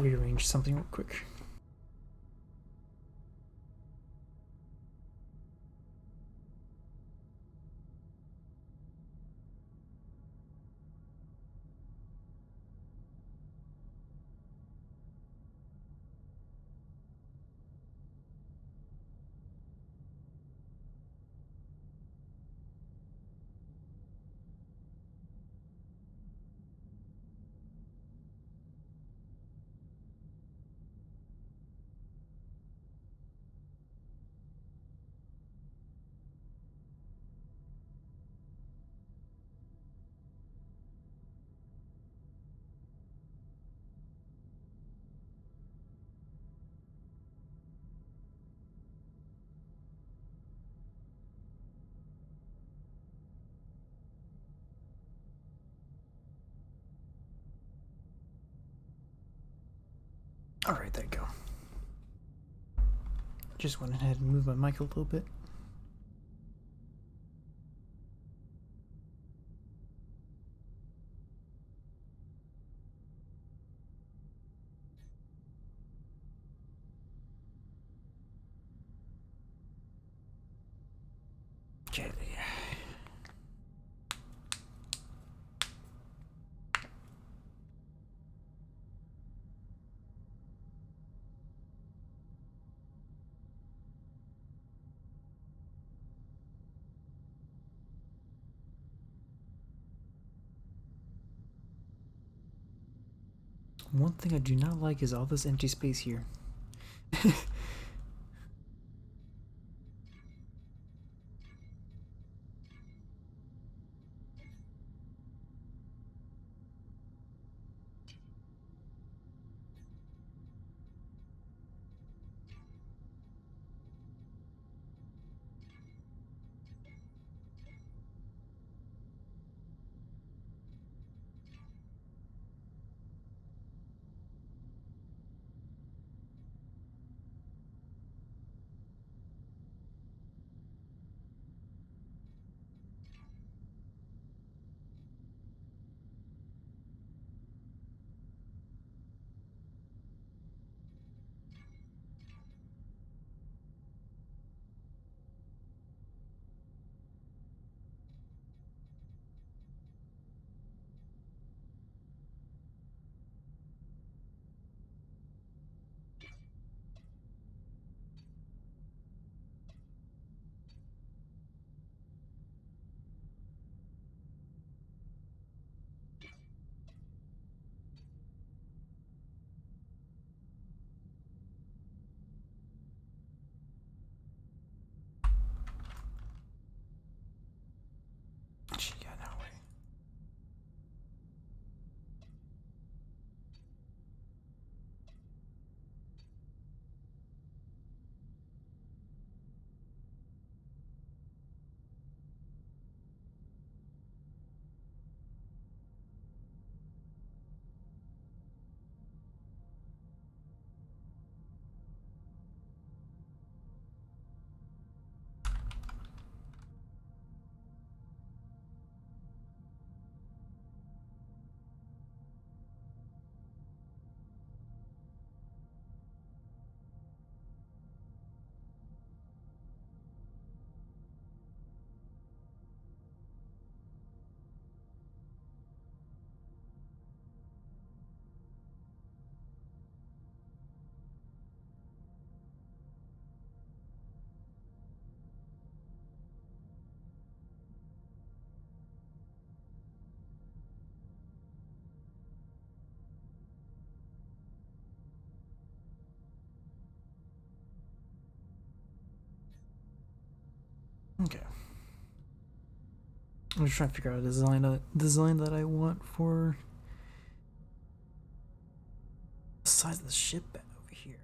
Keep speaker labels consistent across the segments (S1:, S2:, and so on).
S1: rearrange something real quick. Alright, there you go. Just went ahead and moved my mic a little bit. Okay. One thing I do not like is all this empty space here. Yeah, no way. Okay. I'm just trying to figure out a design that I want for the size of the ship over here.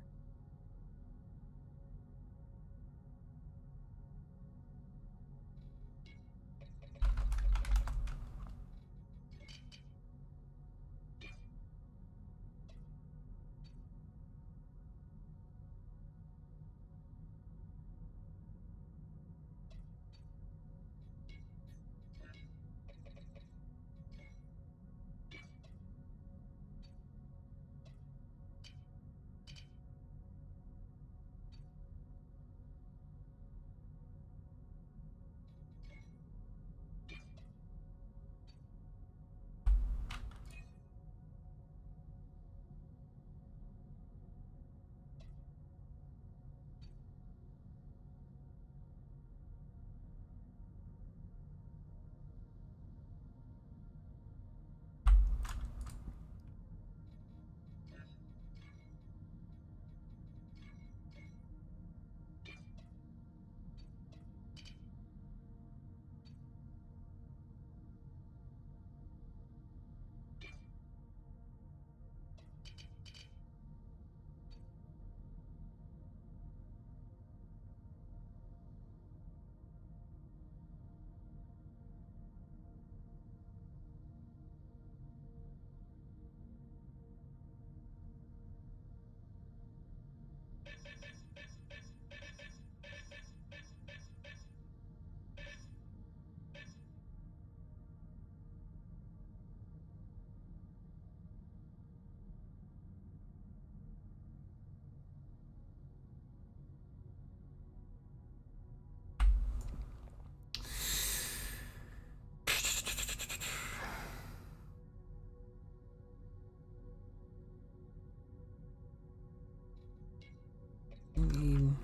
S1: I mean,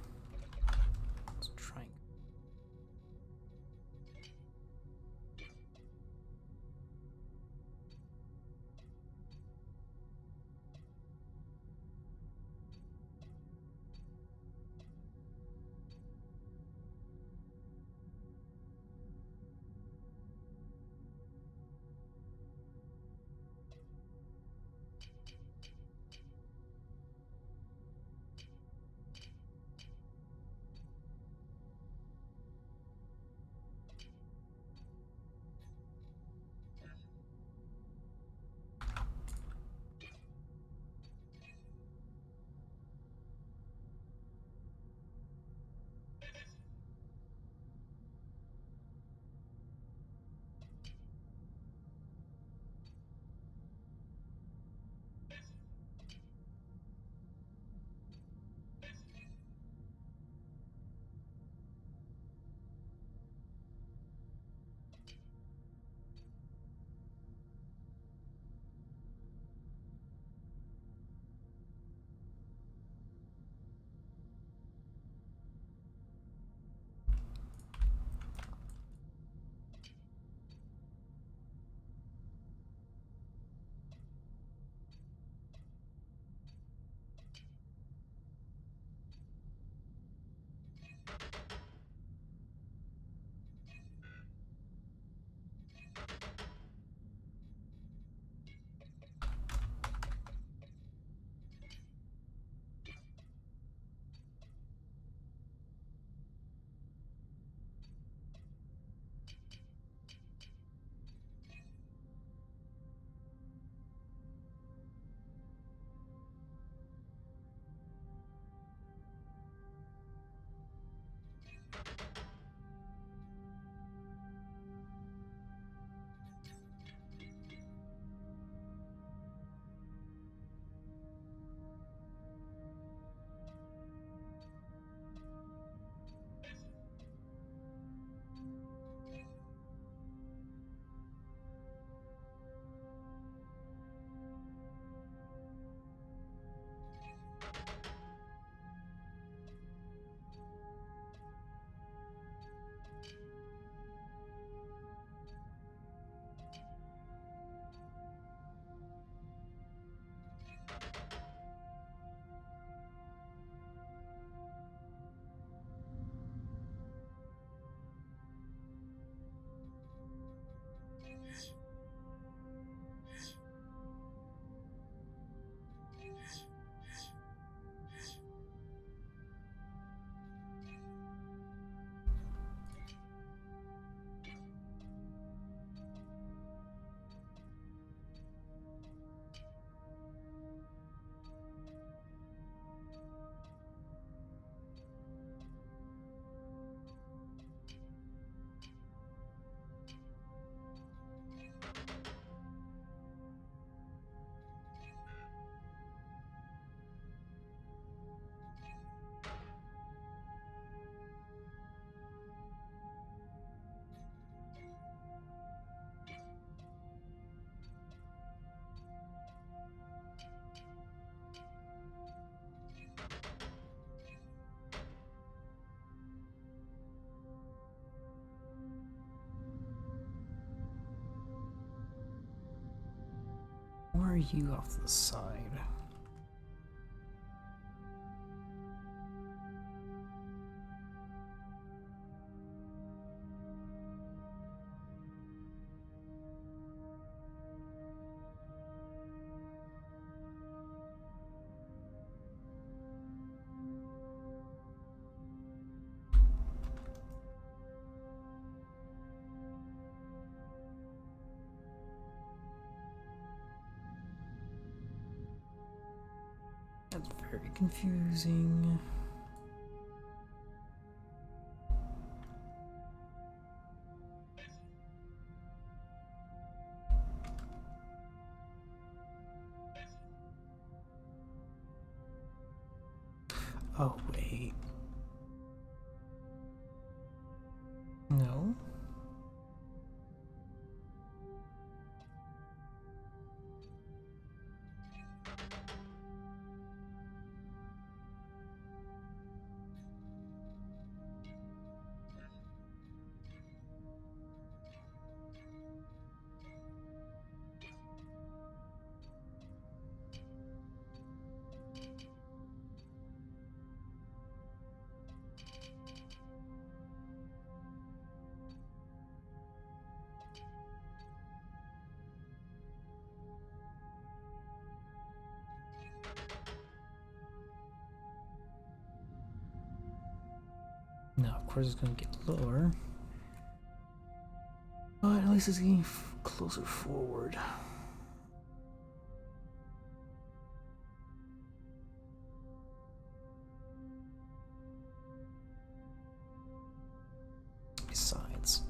S1: let's try. Where are you off to the side? very confusing. Oh, wait. No. Now, of course, it's going to get lower. But at least it's getting closer forward. Besides,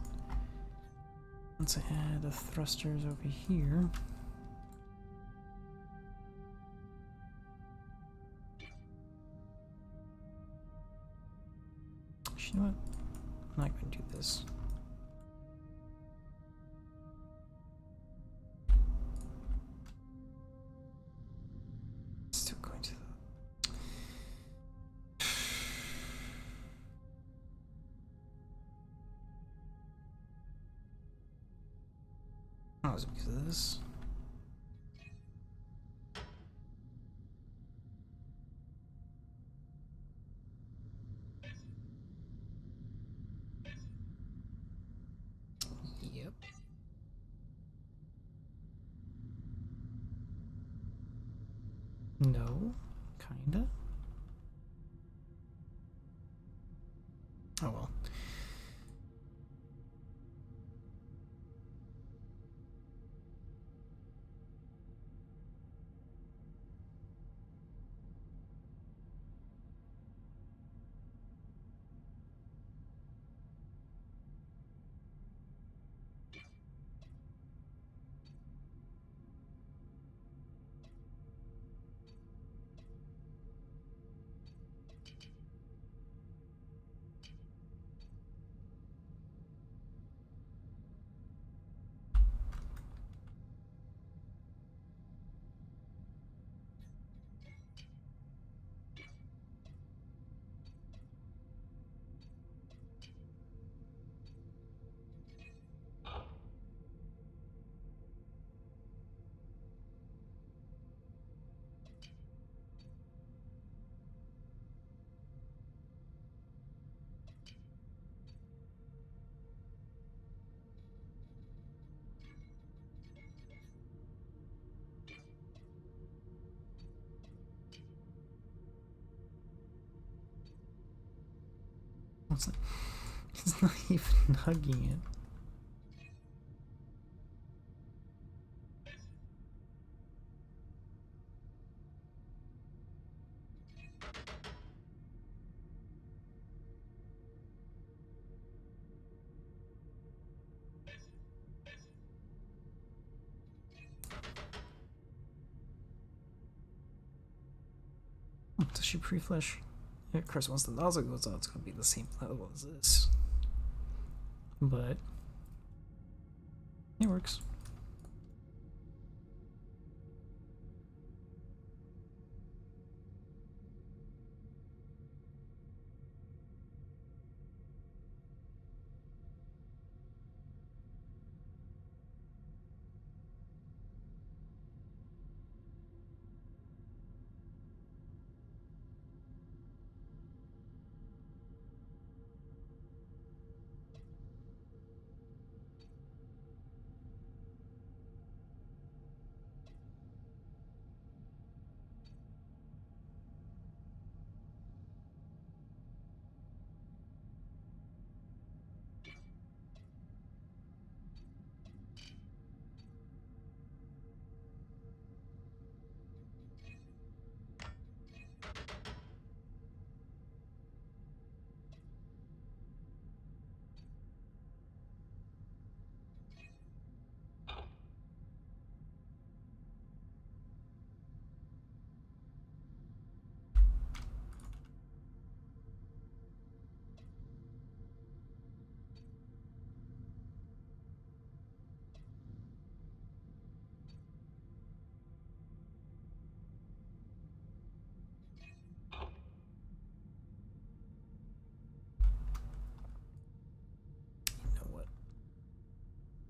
S1: once I add the thrusters over here. You know what? I'm not going to do this. Still going to. Oh, is it because of this? Yep. No, kinda. Oh well. It's not even hugging it. Does she pre-flash? Yeah, of course, once the nozzle goes out, it's going to be the same level as this. But it works.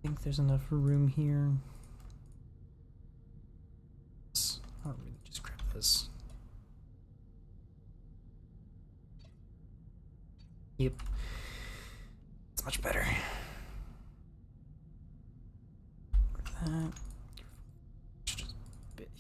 S1: think there's enough room here. I'll really just grab this. Yep. It's much better. That. Just a bit.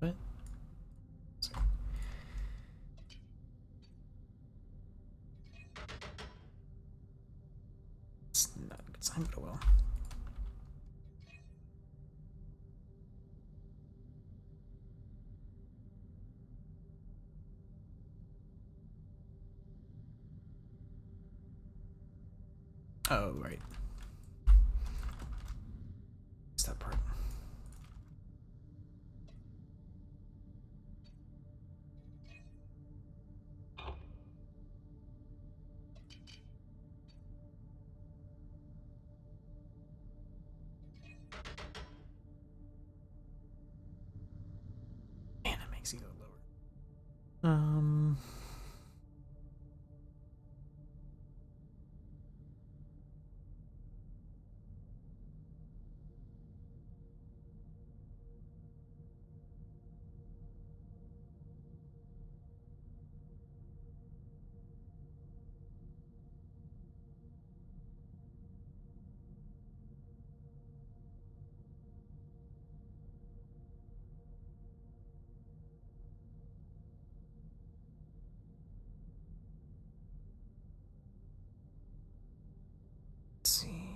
S1: What? Sorry. It's not a good sign, but oh well. Oh, right. makes you go lower. Let's see.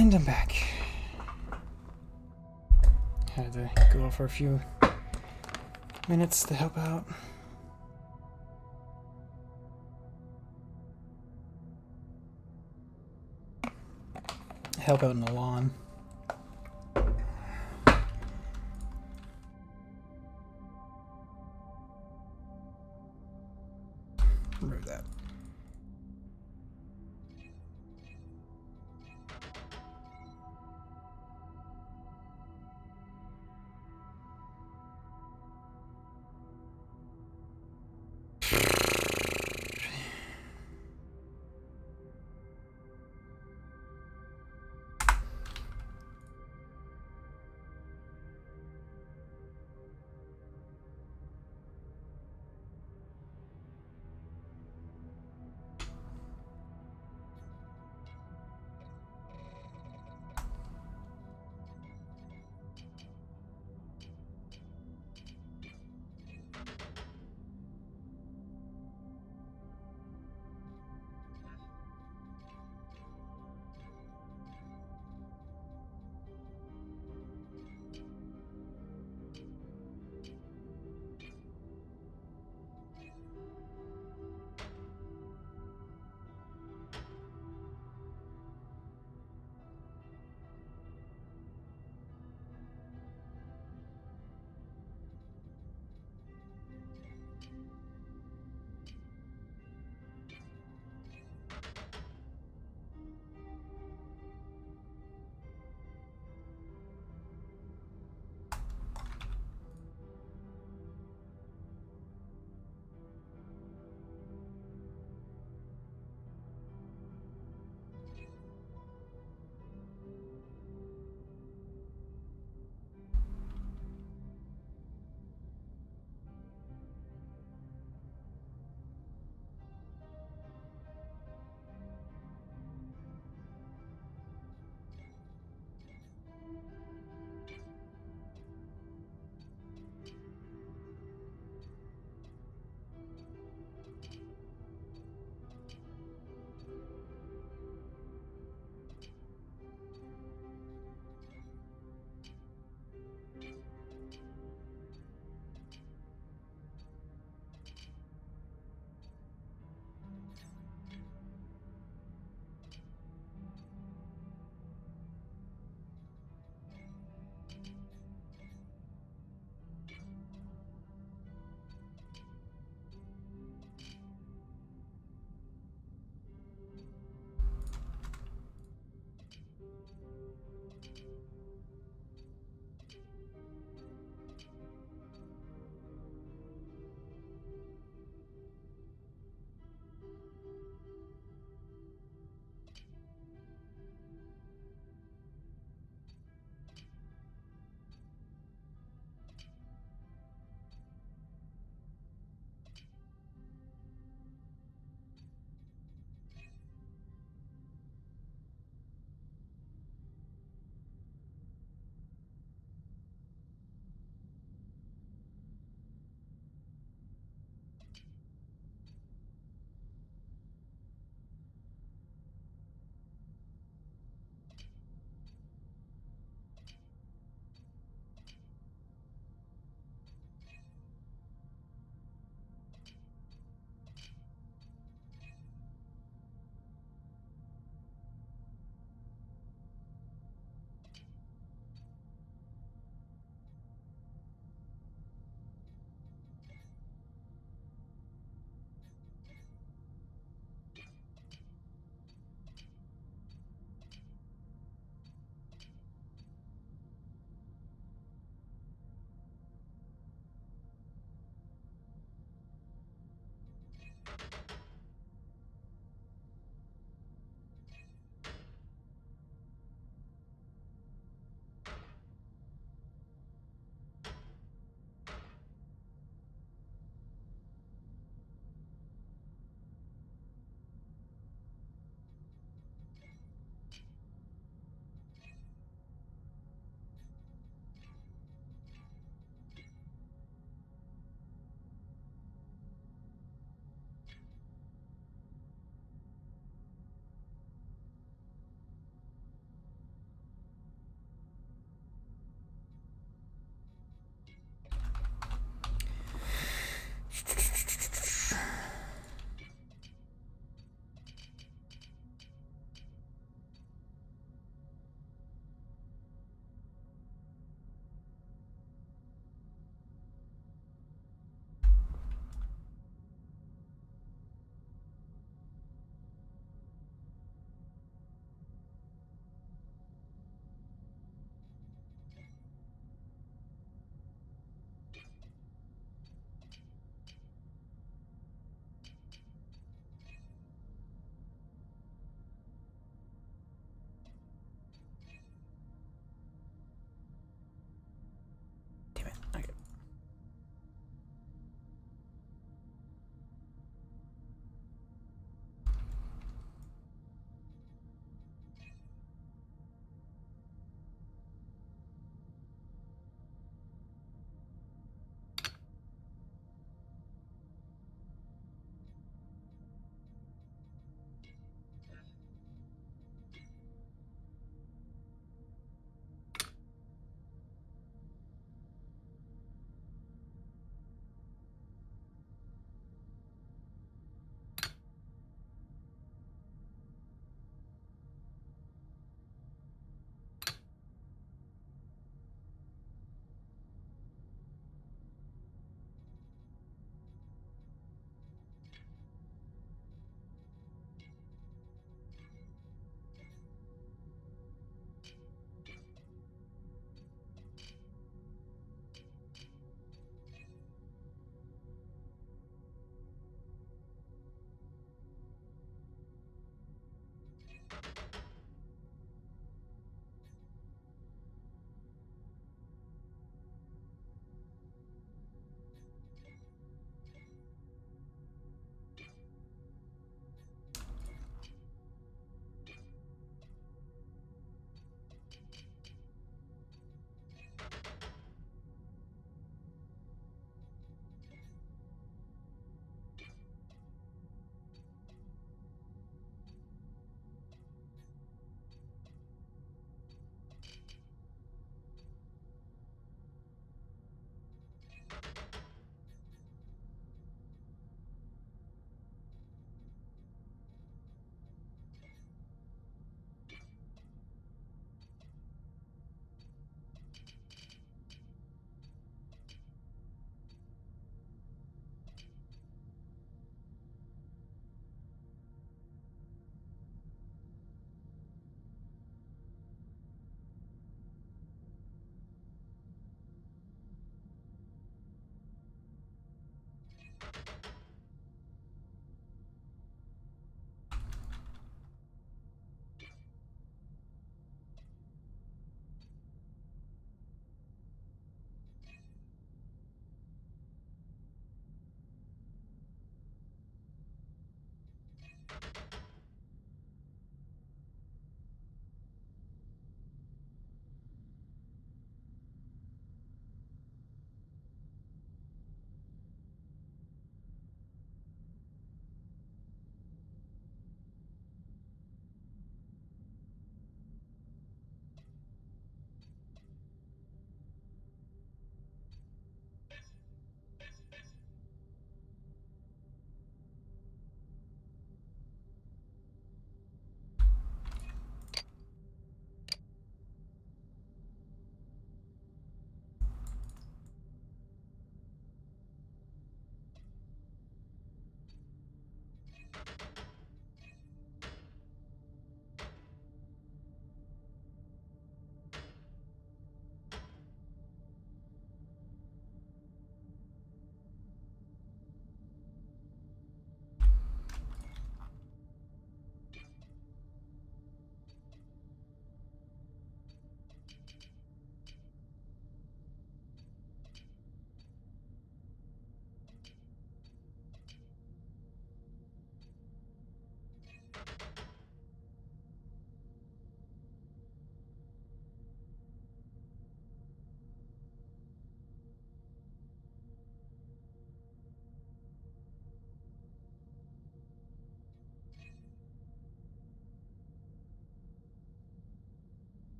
S1: And I'm back. Had to go for a few minutes to help out. Help out in the lawn. Remove that.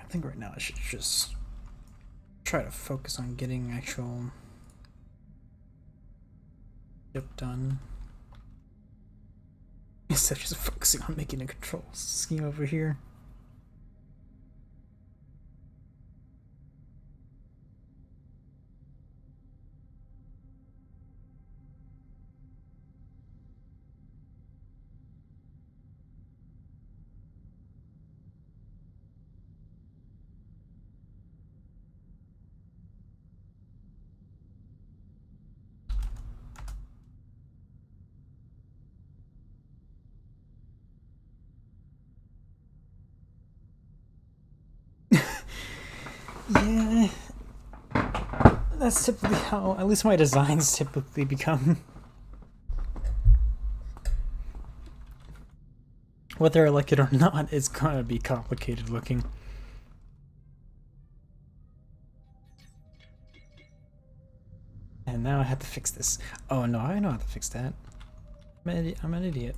S1: I think right now I should just try to focus on getting actual ship done. Instead of just focusing on making a control scheme over here. Yeah, that's typically how at least my designs typically become. Whether I like it or not, it's gonna be complicated looking. And now I have to fix this. Oh no, I know how to fix that. I'm an idiot.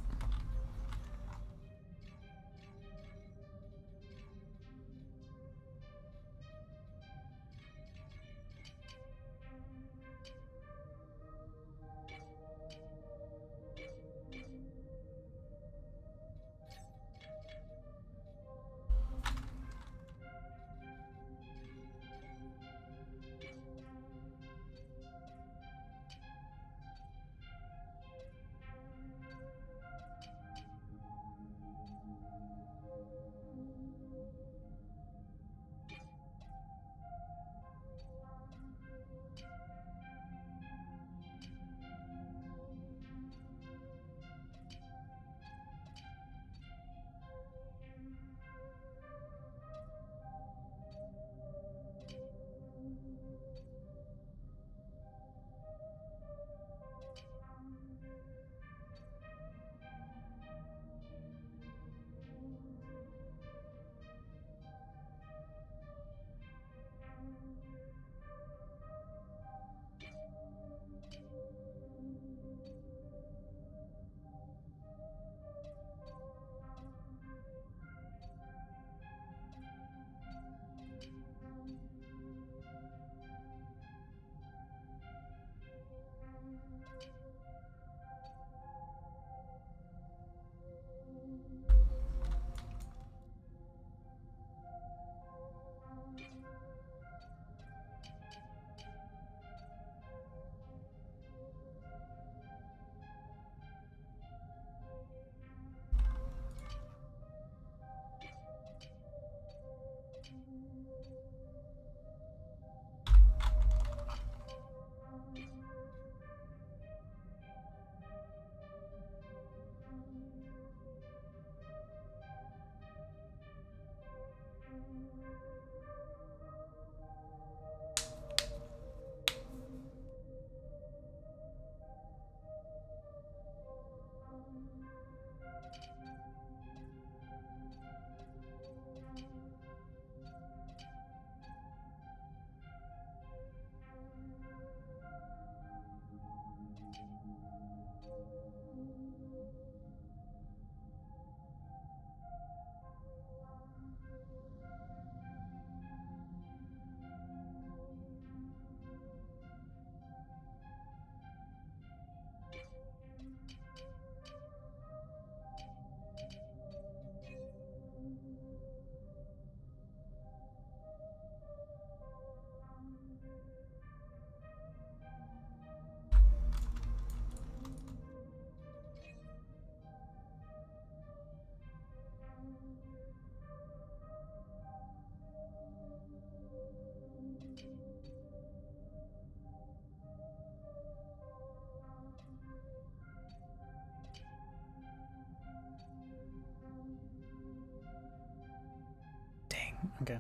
S1: Okay.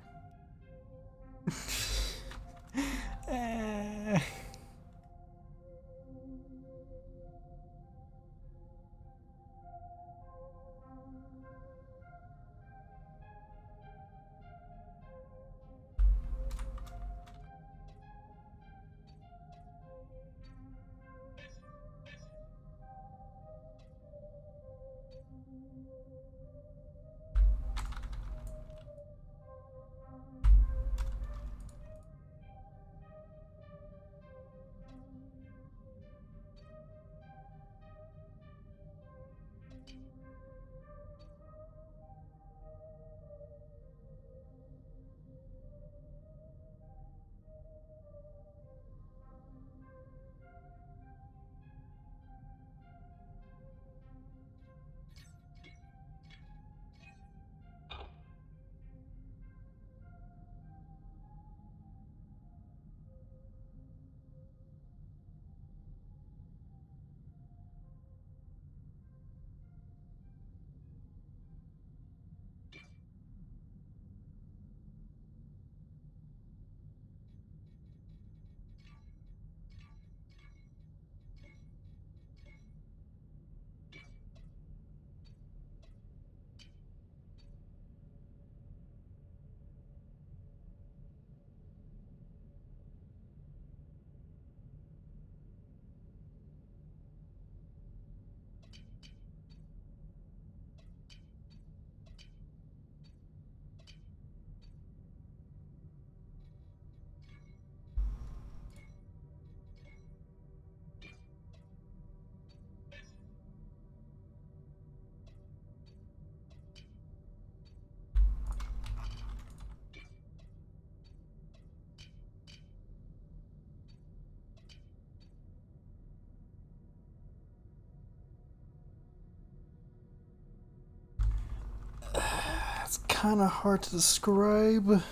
S1: kind of hard to describe.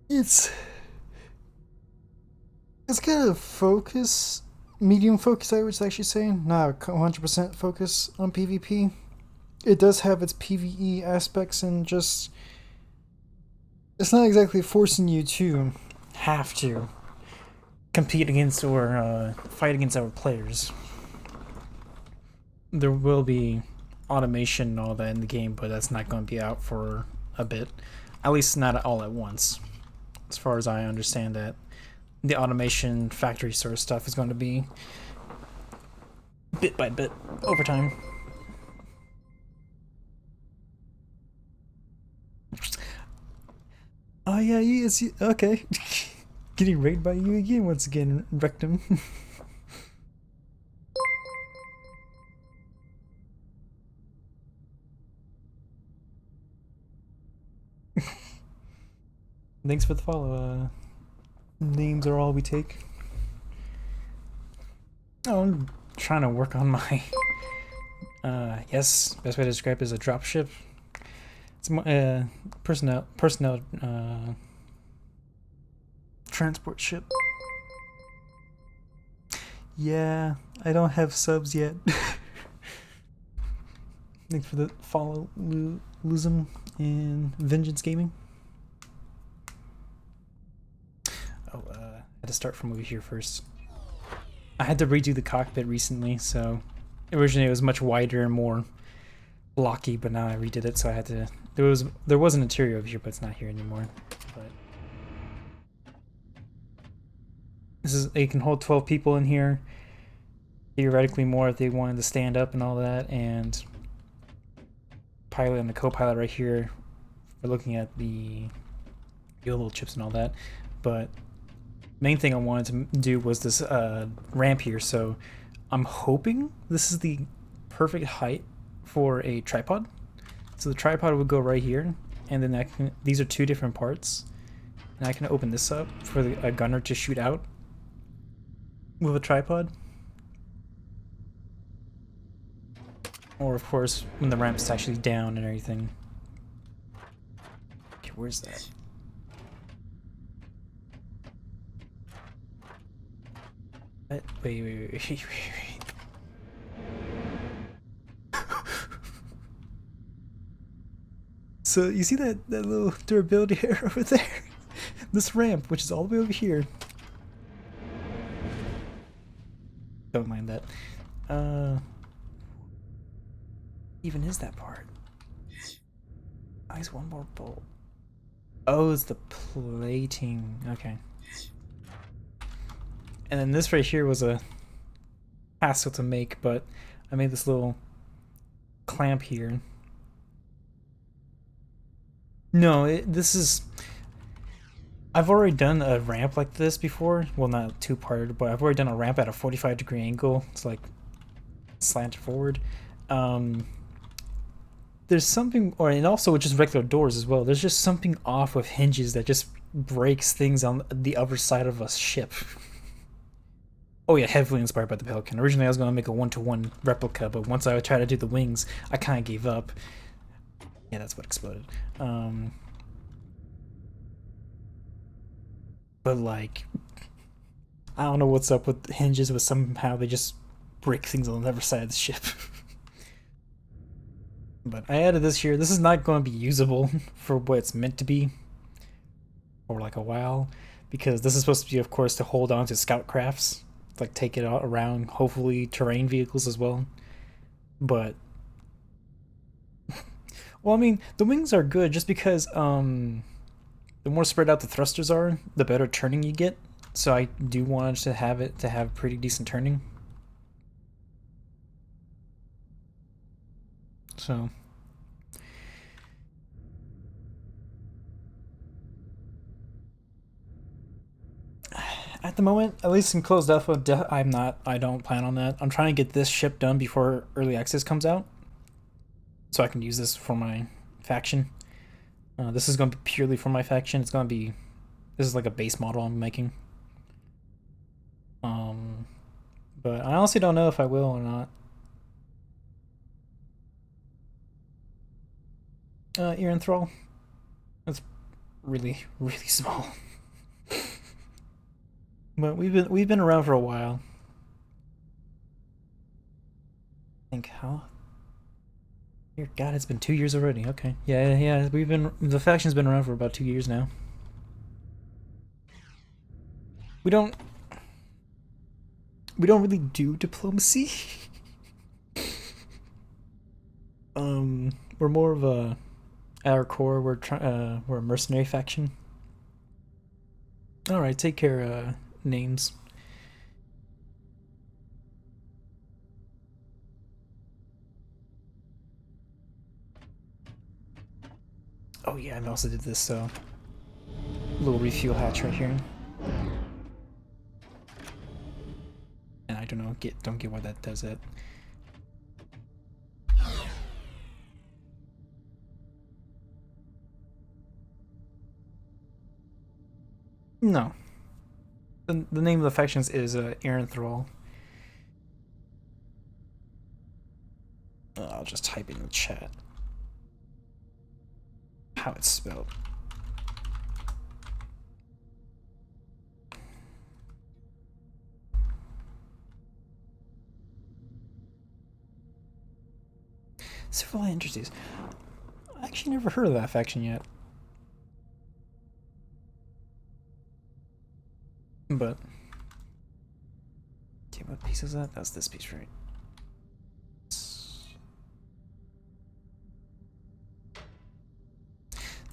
S1: It's kind of focus, medium focus, I was actually saying, not 100% focus on PvP. It does have its PvE aspects, and just it's not exactly forcing you to have to compete against or fight against other players. There will be automation and all that in the game, but that's not going to be out for a bit. At least not all at once. As far as I understand that, the automation factory sort of stuff is going to be bit by bit over time. Oh yeah, it's okay. Getting raided by you again once again, Rectum. Thanks for the follow. Names are all we take. Oh, I'm trying to work on my. Yes, best way to describe it is a dropship. It's personnel transport ship. Yeah, I don't have subs yet. Thanks for the follow, Luzum and Vengeance Gaming. Oh, I had to start from over here first. I had to redo the cockpit recently, so originally it was much wider and more blocky, but now I redid it, so I had to. There was an interior over here, but it's not here anymore. But this is, it can hold 12 people in here. Theoretically more if they wanted to stand up and all that, and pilot and the co-pilot right here for looking at the little chips and all that. But main thing I wanted to do was this ramp here, so I'm hoping this is the perfect height for a tripod. So the tripod would go right here, and then these are two different parts, and I can open this up for a gunner to shoot out with a tripod. Or of course when the ramp's actually down and everything. Okay, where's that? Wait. So you see that little durability area over there? This ramp, which is all the way over here. Don't mind that. Even is that part? Oh, there's one more bolt. Oh, it's the plating. Okay. And then this right here was a hassle to make, but I made this little clamp here. No, this is. I've already done a ramp like this before. Well, not two-parted, but I've already done a ramp at a 45-degree angle. It's like slanted forward. There's something, and also just regular doors as well. There's just something off with hinges that just breaks things on the other side of a ship. Oh yeah, heavily inspired by the Pelican. Originally I was going to make a 1-to-1 replica, but once I tried to do the wings, I kind of gave up. Yeah, that's what exploded. But like, I don't know what's up with hinges, but somehow they just break things on the other side of the ship. But I added this here. This is not going to be usable for what it's meant to be, or like a while, because this is supposed to be, of course, to hold on to scout crafts, like take it out around, hopefully terrain vehicles as well. But well, I mean, the wings are good just because the more spread out the thrusters are, the better turning you get. So I do want to have it to have pretty decent turning. So at the moment, at least in closed alpha, I don't plan on that. I'm trying to get this ship done before early access comes out, so I can use this for my faction. This is going to be purely for my faction. It's going to be, this is like a base model I'm making. But I honestly don't know if I will or not. Earenthrall. That's really, really small. But we've been around for a while. I think how? Dear God, it's been 2 years already. Okay, yeah. The faction's been around for about 2 years now. We don't we don't really do diplomacy. We're more of a at our core. We're a mercenary faction. All right, take care. Names. Oh yeah, I also did this little refuel hatch right here, and I don't get why that does it. No, the name of the factions is Earenthrall. I'll just type in the chat how it's spelled. Civil Industries. I actually never heard of that faction yet. But okay, what piece is that? That's this piece, right?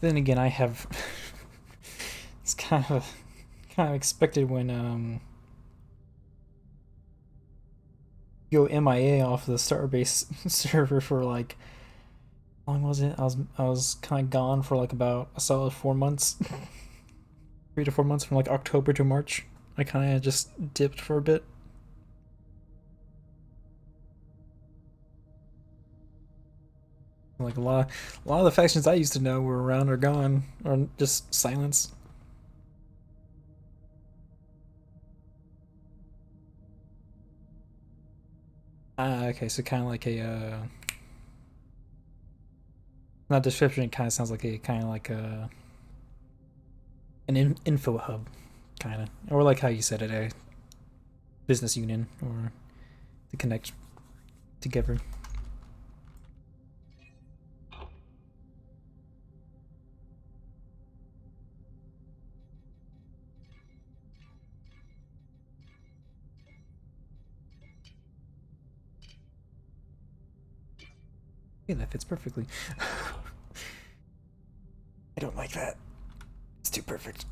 S1: Then again, I have. It's kind of expected when go MIA off the Starbase server for like how long was it? I was kind of gone for like about a solid 4 months, 3 to 4 months from like October to March. I kind of just dipped for a bit. Like a lot of the factions I used to know were around or gone or just silence. Ah, okay, so kind of like a not description. It kind of sounds like a an info hub, kind of, or like how you said it, a business union or to connect together. Yeah, that fits perfectly. I don't like that. It's too perfect.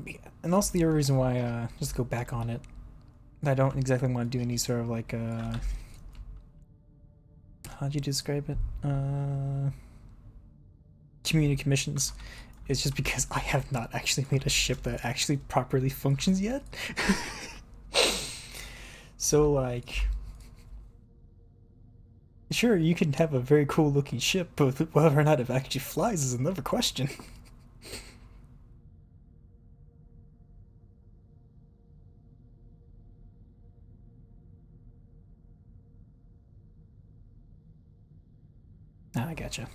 S1: Yeah. And also the other reason why, just to go back on it, I don't exactly want to do any sort of like, how'd you describe it? Community commissions. It's just because I have not actually made a ship that actually properly functions yet. So, like, sure, you can have a very cool looking ship, but whether or not it actually flies is another question. Ah, I gotcha.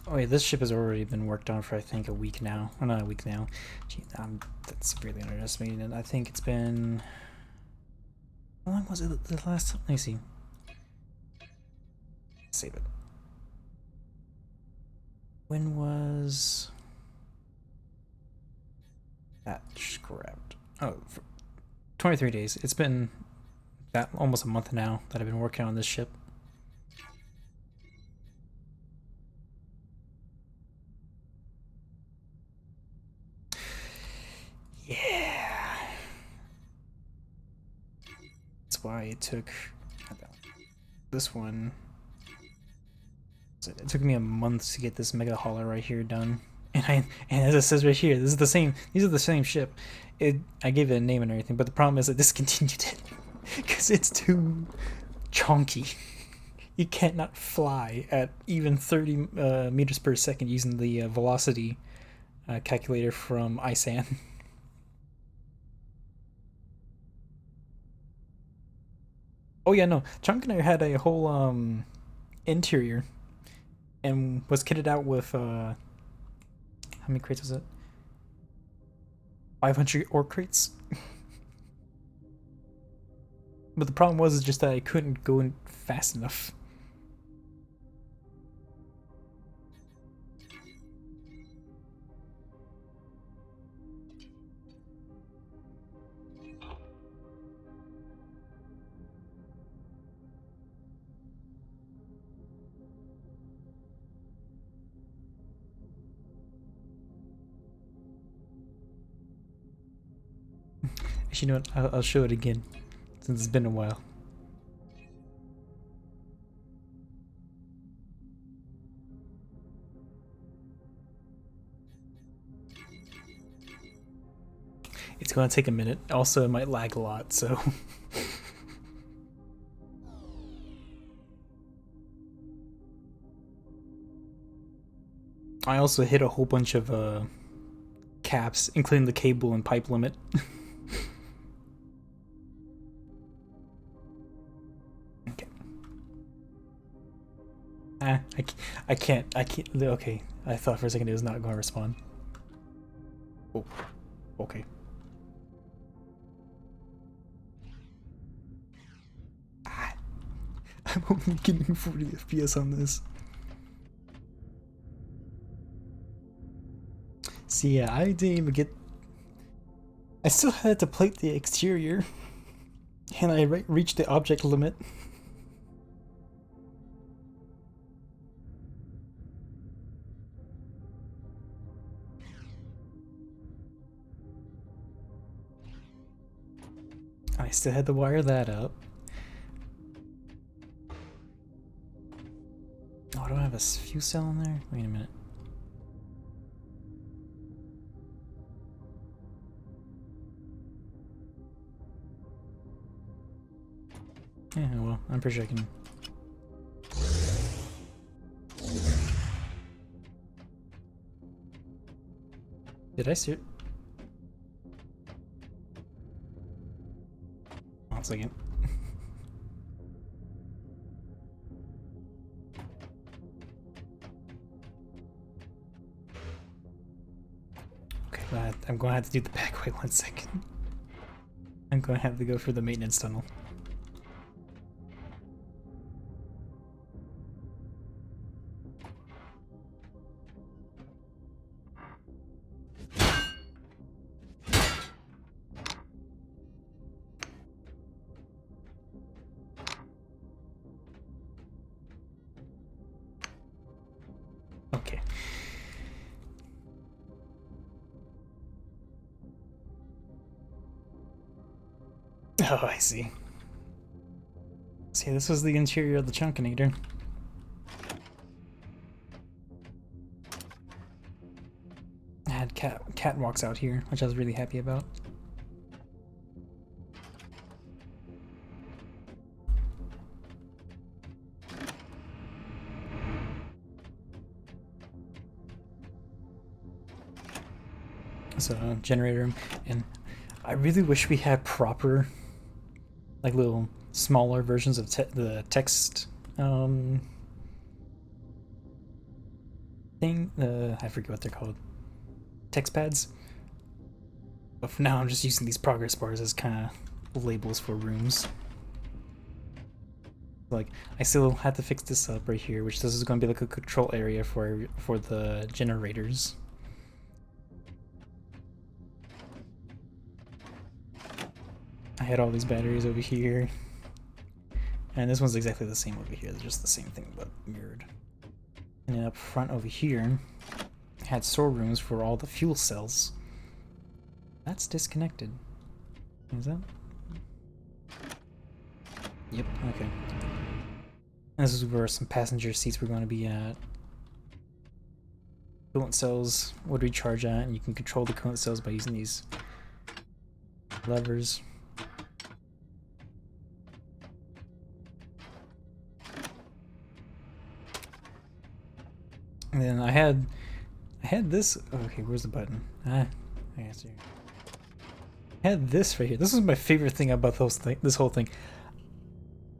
S1: Oh yeah, this ship has already been worked on for I think a week now. Oh, not a week now. Gee, that's really underestimating it. I think it's been. How long was it the last time? Let me see. Save it. When was that scrapped? Oh, 23 days. It's been that almost a month now that I've been working on this ship. Yeah. That's why it took this one. It took me a month to get this mega hauler right here done. And as it says right here, this is the same. These are the same ship. I gave it a name and everything, but the problem is I discontinued it because it's too chonky. You can't not fly at even 30 meters per second using the velocity calculator from ISAN. Oh yeah, no. Chunkener had a whole interior and was kitted out with how many crates was it? 500 ore crates. But the problem was just that I couldn't go in fast enough. Actually, you know what? I'll show it again since it's been a while. It's going to take a minute. Also, it might lag a lot, so. I also hit a whole bunch of caps, including the cable and pipe limit. Okay. I can't. Okay, I thought for a second it was not going to respond. Oh, okay. I'm only getting 40 FPS on this. See, yeah, I didn't even get. I still had to plate the exterior, and I reached the object limit. I still had to wire that up. Oh, I don't have a fuel cell in there? Wait a minute. Yeah, well, I'm pretty sure I can. Did I see it? 1 second. Okay, I'm going to have to do the back way. 1 second. I'm going to have to go for the maintenance tunnel. Okay. Oh, I see. See, this was the interior of the Chunkinator. I had catwalks out here, which I was really happy about. So, generator room, and I really wish we had proper, like, little smaller versions of the text thing. I forget what they're called. Text pads. But for now, I'm just using these progress bars as kind of labels for rooms. Like, I still have to fix this up right here, which this is going to be like a control area for the generators. I had all these batteries over here. And this one's exactly the same over here. They're just the same thing, but mirrored. And then up front over here, I had storerooms for all the fuel cells. That's disconnected. Is that? Yep, okay. And this is where some passenger seats were going to be at. Coolant cells would recharge at, and you can control the coolant cells by using these levers. And then I had this. Okay, where's the button? I answer. I had this right here. This is my favorite thing about this whole thing.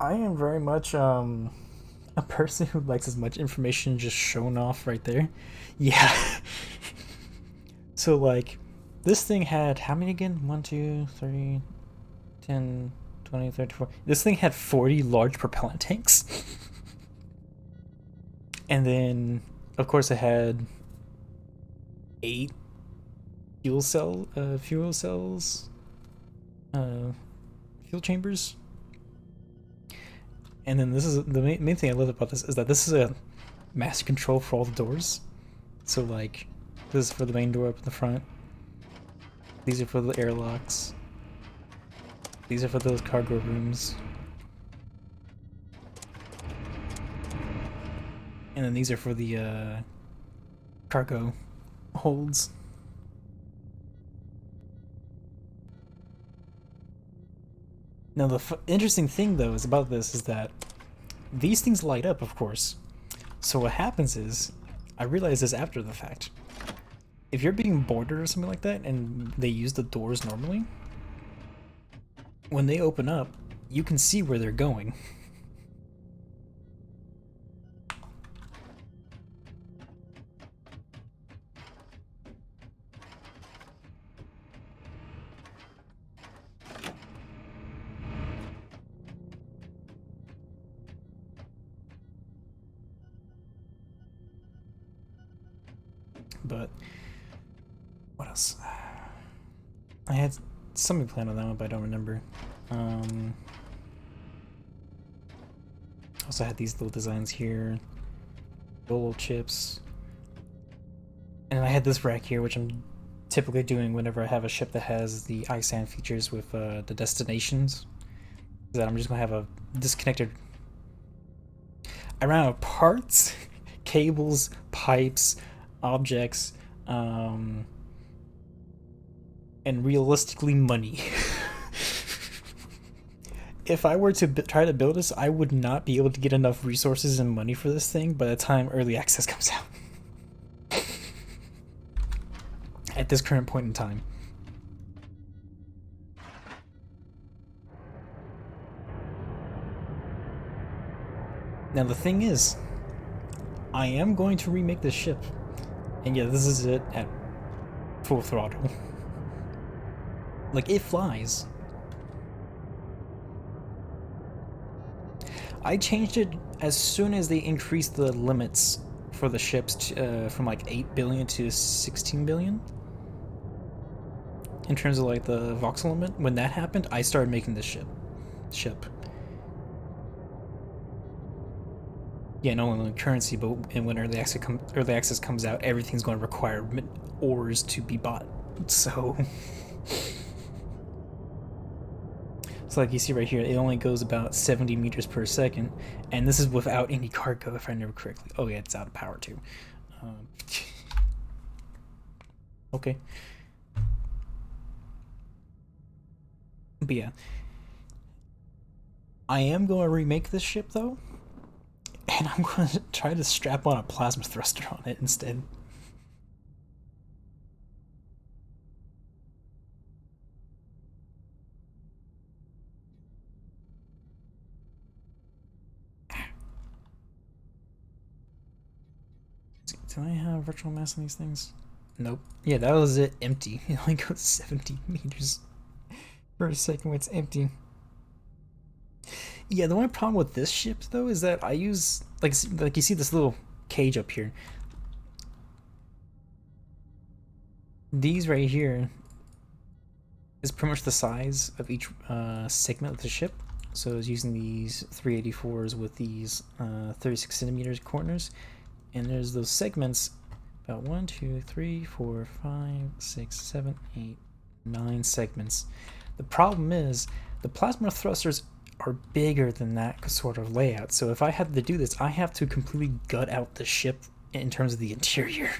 S1: I am very much a person who likes as much information just shown off right there. Yeah. So like, this thing had how many again? 1, 2, 3, 10, 20, 34. This thing had 40 large propellant tanks. And then, of course, it had 8 fuel cells, fuel chambers. And then this is the main thing I love about this is that this is a master control for all the doors. So like, this is for the main door up in the front. These are for the airlocks. These are for those cargo rooms. And then these are for the cargo holds. Now the interesting thing though is about this is that these things light up, of course. So what happens is, I realized this after the fact. If you're being boarded or something like that and they use the doors normally, when they open up, you can see where they're going. But what else? I had something planned on that one, but I don't remember. Also had these little designs here, little chips, and I had this rack here, which I'm typically doing whenever I have a ship that has the ISAN features with the destinations. That I'm just gonna have a disconnected. I ran out of parts, cables, pipes, objects, and realistically money. If I were to try to build this, I would not be able to get enough resources and money for this thing by the time early access comes out. At this current point in time. Now the thing is, I am going to remake this ship. And yeah, this is it at full throttle. Like, it flies. I changed it as soon as they increased the limits for the ships to, from like 8 billion to 16 billion. In terms of like the voxel limit, when that happened, I started making this ship. Yeah, not only currency, but when early access comes out, everything's going to require ores to be bought. So, so like you see right here, it only goes about 70 meters per second, and this is without any cargo, if I remember correctly. Oh yeah, it's out of power too. Okay. But yeah, I am going to remake this ship though. And I'm going to try to strap on a plasma thruster on it instead. Do I have virtual mass on these things? Nope. Yeah, that was it. Empty. It only goes 70 meters per second when it's empty. Yeah, the only problem with this ship though is that I use like you see this little cage up here. These right here is pretty much the size of each segment of the ship. So I was using these 384s with these 36 centimeters corners, and there's those segments about 1, 2, 3, 4, 5, 6, 7, 8, 9 segments. The problem is the plasma thrusters are bigger than that sort of layout. So if I had to do this, I have to completely gut out the ship in terms of the interior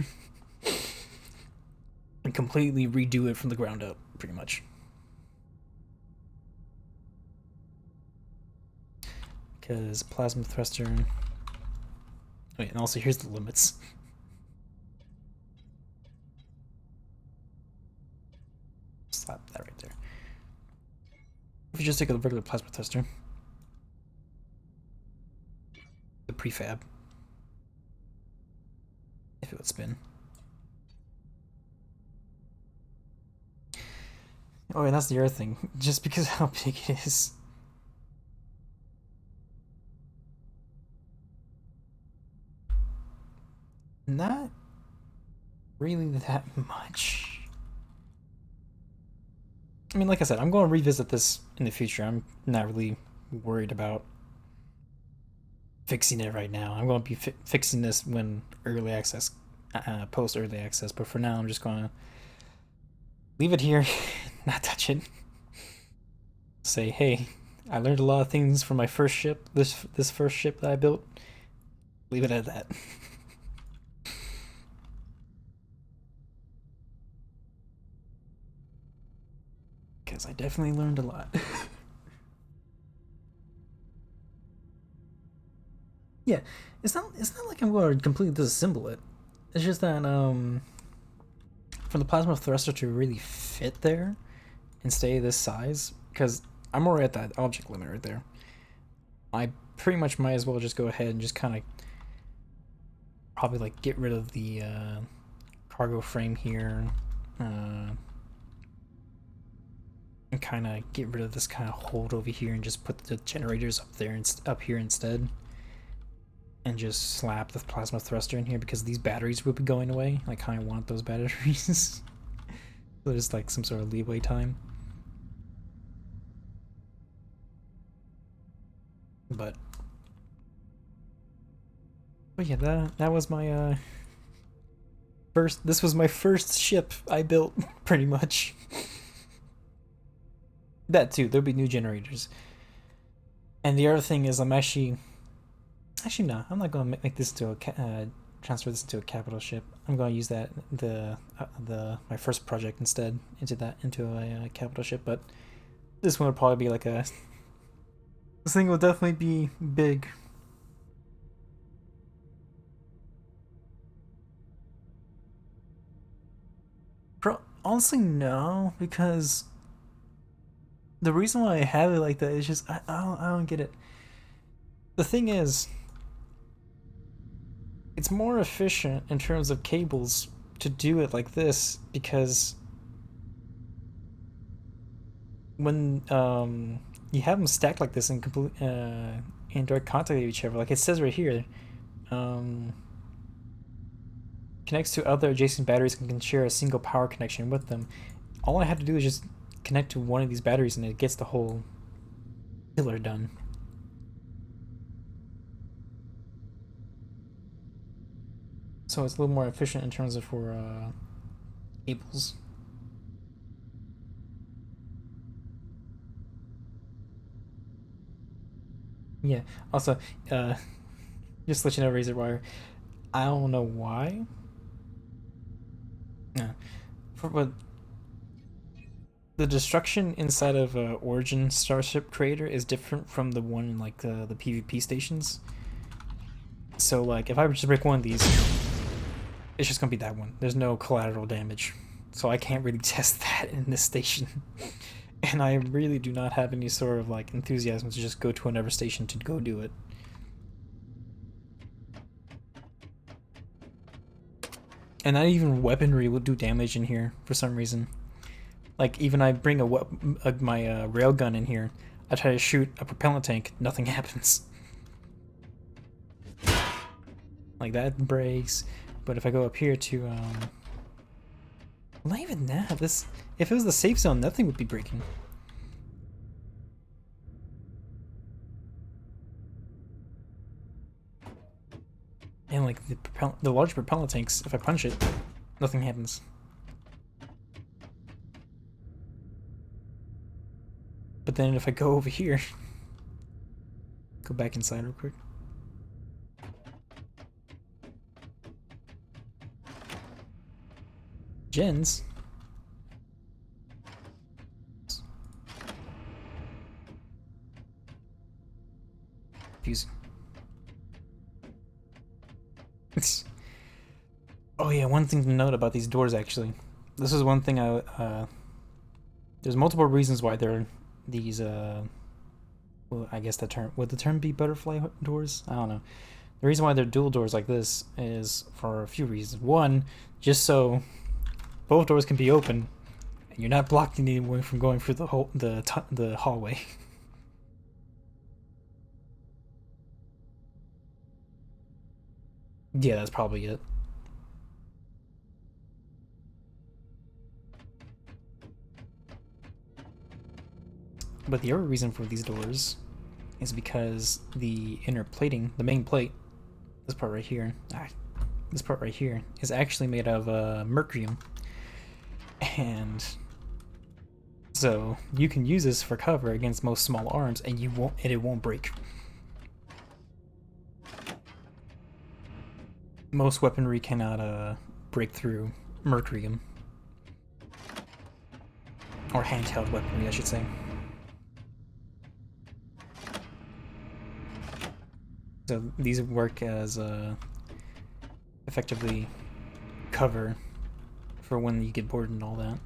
S1: and completely redo it from the ground up, pretty much. Because plasma thruster. Wait, and also here's the limits. Slap that right there. If you just take a regular plasma thruster, the prefab, if it would spin. Oh, and that's the other thing. Just because of how big it is. Not really that much. I mean, like I said, I'm going to revisit this in the future. I'm not really worried about fixing it right now. I'm going to be fixing this when early access, post early access. But for now, I'm just going to leave it here, not touch it. Say, hey, I learned a lot of things from my first ship. This first ship that I built. Leave it at that. Because I definitely learned a lot. Yeah, it's not like I'm going to completely disassemble it. It's just that for the plasma thruster to really fit there and stay this size, because I'm already at that object limit right there. I pretty much might as well just go ahead and just kind of probably like get rid of the cargo frame here, and kind of get rid of this kind of hold over here and just put the generators up there and up here instead, and just slap the plasma thruster in here because these batteries will be going away. I kind of want those batteries. So there's like some sort of leeway time. But yeah, that was my first. This was my first ship I built, pretty much. That too. There'll be new generators. And the other thing is, I'm actually no. I'm not going to make this to a transfer this into a capital ship. I'm going to use that my first project instead into a capital ship. But this one would probably be like a. This thing will definitely be big. Honestly, no, because the reason why I have it like that is just I don't get it. The thing is, it's more efficient in terms of cables to do it like this because when you have them stacked like this in direct contact with each other, like it says right here, connects to other adjacent batteries and can share a single power connection with them. All I have to do is just connect to one of these batteries and it gets the whole pillar done. So it's a little more efficient in terms of for cables. Yeah. Also, just to let you know, Razor Wire. I don't know why. Yeah. But the destruction inside of Origin Starship Creator is different from the one in like the PvP stations. So like, if I just break one of these, it's just gonna be that one. There's no collateral damage, so I can't really test that in this station. And I really do not have any sort of like enthusiasm to just go to another station to go do it. And not even weaponry will do damage in here for some reason. Like, even I bring my railgun in here, I try to shoot a propellant tank, nothing happens. Like, that breaks. But if I go up here to, well, not even that. This, if it was the safe zone, nothing would be breaking. And like the large propellant tanks, if I punch it, nothing happens. But then if I go over here, go back inside real quick. Gens. Confusing. Oh yeah, one thing to note about these doors actually. This is one thing there's multiple reasons why they're these well, I guess the term, would the term be butterfly doors? I don't know. The reason why they're dual doors like this is for a few reasons. One, just so both doors can be open and you're not blocking anyone from going through the hallway. Yeah, that's probably it. But the other reason for these doors is because the inner plating, the main plate, this part right here, this part right here, is actually made of mercurium. And so you can use this for cover against most small arms, and it won't break. Most weaponry cannot break through mercurium. Or handheld weaponry, I should say. So these work as effectively cover for when you get bored and all that.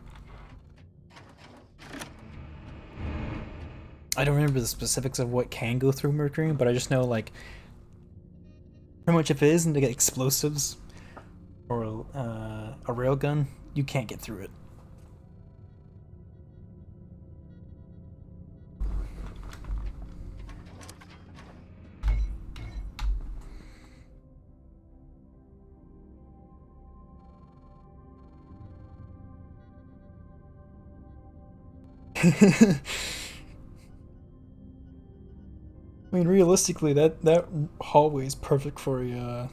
S1: I don't remember the specifics of what can go through mercurium, but I just know, like, pretty much if it isn't like explosives or a railgun, you can't get through it. I mean, realistically, that hallway is perfect for a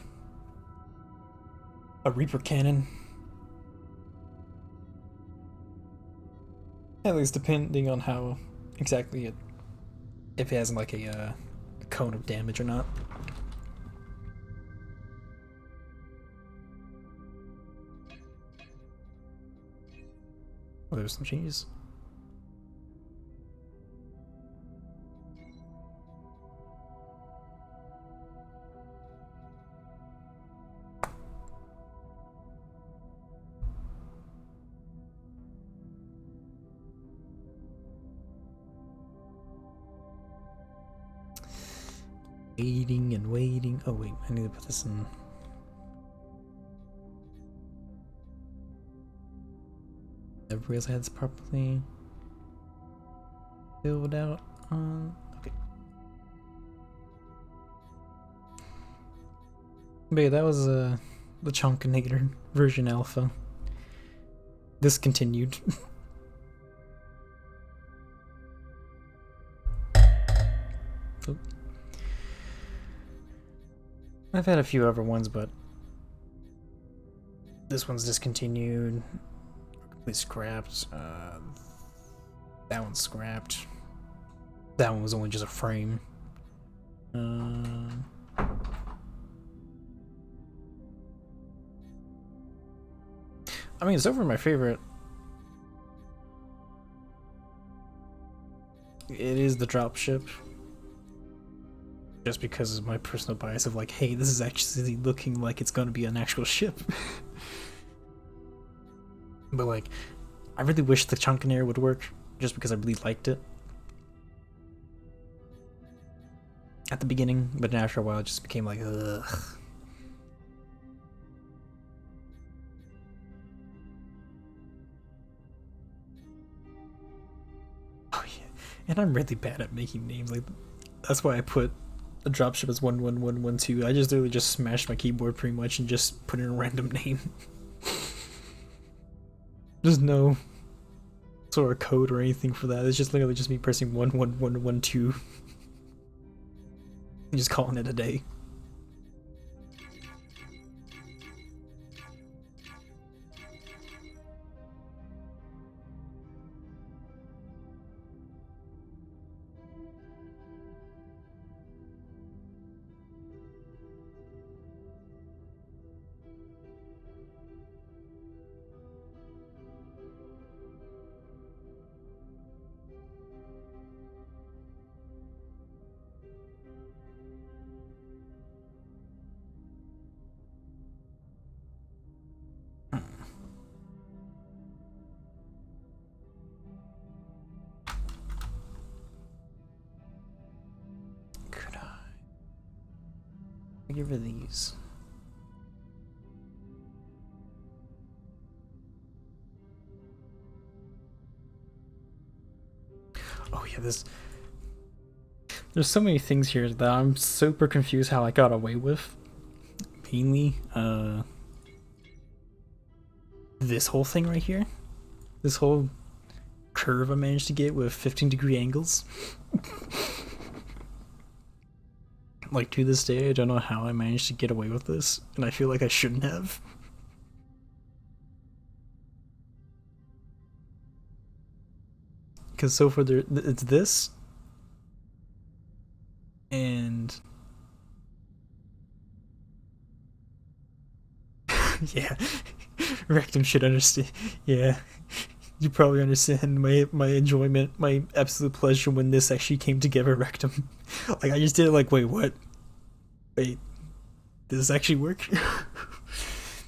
S1: Reaper cannon. At least depending on how exactly if it has like a cone of damage or not. Oh, there's some changes. Waiting and waiting. Oh wait, I need to put this in. Never realized I had this properly filled out. Okay. But yeah, that was the Chunkinator version alpha. Discontinued. Oh. I've had a few other ones, but this one's discontinued. Completely scrapped. That one's scrapped. That one was only just a frame. I mean, it's over my favorite. It is the dropship. Just because of my personal bias of like, hey, this is actually looking like it's gonna be an actual ship. But like, I really wish the Chunkinator would work, just because I really liked it at the beginning, but then after a while it just became like, ugh. And I'm really bad at making names. Like, that's why I put a dropship as 11112. I just literally just smashed my keyboard pretty much and just put in a random name. There's no sort of code or anything for that. It's just literally just me pressing 11112 and just calling it a day. Get rid of these. Oh yeah, there's so many things here that I'm super confused how I got away with. Mainly, this whole thing right here. This whole curve I managed to get with 15-degree angles. Like, to this day, I don't know how I managed to get away with this, and I feel like I shouldn't have. Because so far, it's this, and yeah, Rectum should understand. Yeah, you probably understand my enjoyment, my absolute pleasure when this actually came together, Rectum. Like, I just did it like, wait, what? Wait, does this actually work?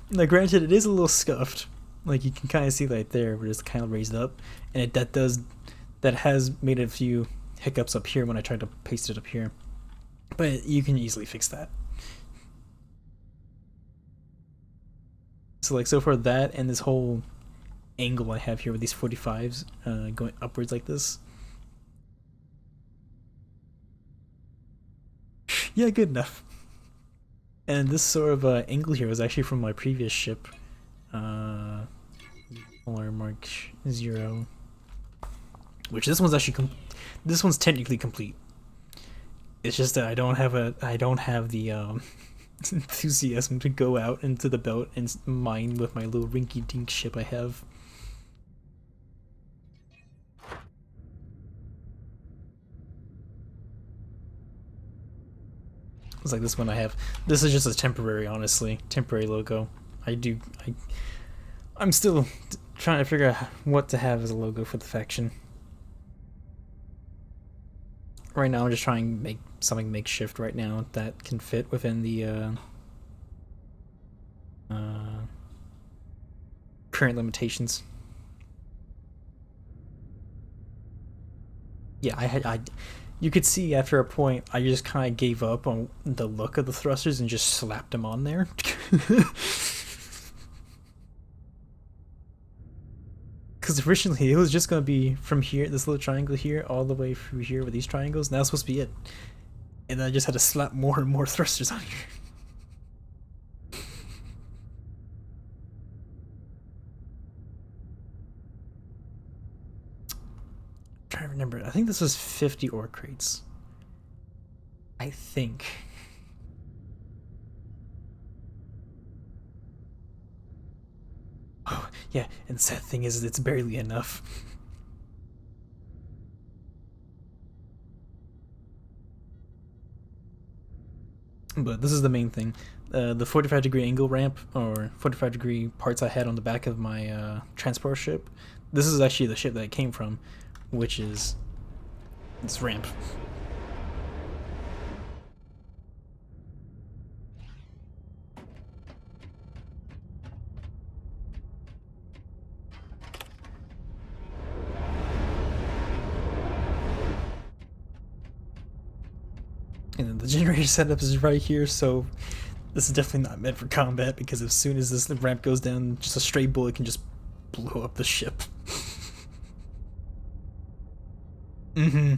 S1: Now, granted, it is a little scuffed. Like, you can kind of see right there where it's kind of raised up, and that has made a few hiccups up here when I tried to paste it up here. But you can easily fix that. So like, so far that and this whole angle I have here with these 45s going upwards like this. Yeah, good enough. And this sort of angle here was actually from my previous ship. Polar Mark 0. Which this one's actually this one's technically complete. It's just that I don't have the enthusiasm to go out into the belt and mine with my little rinky-dink ship I have. It's like this one I have. This is just a temporary, honestly, temporary logo. I'm still trying to figure out what to have as a logo for the faction. Right now, I'm just trying to make something makeshift right now that can fit within the current limitations. Yeah, you could see after a point, I just kind of gave up on the look of the thrusters and just slapped them on there. Because originally it was just going to be from here, this little triangle here, all the way through here with these triangles, and that was supposed to be it. And then I just had to slap more and more thrusters on here. I'm trying to remember, I think this was 50 ore crates. I think. Oh, yeah, and the sad thing is it's barely enough. But this is the main thing. The 45-degree angle ramp, or 45-degree parts I had on the back of my transport ship, this is actually the ship that it came from, which is this ramp. And then the generator setup is right here, so this is definitely not meant for combat, because as soon as this ramp goes down, just a stray bullet can just blow up the ship. Mm-hmm.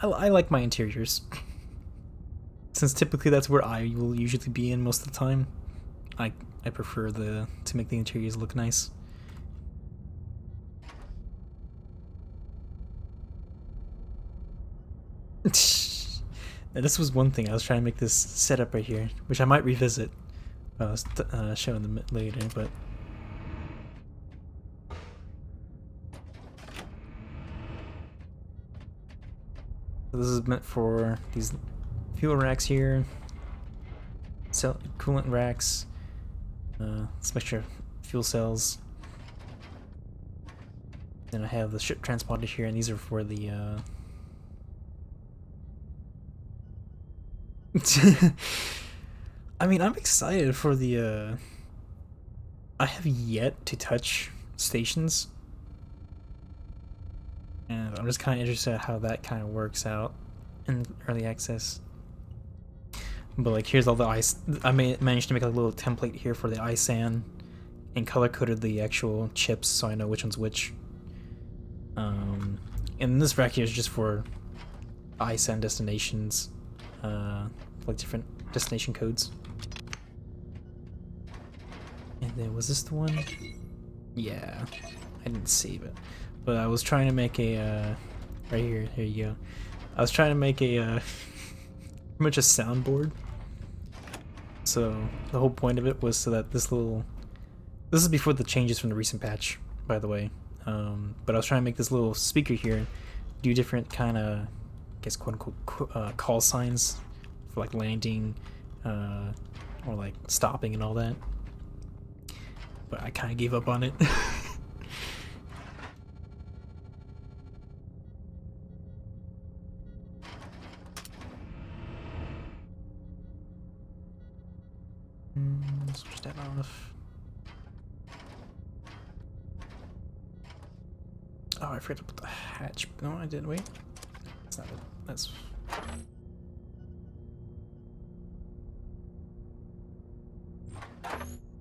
S1: I like my interiors. Since typically that's where I will usually be in most of the time. I I prefer to make the interiors look nice. Now, this was one thing I was trying to make this setup right here, which I might revisit. I was showing them later, but so this is meant for these fuel racks here, coolant racks, some extra fuel cells. Then I have the ship transponder here, and these are for the. I mean, I'm excited for the. I have yet to touch stations, and I'm just kind of interested in how that kind of works out in early access. But like, here's all the ice. I managed to make a little template here for the ISAN, and color coded the actual chips so I know which one's which. And this rack here is just for ISAN destinations, like different destination codes. And then was this the one? Yeah, I didn't save it, but I was trying to make a right here. Here you go. I was trying to make a pretty much a soundboard. So the whole point of it was so that this is before the changes from the recent patch, by the way. But I was trying to make this little speaker here do different kind of, I guess, quote unquote, call signs for like landing, or like stopping and all that. But I kind of gave up on it. Switch that off. Oh, I forgot to put the hatch. No, I didn't. Wait. That's not it. That's.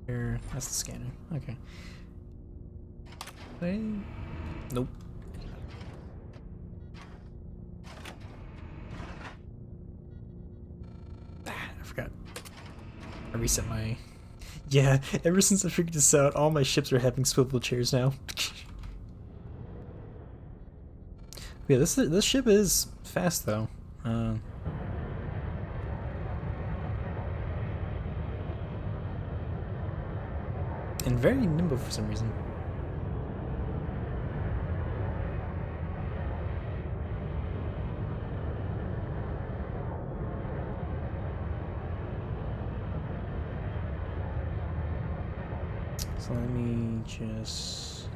S1: Here. That's the scanner. Okay. Wait. Nope. I forgot. I reset my. Yeah, ever since I figured this out, all my ships are having swivel chairs now. Yeah, this ship is fast though. And very nimble for some reason. So let me just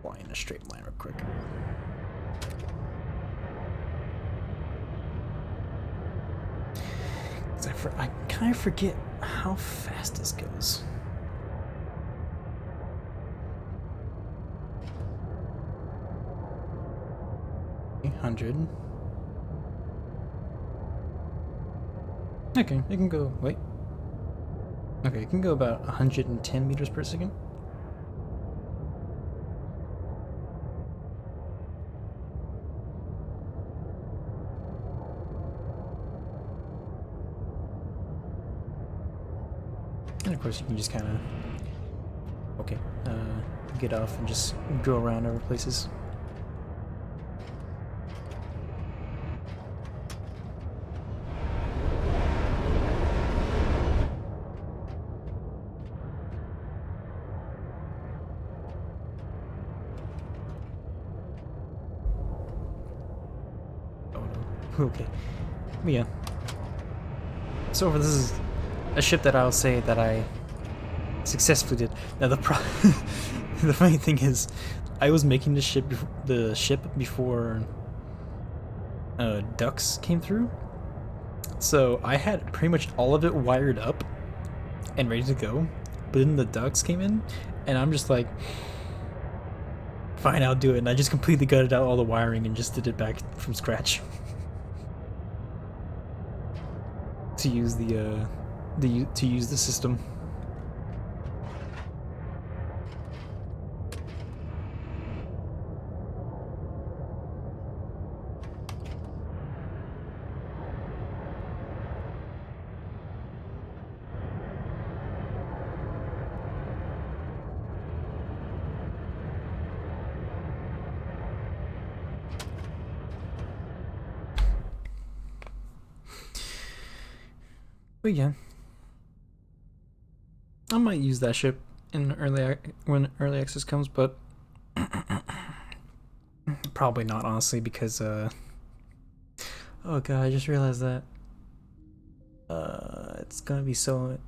S1: fly in a straight line real quick. I kind of forget how fast this goes. $100. Okay, it can go. Wait. Okay, it can go about 110 meters per second. And of course, you can just kind of, okay, get off and just go around over places. Oh no. Okay. But yeah. So this is a ship that I'll say that I successfully did. Now the the funny thing is, I was making the ship before ducks came through, so I had pretty much all of it wired up and ready to go. But then the ducks came in, and I'm just like, fine, I'll do it. And I just completely gutted out all the wiring and just did it back from scratch to use the system. But yeah, I might use that ship in when early access comes, but probably not, honestly, because oh god, I just realized that it's gonna be so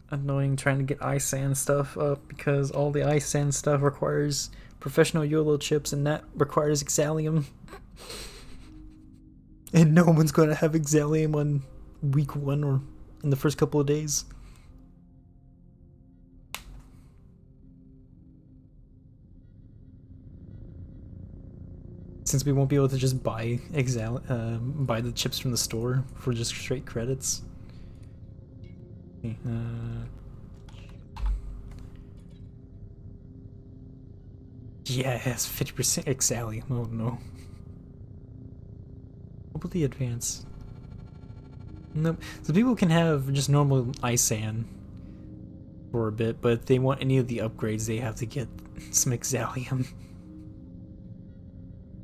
S1: annoying trying to get iSand stuff up because all the iSand stuff requires professional YOLO chips and that requires Exalium. And no one's gonna have Exalium on week 1 or in the first couple of days. Since we won't be able to just buy buy the chips from the store for just straight credits. Yeah, it has 50% Exalium. Oh no. What about the advance? Nope. So people can have just normal iSand for a bit, but if they want any of the upgrades, they have to get some Exalium.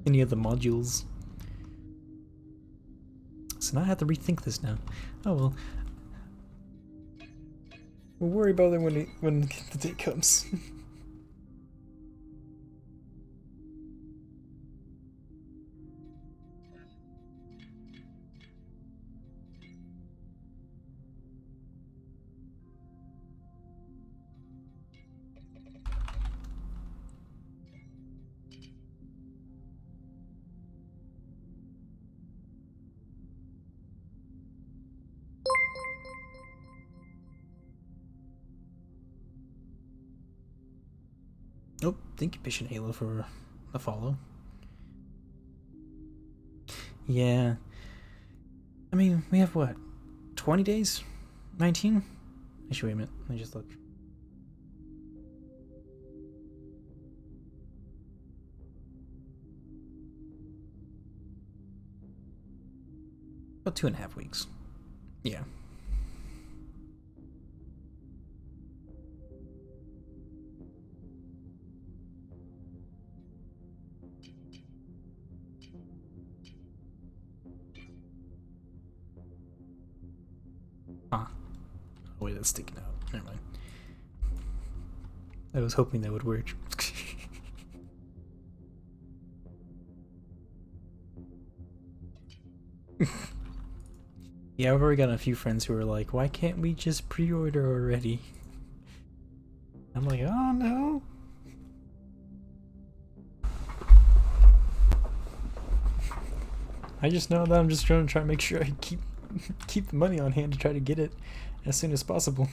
S1: Any of the modules. So now I have to rethink this now. Oh well. We'll worry about it when the day comes. Oh, thank you, Patient Halo, for the follow. Yeah. I mean, we have what? 20 days? 19? Actually, wait a minute. Let me just look. About 2.5 weeks. Yeah. Huh. Oh, wait, that's sticking out. Never mind. I was hoping that would work. Yeah, I've already got a few friends who are like, why can't we just pre-order already? I'm like, oh no. I just know that I'm just trying to make sure I keep the money on hand to try to get it as soon as possible.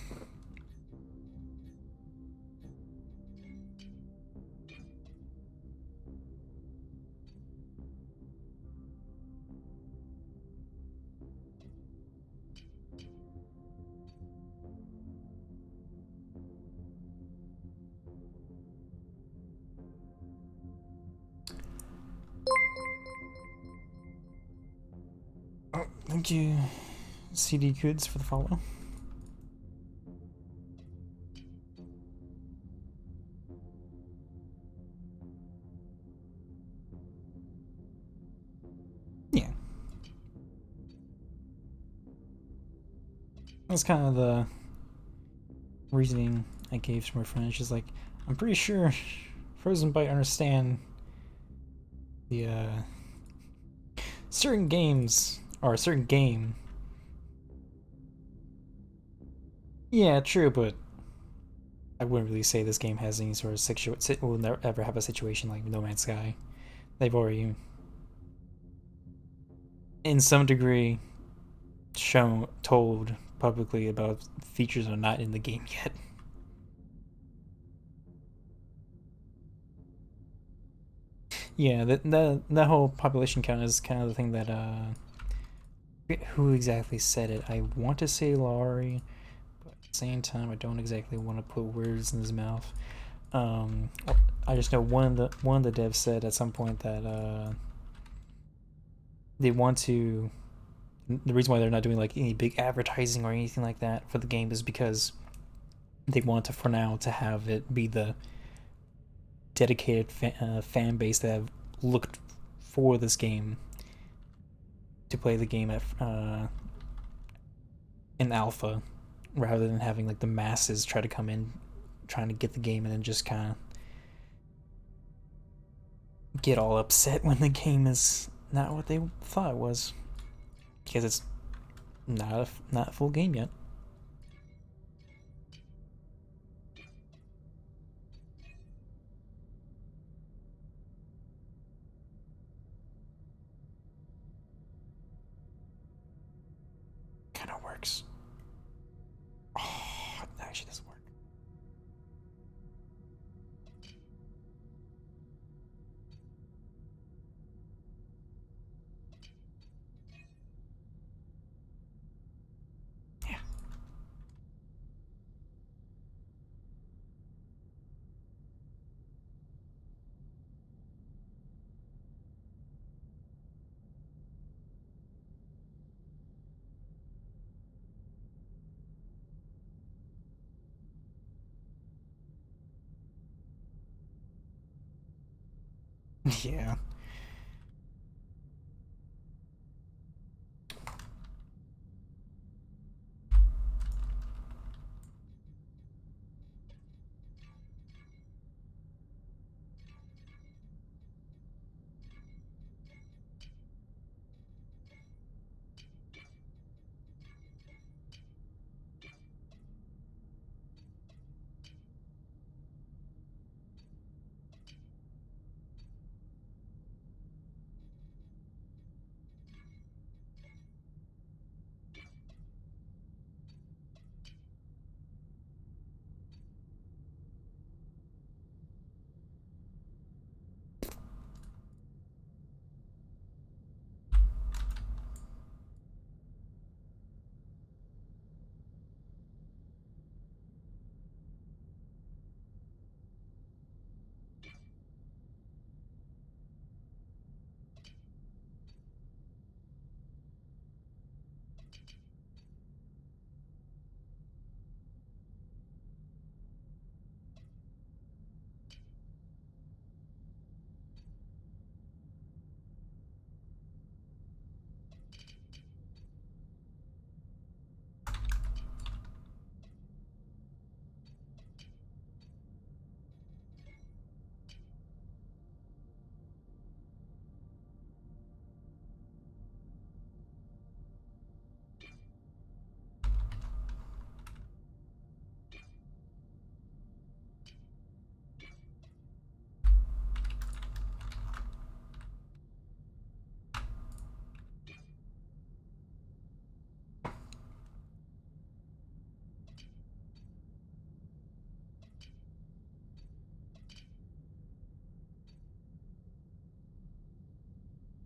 S1: Oh, thank you, CD Goods, for the follow. Yeah. That's kind of the reasoning I gave to my friend. She's like, I'm pretty sure Frozen Byte understand the certain games or a certain game. Yeah, true, but I wouldn't really say this game has any sort of will never ever have a situation like No Man's Sky. They've already, in some degree, told publicly about features that are not in the game yet. Yeah, that whole population count is kind of the thing that who exactly said it? I want to say Laurie, but at the same time, I don't exactly want to put words in his mouth. I just know one of the devs said at some point that they want to. The reason why they're not doing like any big advertising or anything like that for the game is because they want to, for now, to have it be the dedicated fan base that have looked for this game to play the game in alpha, rather than having like the masses try to come in, trying to get the game, and then just kind of get all upset when the game is not what they thought it was, because it's not a full game yet. Kind of works. Oh, that actually doesn't work. Yeah. Yeah.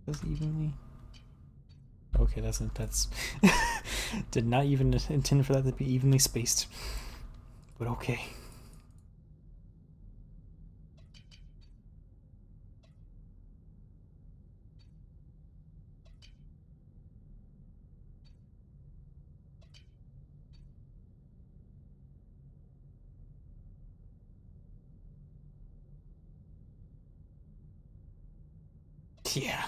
S1: Does evenly? Okay, that's did not even intend for that to be evenly spaced, but okay. Yeah.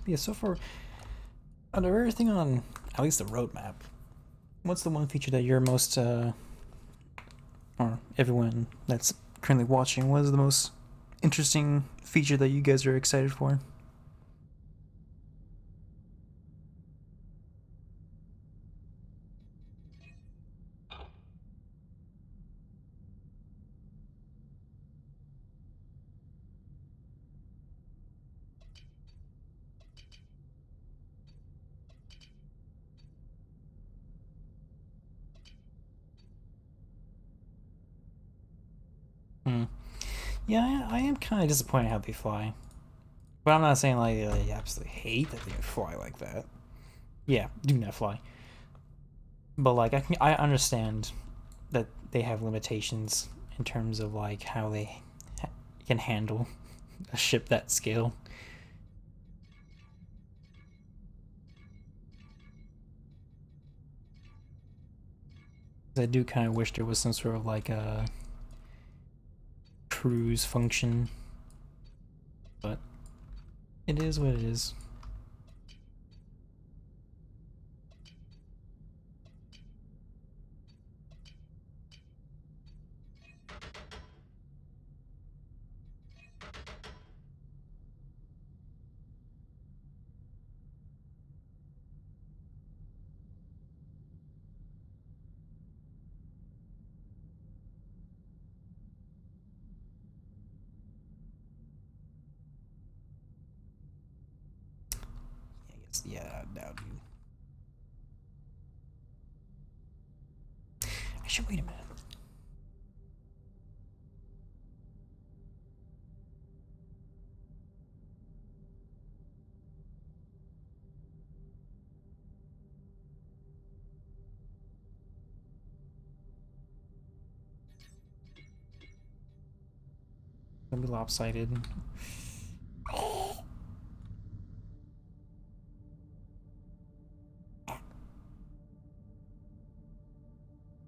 S1: Yeah, so far, out of everything on at least the roadmap, what's the one feature that you're most, or everyone that's currently watching, what is the most interesting feature that you guys are excited for? Hmm. Yeah, I am kind of disappointed how they fly, but I'm not saying like I absolutely hate that they fly like that. Yeah, do not fly. But like I understand that they have limitations in terms of like how they can handle a ship that scale. I do kind of wish there was some sort of like a cruise function, but it is what it is. Yeah, doubt you. Actually, wait a minute. Gonna be lopsided.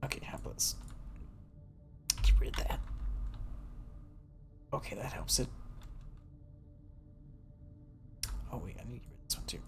S1: Okay, how about this? Get rid of that. Okay, that helps it. Oh wait, I need to get rid of this one too.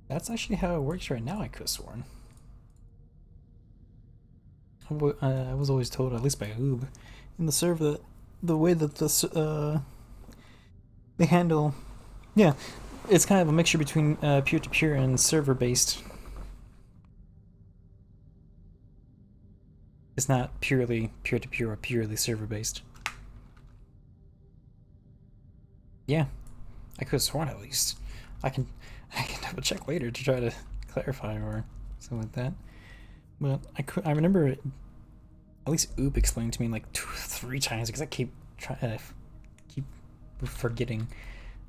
S1: That's actually how it works right now, I could have sworn. I was always told, at least by Oob, in the server, that the way that they handle, yeah, it's kind of a mixture between peer-to-peer and server-based. It's not purely peer-to-peer or purely server-based. Yeah, I could have sworn at least. I can I can double check later to try to clarify or something like that. But I remember at least Oop explained to me like 2 or 3 times because I keep forgetting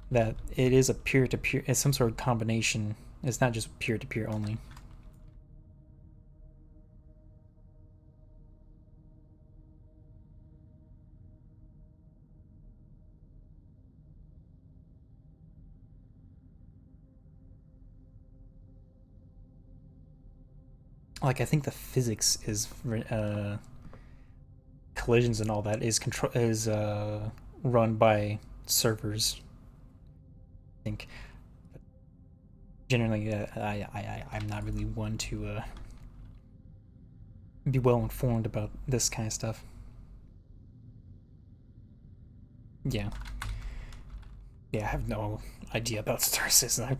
S1: that it is a peer-to-peer. It's some sort of combination. It's not just peer-to-peer only. Like I think the physics is collisions and all that is run by servers. I think generally I'm not really one to be well informed about this kind of stuff. Yeah, yeah, I have no idea about Star Citizen.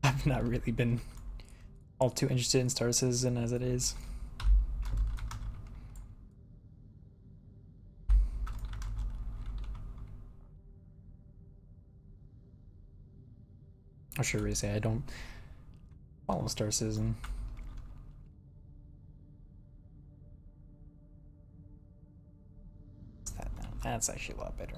S1: I've not really been all too interested in Star Citizen as it is. I should really say I don't follow Star Citizen. What's that now? That's actually a lot better.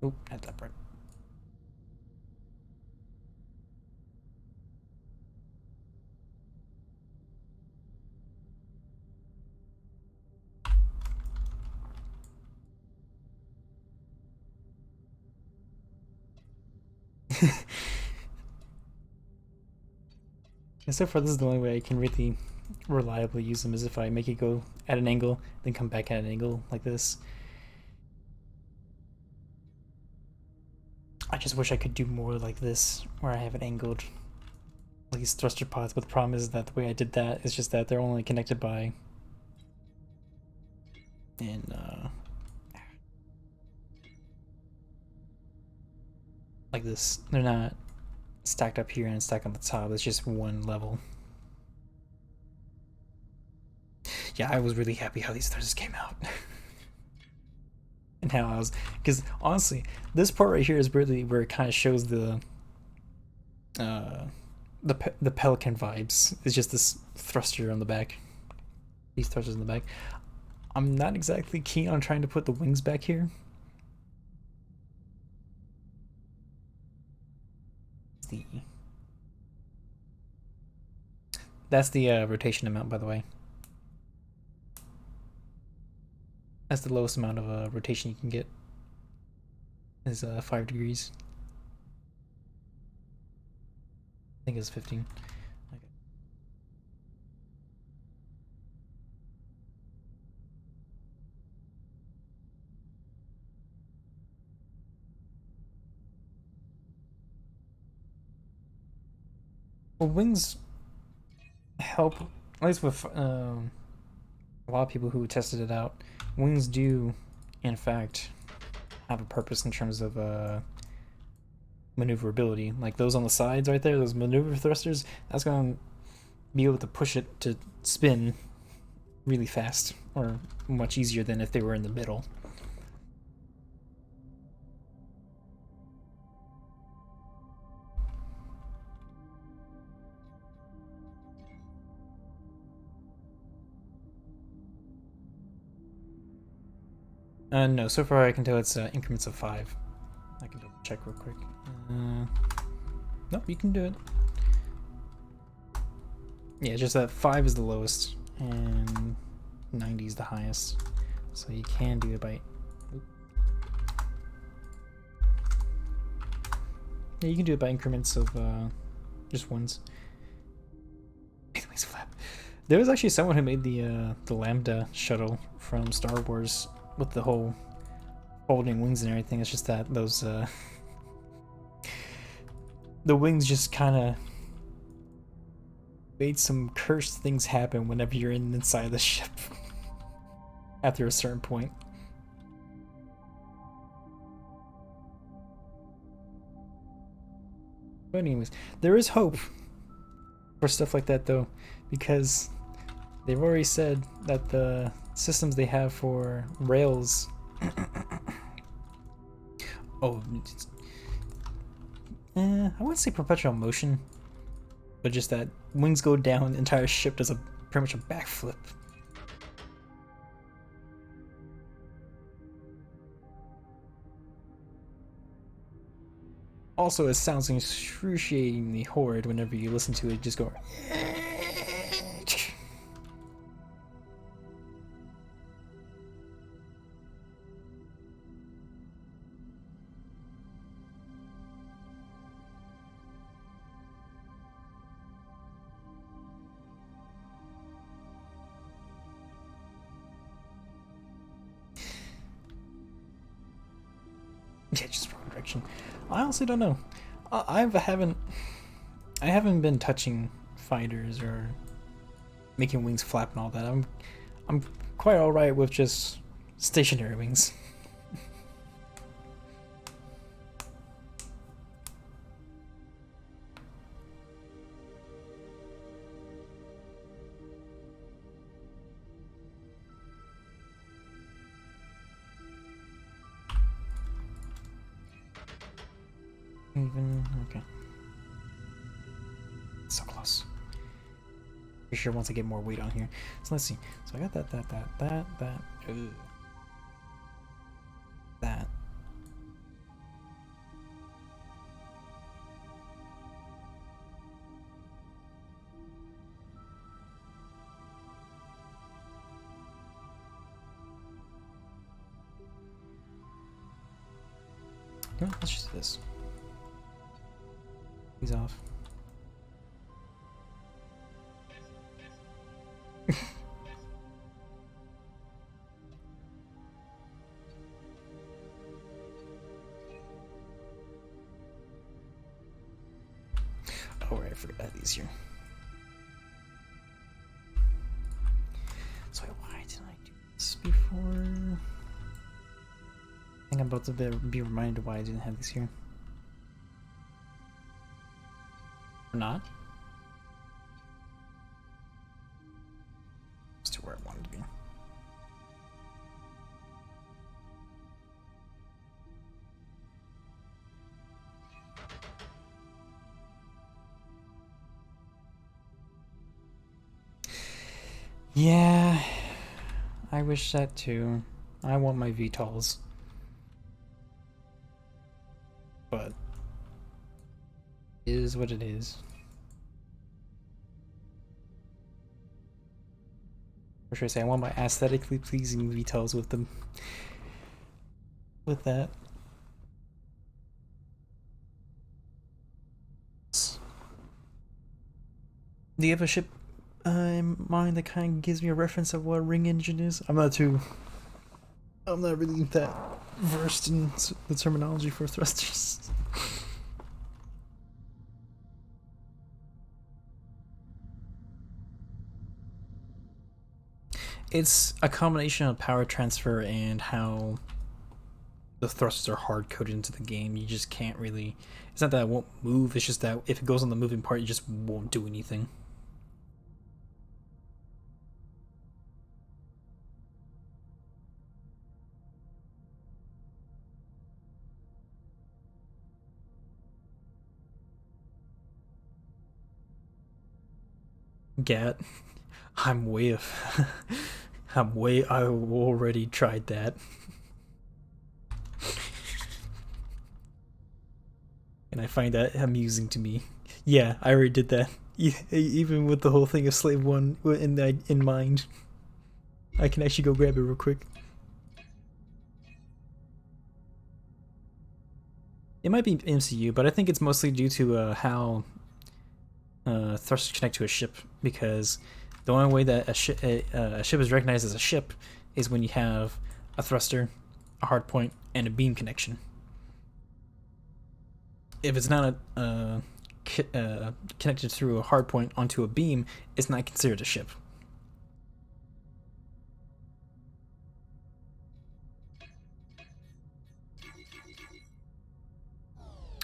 S1: Oop, not that part. And so far, this is the only way I can really reliably use them, is if I make it go at an angle, then come back at an angle like this. I just wish I could do more like this, where I have it angled, like these thruster pods, but the problem is that the way I did that is just that they're only connected by like this. They're not stacked up here and stacked on the top. It's just one level. Yeah, I was really happy how these thrusters came out. And how I was, because honestly, this part right here is really where it kind of shows the Pelican vibes. It's just this thruster on the back. These thrusters in the back. I'm not exactly keen on trying to put the wings back here. That's the rotation amount, by the way. That's the lowest amount of rotation you can get. Is 5 degrees. I think it's 15. Okay. Well, wings help, at least with a lot of people who tested it out. Wings do, in fact, have a purpose in terms of maneuverability. Like those on the sides right there, those maneuver thrusters, that's going to be able to push it to spin really fast, or much easier than if they were in the middle. No, so far I can tell it's increments of 5. I can double check real quick. Nope, you can do it. Yeah, just that 5 is the lowest and 90 is the highest. So you can do it by... Yeah, you can do it by increments of just ones. Make the wings flap. There was actually someone who made the Lambda shuttle from Star Wars with the whole folding wings and everything. It's just that those the wings just kind of made some cursed things happen whenever you're inside the ship after a certain point. But anyways, there is hope for stuff like that though, because they've already said that the systems they have for rails I wouldn't say perpetual motion, but just that wings go down, the entire ship does pretty much a backflip. Also, it sounds excruciatingly horrid whenever you listen to it just go. Yeah, just wrong direction. I honestly don't know. I haven't been touching fighters or making wings flap and all that. I'm quite all right with just stationary wings. Even okay. So close. For sure once I get more weight on here. So let's see. So I got that. Ooh. That. No, let's just do this. These off. Oh, right, I forgot I had these here. So why didn't I do this before? I think I'm about to be reminded why I didn't have these here. Or not? It's to where I wanted to be. Yeah, I wish that too. I want my VTOLs. But it is what it is. Or should I say I want my aesthetically pleasing VTOLs with them. With that. Do you have a ship in mind that kind of gives me a reference of what a ring engine is? I'm not really that versed in the terminology for thrusters. It's a combination of power transfer and how the thrusters are hard coded into the game. You just can't really. It's not that it won't move, it's just that if it goes on the moving part, it just won't do anything. Gat. I'm way of. I already tried that. And I find that amusing to me. Yeah, I already did that. Even with the whole thing of Slave 1 in mind. I can actually go grab it real quick. It might be MCU, but I think it's mostly due to how thrusters connect to a ship, because the only way that a ship is recognized as a ship is when you have a thruster, a hardpoint, and a beam connection. If it's not connected through a hardpoint onto a beam, it's not considered a ship.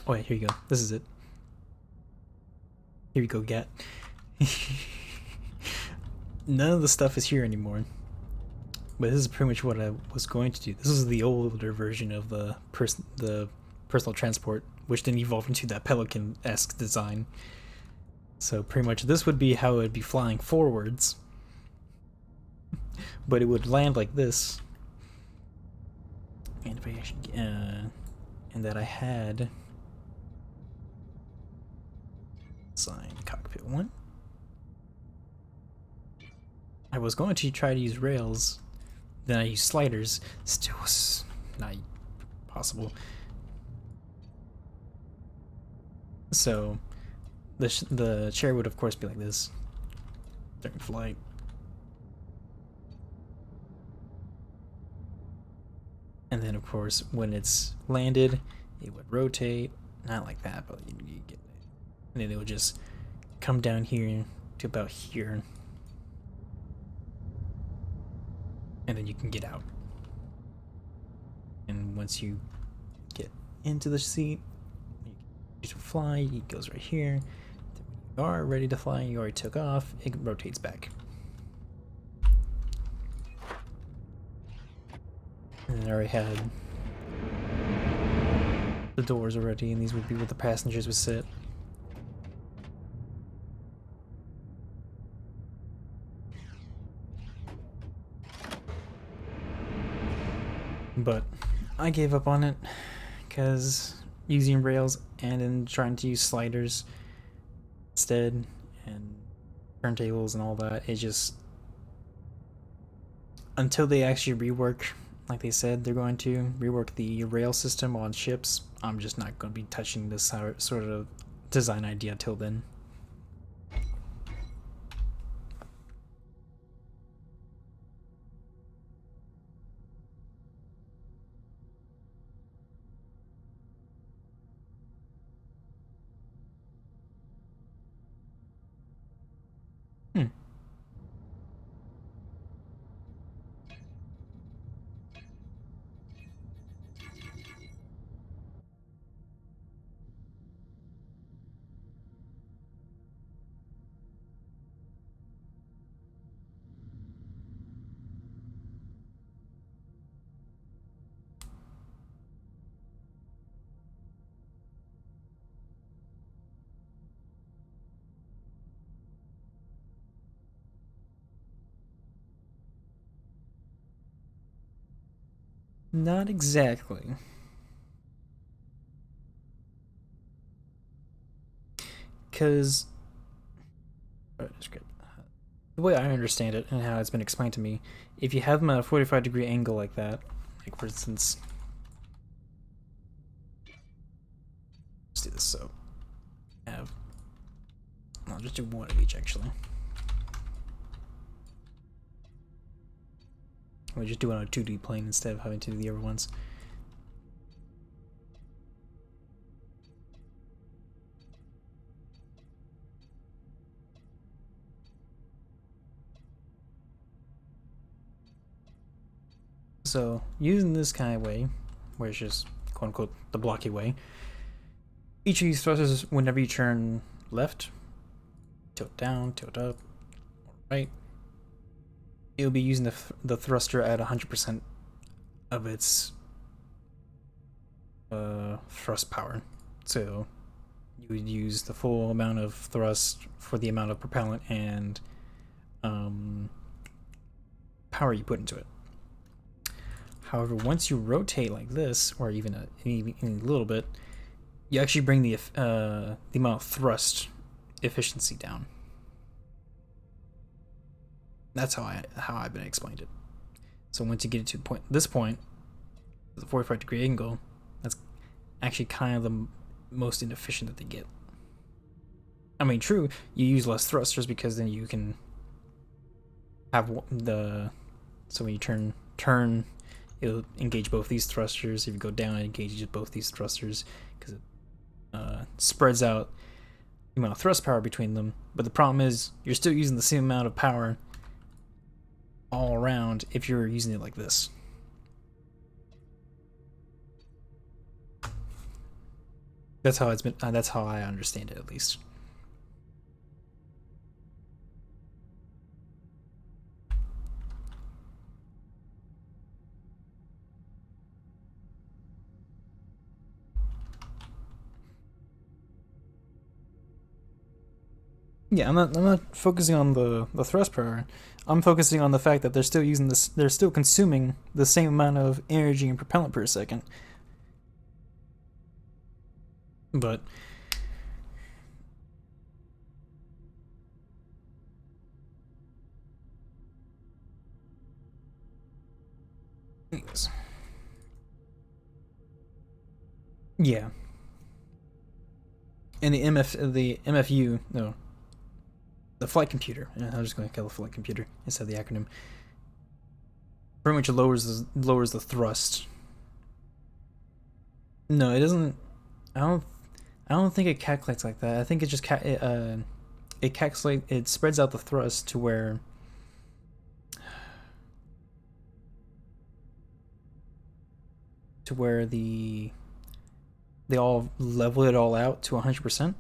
S1: Oh wait, here you go. This is it. Here you go, Gat. None of the stuff is here anymore. But this is pretty much what I was going to do. This is the older version of the personal transport, which then evolved into that Pelican-esque design. So pretty much this would be how it would be flying forwards. But it would land like this. And if I actually, and that I had sign cockpit 1. I was going to try to use rails, then I used sliders. Still was not possible. So the chair would of course be like this during flight. And then of course when it's landed, it would rotate, not like that, but you get it. And then it would just come down here to about here. And then you can get out. And once you get into the seat, you can fly, it goes right here. When you are ready to fly, you already took off, it rotates back. And I already had the doors already, and these would be where the passengers would sit. But I gave up on it because using rails and then trying to use sliders instead and turntables and all that, it just, until they actually rework, like they said they're going to rework the rail system on ships, I'm just not going to be touching this sort of design idea till then. Not exactly. Because the way I understand it and how it's been explained to me, if you have them at a 45-degree angle like that, like for instance, let's do this. So, have I'll just do one of each actually. We just do it on a 2D plane instead of having to do the other ones. So using this kind of way, where it's just quote unquote the blocky way, each of these thrusters, whenever you turn left, tilt down, tilt up, right, it'll be using the thruster at 100% of its thrust power. So you would use the full amount of thrust for the amount of propellant and power you put into it. However, once you rotate like this, or even a little bit, you actually bring the amount of thrust efficiency down. That's how I've been explained it. So once you get it to this point, the 45-degree angle, that's actually kind of the most inefficient that they get. I mean, true, you use less thrusters because then you can have so when you turn, it'll engage both these thrusters. If you go down, it engages both these thrusters because it spreads out the amount of thrust power between them. But the problem is you're still using the same amount of power all around if you're using it like this. That's how it's been. That's how I understand it, at least. Yeah, I'm not focusing on the thrust power. I'm focusing on the fact that they're still using this. They're still consuming the same amount of energy and propellant per second. But anyways, yeah. And the MFU, no, the flight computer. I'm just going to call it flight computer instead of the acronym. Pretty much lowers the thrust. No, it doesn't. I don't think it calculates like that. I think it just it calculates. It spreads out the thrust to where they all level it all out to 100%.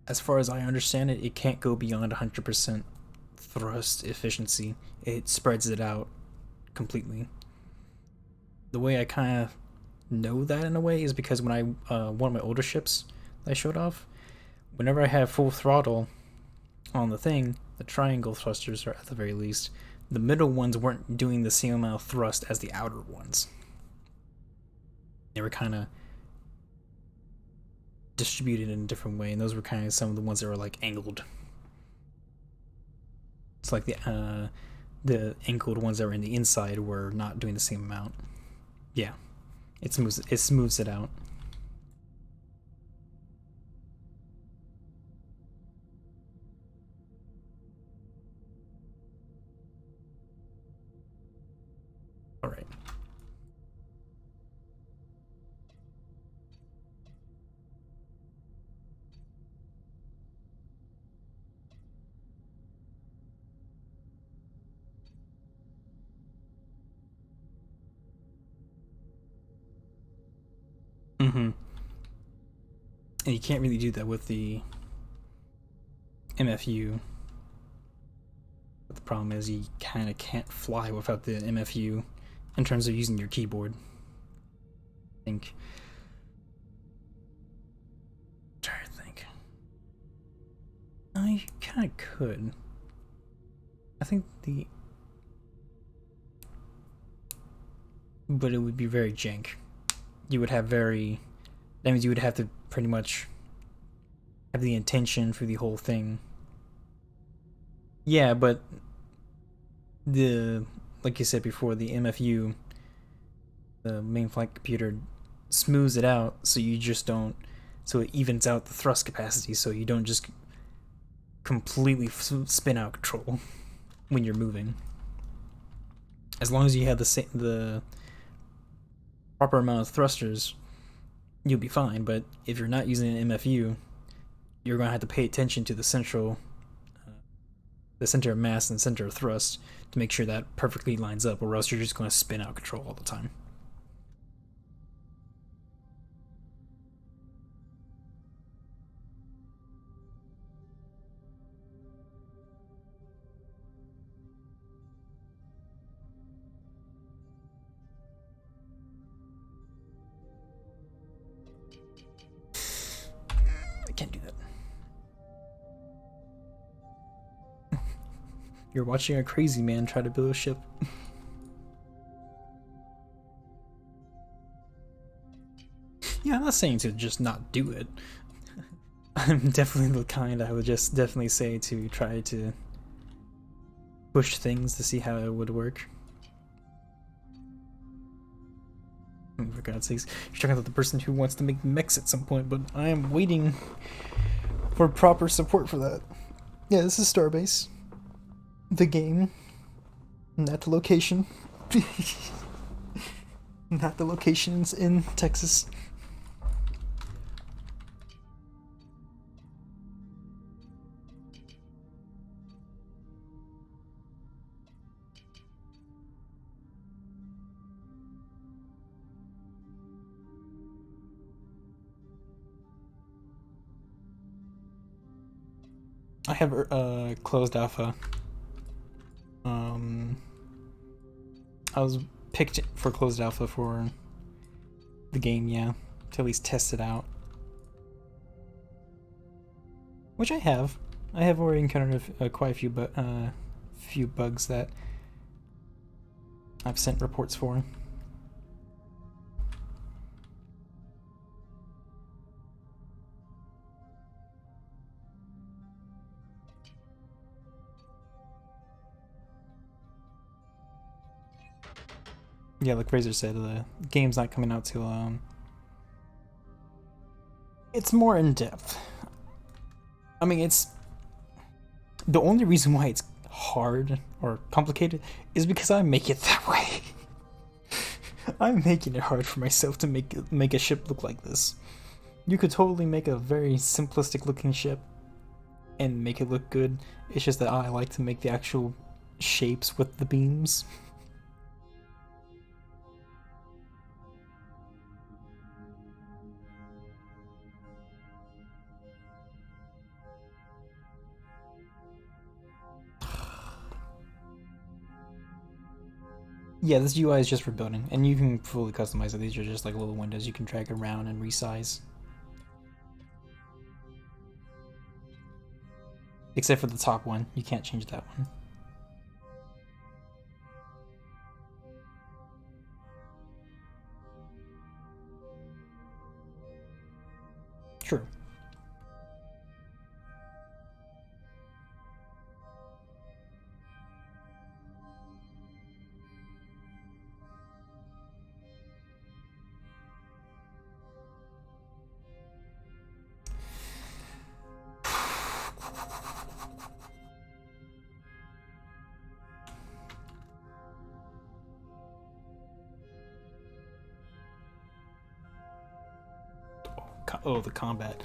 S1: As far as I understand it, it can't go beyond 100% thrust efficiency. It spreads it out completely. The way I kind of know that in a way is because when I one of my older ships that I showed off, whenever I have full throttle on the thing, the triangle thrusters, or at the very least, the middle ones weren't doing the same amount of thrust as the outer ones. They were kind of distributed in a different way, and those were kind of some of the ones that were like angled. It's like the angled ones that were in the inside were not doing the same amount. Yeah, it smooths it out. All right. Mm-hmm. And you can't really do that with the MFU. But the problem is you kind of can't fly without the MFU in terms of using your keyboard. I think. I'm trying to think. I kind of could. I think but it would be very jank. You would have very. That means you would have to pretty much have the intention for the whole thing. Yeah, but the like you said before, the MFU, the main flight computer, smooths it out so you just don't. So it evens out the thrust capacity, so you don't just completely spin out control when you're moving. As long as you have the proper amount of thrusters, you'll be fine. But if you're not using an MFU, you're going to have to pay attention to the center of mass and center of thrust to make sure that perfectly lines up, or else you're just going to spin out control all the time. I can't do that. You're watching a crazy man try to build a ship. Yeah, I'm not saying to just not do it. I'm definitely the kind I would just definitely say to try to push things to see how it would work. For God's sakes, you're talking about the person who wants to make mechs at some point, but I am waiting for proper support for that. Yeah, this is Starbase. The game. Not the location. Not the locations in Texas. I have closed alpha. I was picked for closed alpha for the game, yeah, to at least test it out. Which I have. I have already encountered quite a few bugs that I've sent reports for. Yeah, like Razor said, the game's not coming out till it's more in depth. I mean, it's the only reason why it's hard or complicated is because I make it that way. I'm making it hard for myself to make a ship look like this. You could totally make a very simplistic looking ship and make it look good. It's just that I like to make the actual shapes with the beams. Yeah, this UI is just for building, and you can fully customize it. These are just like little windows you can drag around and resize. Except for the top one, you can't change that one. True. Oh, the combat.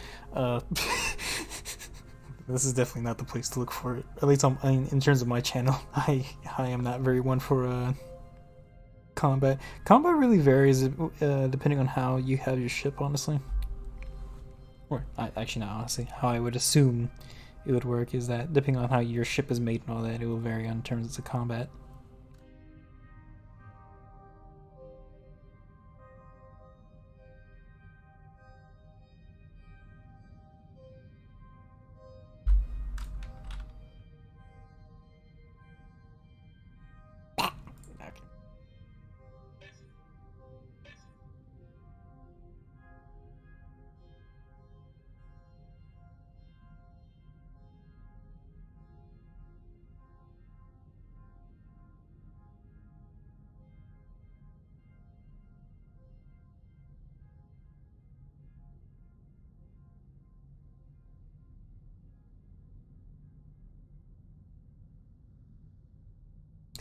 S1: This is definitely not the place to look for it. At least in terms of my channel, I am not very one for combat. Combat really varies depending on how you have your ship, honestly. Or actually, not honestly. How I would assume it would work is that depending on how your ship is made and all that, it will vary on terms of combat.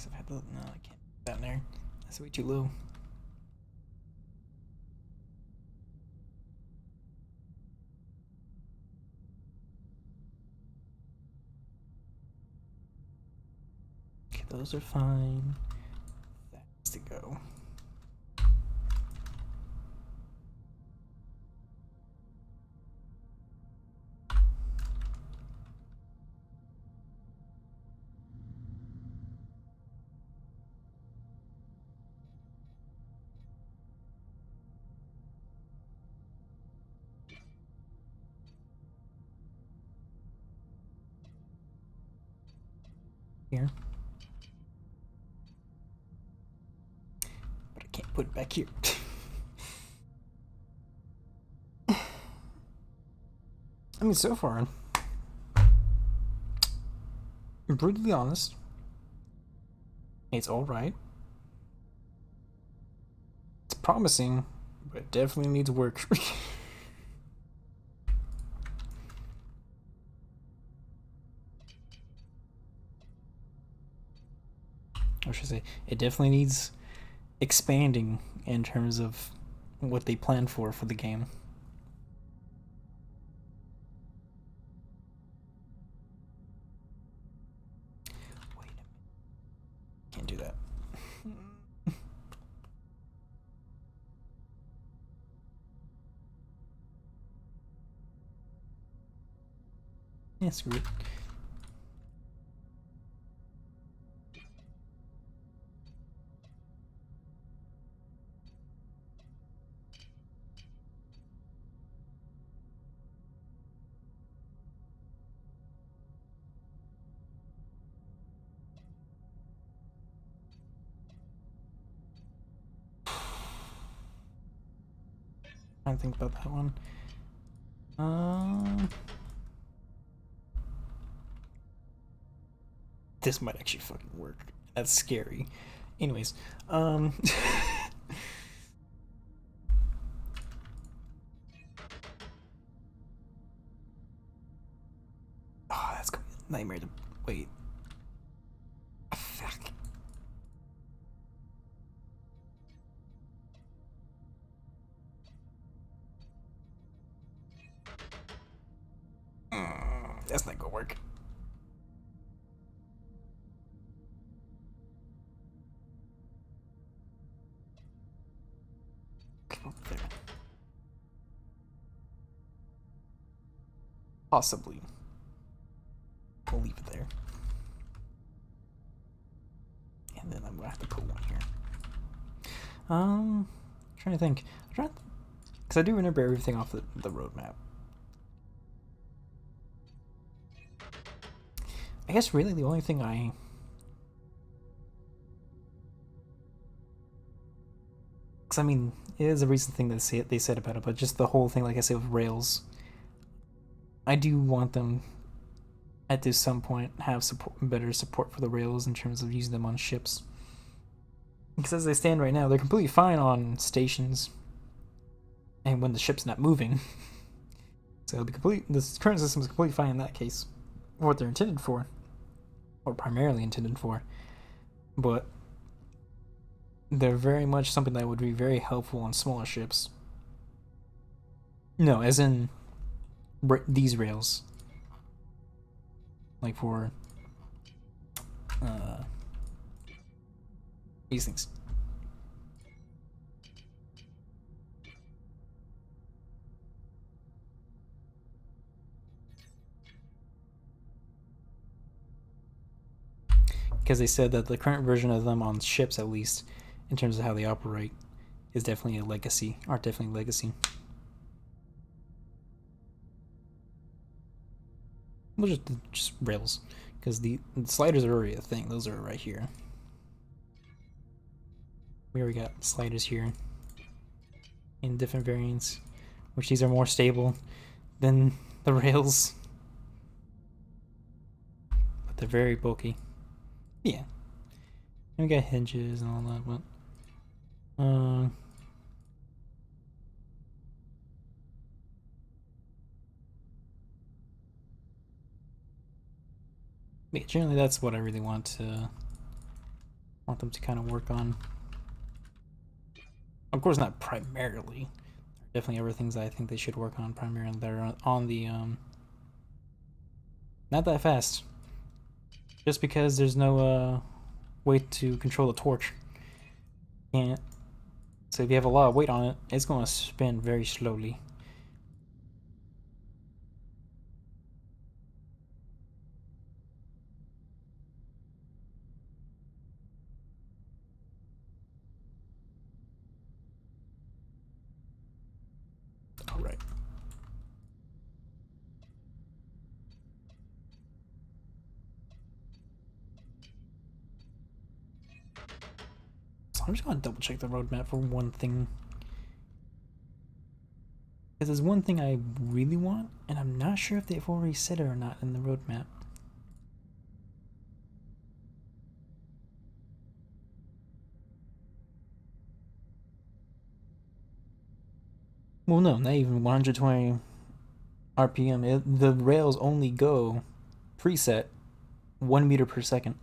S1: Because I've had the... No, I can't put that in there. That's way too low. Okay, those are fine. That has to go. Here. But I can't put it back here. I mean, so far, I'm brutally honest. It's alright. It's promising, but it definitely needs work. Or should I say, it definitely needs expanding in terms of what they plan for the game. Wait a minute. Can't do that. Yeah, screw it. Trying to think about that one. This might actually fucking work. That's scary. Anyways, oh, that's gonna be a nightmare to wait. Fuck. That's not gonna work. Come up there. Possibly. We'll leave it there. And then I'm gonna have to put one here. Trying to think. Because I do remember everything off the roadmap. I guess really the only thing I... Because I mean, it is a recent thing that they said about it, but just the whole thing, like I said, with Rails. I do want them, at this some point, have better support for the Rails in terms of using them on ships. Because as they stand right now, they're completely fine on stations, and when the ship's not moving. So it'll be complete. This current system is completely fine in that case, for what they're intended for, or primarily intended for. But they're very much something that would be very helpful on smaller ships. No, as in these rails, like for these things. Because they said that the current version of them on ships, at least in terms of how they operate, is definitely a legacy. Are definitely legacy. Well, just rails, because the sliders are already a thing. Those are right here. We already got sliders here in different variants, which these are more stable than the rails, but they're very bulky. Yeah, and we got hinges and all that, but yeah, generally that's what I really want to want them to kind of work on. Of course, not primarily. Definitely other things I think they should work on primarily that are on the not that fast. Just because there's no way to control the torch. Can't. So if you have a lot of weight on it, it's going to spin very slowly. All right. So I'm just going to double check the roadmap for one thing. Because there's one thing I really want, and I'm not sure if they've already said it or not in the roadmap. Well, no, not even 120 RPM. The rails only go preset 1 meter per second.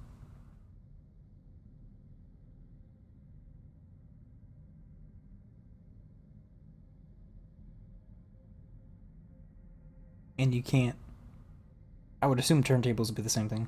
S1: And you can't. I would assume turntables would be the same thing.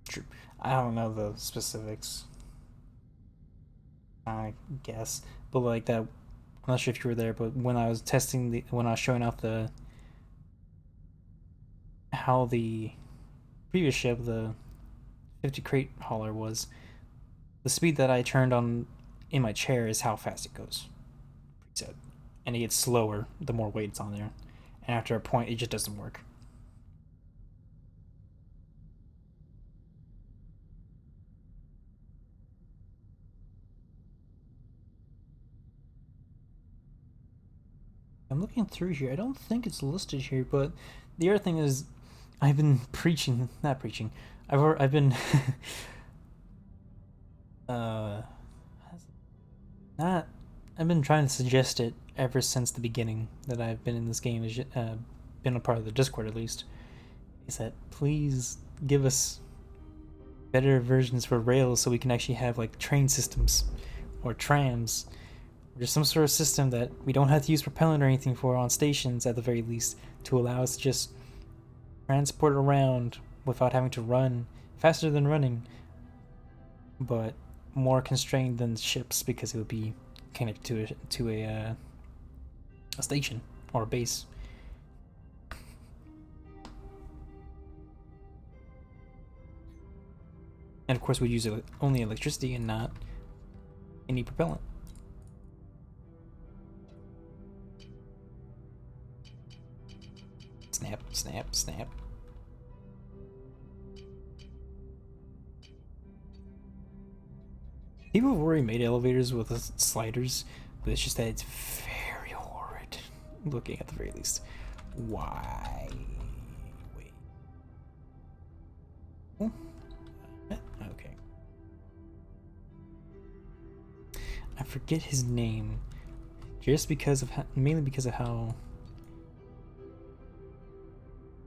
S1: True. I don't know the specifics. I guess, but like that. I'm not sure if you were there, but when I was testing when I was showing off how the previous ship, the 50 crate hauler was, the speed that I turned on in my chair is how fast it goes. Preset, and it gets slower the more weight's on there, and after a point, it just doesn't work. I'm looking through here. I don't think it's listed here, but the other thing is, I've been preaching, not preaching. I've been uh not I've been trying to suggest it ever since the beginning that I've been in this game. Been a part of the Discord at least. Is that please give us better versions for rails so we can actually have like train systems or trams or just some sort of system that we don't have to use propellant or anything for on stations at the very least to allow us to just transport around without having to run faster than running, but more constrained than ships because it would be connected to a station or a base. And of course, we'd use only electricity and not any propellant. Snap, snap, snap. People have already made elevators with sliders, but it's just that it's very horrid looking at the very least. Why? Wait. Okay. I forget his name, just because of mainly because of how.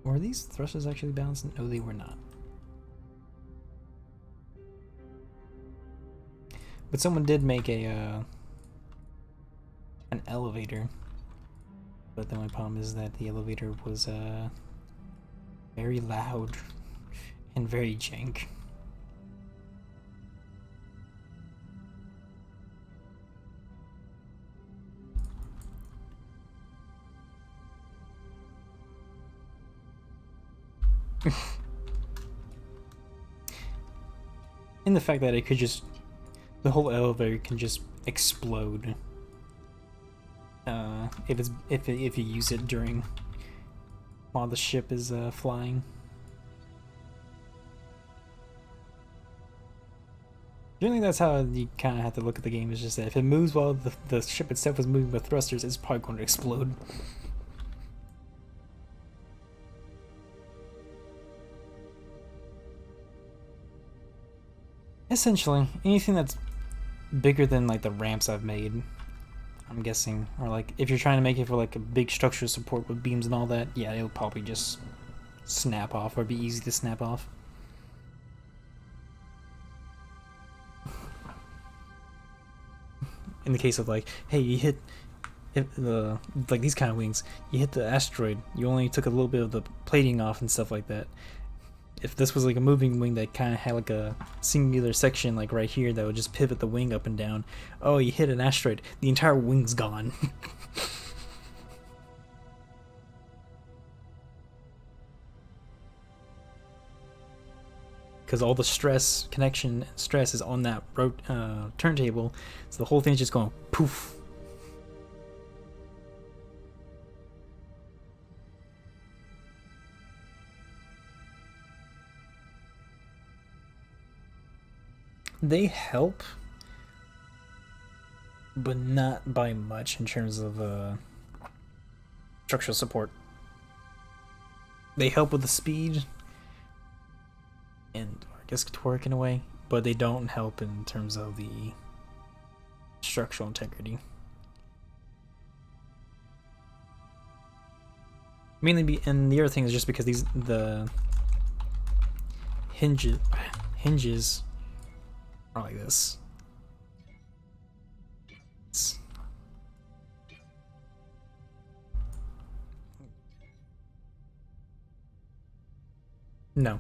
S1: Were these thrusters actually balanced? No, they were not. But someone did make an elevator. But the only problem is that the elevator was very loud and very jank. And the fact that it could just, the whole elevator can just explode if you use it during while the ship is flying. Generally, that's how you kind of have to look at the game. Is just that if it moves while the ship itself is moving with thrusters, it's probably going to explode. Essentially, anything that's bigger than like the ramps I've made, I'm guessing, or like if you're trying to make it for like a big structural support with beams and all that, yeah, it'll probably just snap off or be easy to snap off. In the case of like, hey, you hit like these kind of wings, you hit the asteroid, you only took a little bit of the plating off and stuff like that. If this was like a moving wing that kind of had like a singular section like right here that would just pivot the wing up and down, oh, you hit an asteroid, the entire wing's gone. Because all the connection stress is on that turntable, so the whole thing's just going poof. They help, but not by much in terms of structural support. They help with the speed and I guess torque in a way, but they don't help in terms of the structural integrity. Mainly, and the other thing is just because the hinges are like this. No.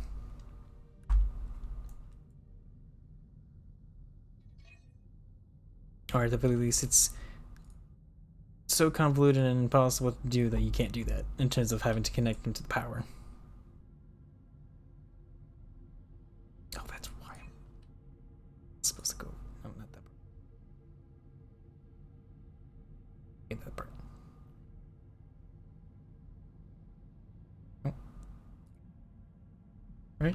S1: Or at the very least, it's so convoluted and impossible to do that you can't do that in terms of having to connect them to the power. Oh, that's why I'm supposed to go. No, not that part. Okay, that part. Oh. Right?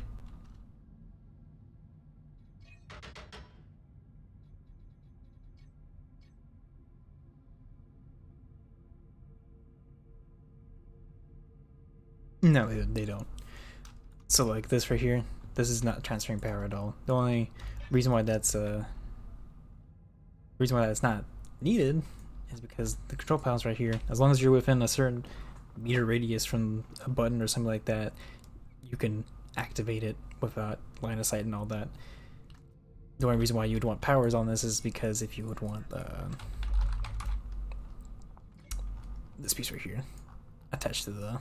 S1: No, they don't. So like this right here, this is not transferring power at all. The only reason why that's not needed is because the control panel's right here. As long as you're within a certain meter radius from a button or something like that, you can activate it without line of sight and all that. The only reason why you would want powers on this is because if you would want this piece right here attached to the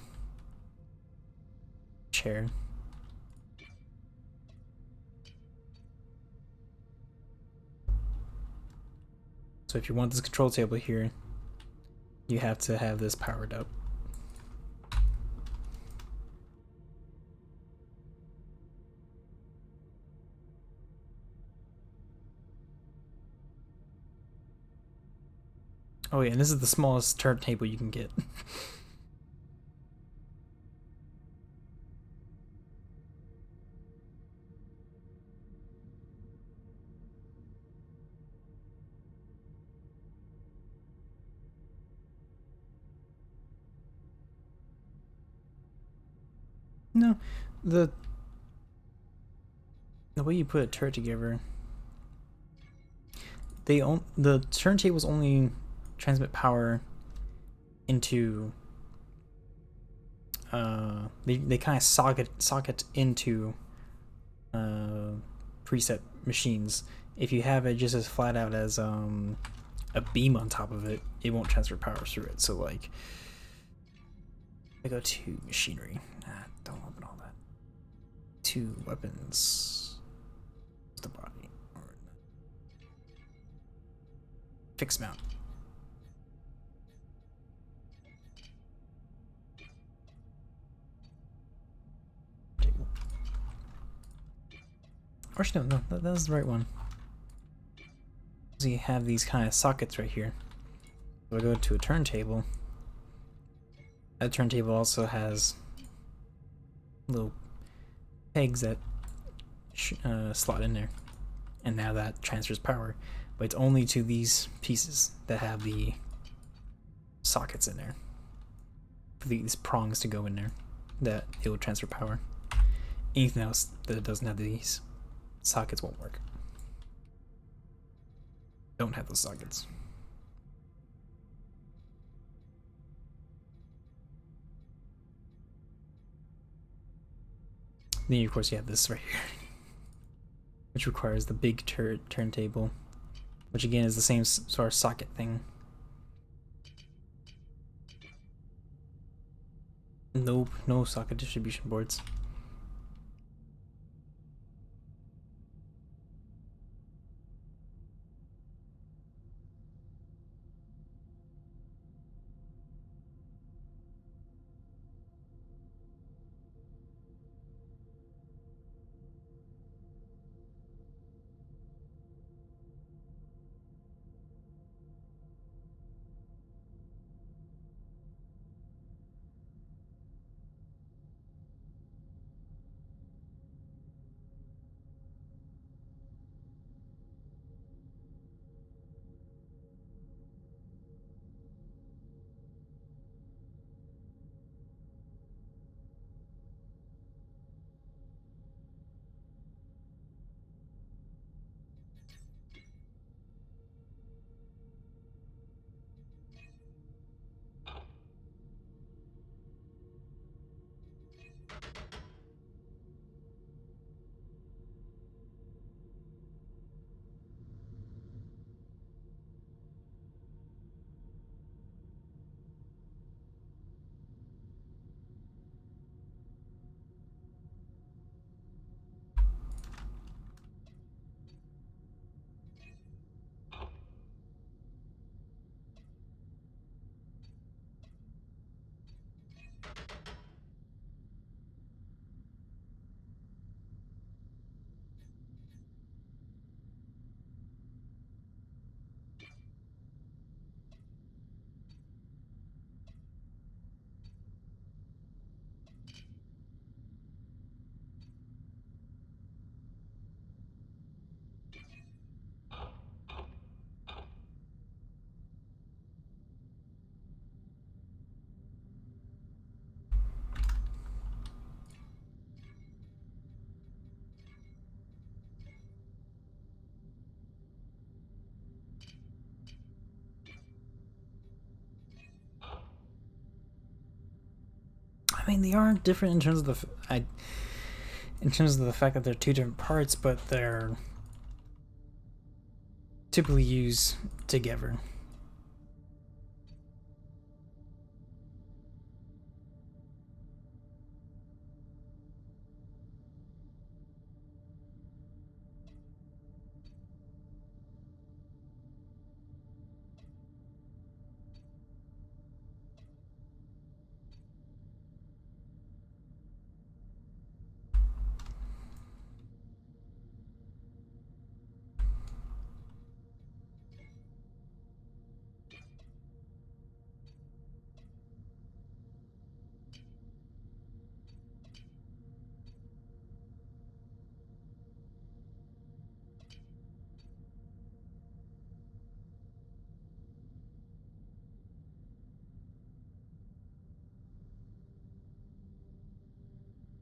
S1: chair. So if you want this control table here, you have to have this powered up. Oh yeah, and this is the smallest turntable you can get. No, the way you put a turret together, the turntables only transmit power into they kind of socket into preset machines. If you have it just as flat out as a beam on top of it, it won't transfer power through it. So like, I go to machinery. Don't open all that. To weapons. The body. Or fixed mount. Or no, that's the right one. So you have these kind of sockets right here. So I go to a turntable. That turntable also has little pegs that slot in there. and now that transfers power, but it's only to these pieces that have the sockets in there, for these prongs to go in there, that it will transfer power. Anything else that doesn't have these sockets won't work. Don't have those sockets. Then of course you have this right here, which requires the big turntable, which again is the same sort of socket thing. Nope, no socket distribution boards. I mean, they are different in terms of the fact that they're two different parts, but they're typically used together.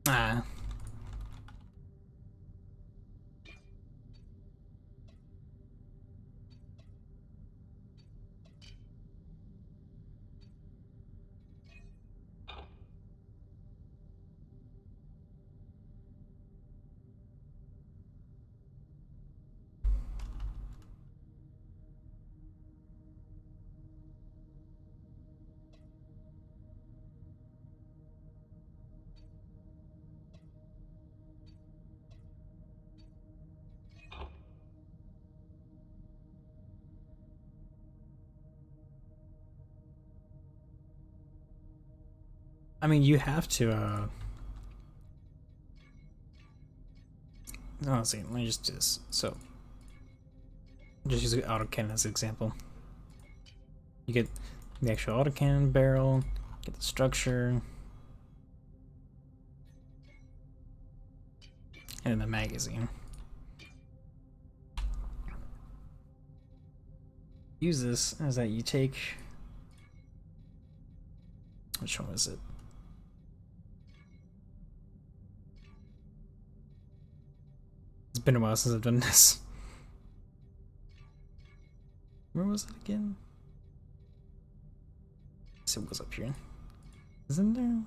S1: Ah. I mean, you have to, no, let's see, let me just do this. So, just use the autocannon as an example. You get the actual autocannon barrel, get the structure, and then the magazine. use this is that you take, which one was it? It's been a while since I've done this. Where was it again? So it was up here. Isn't there?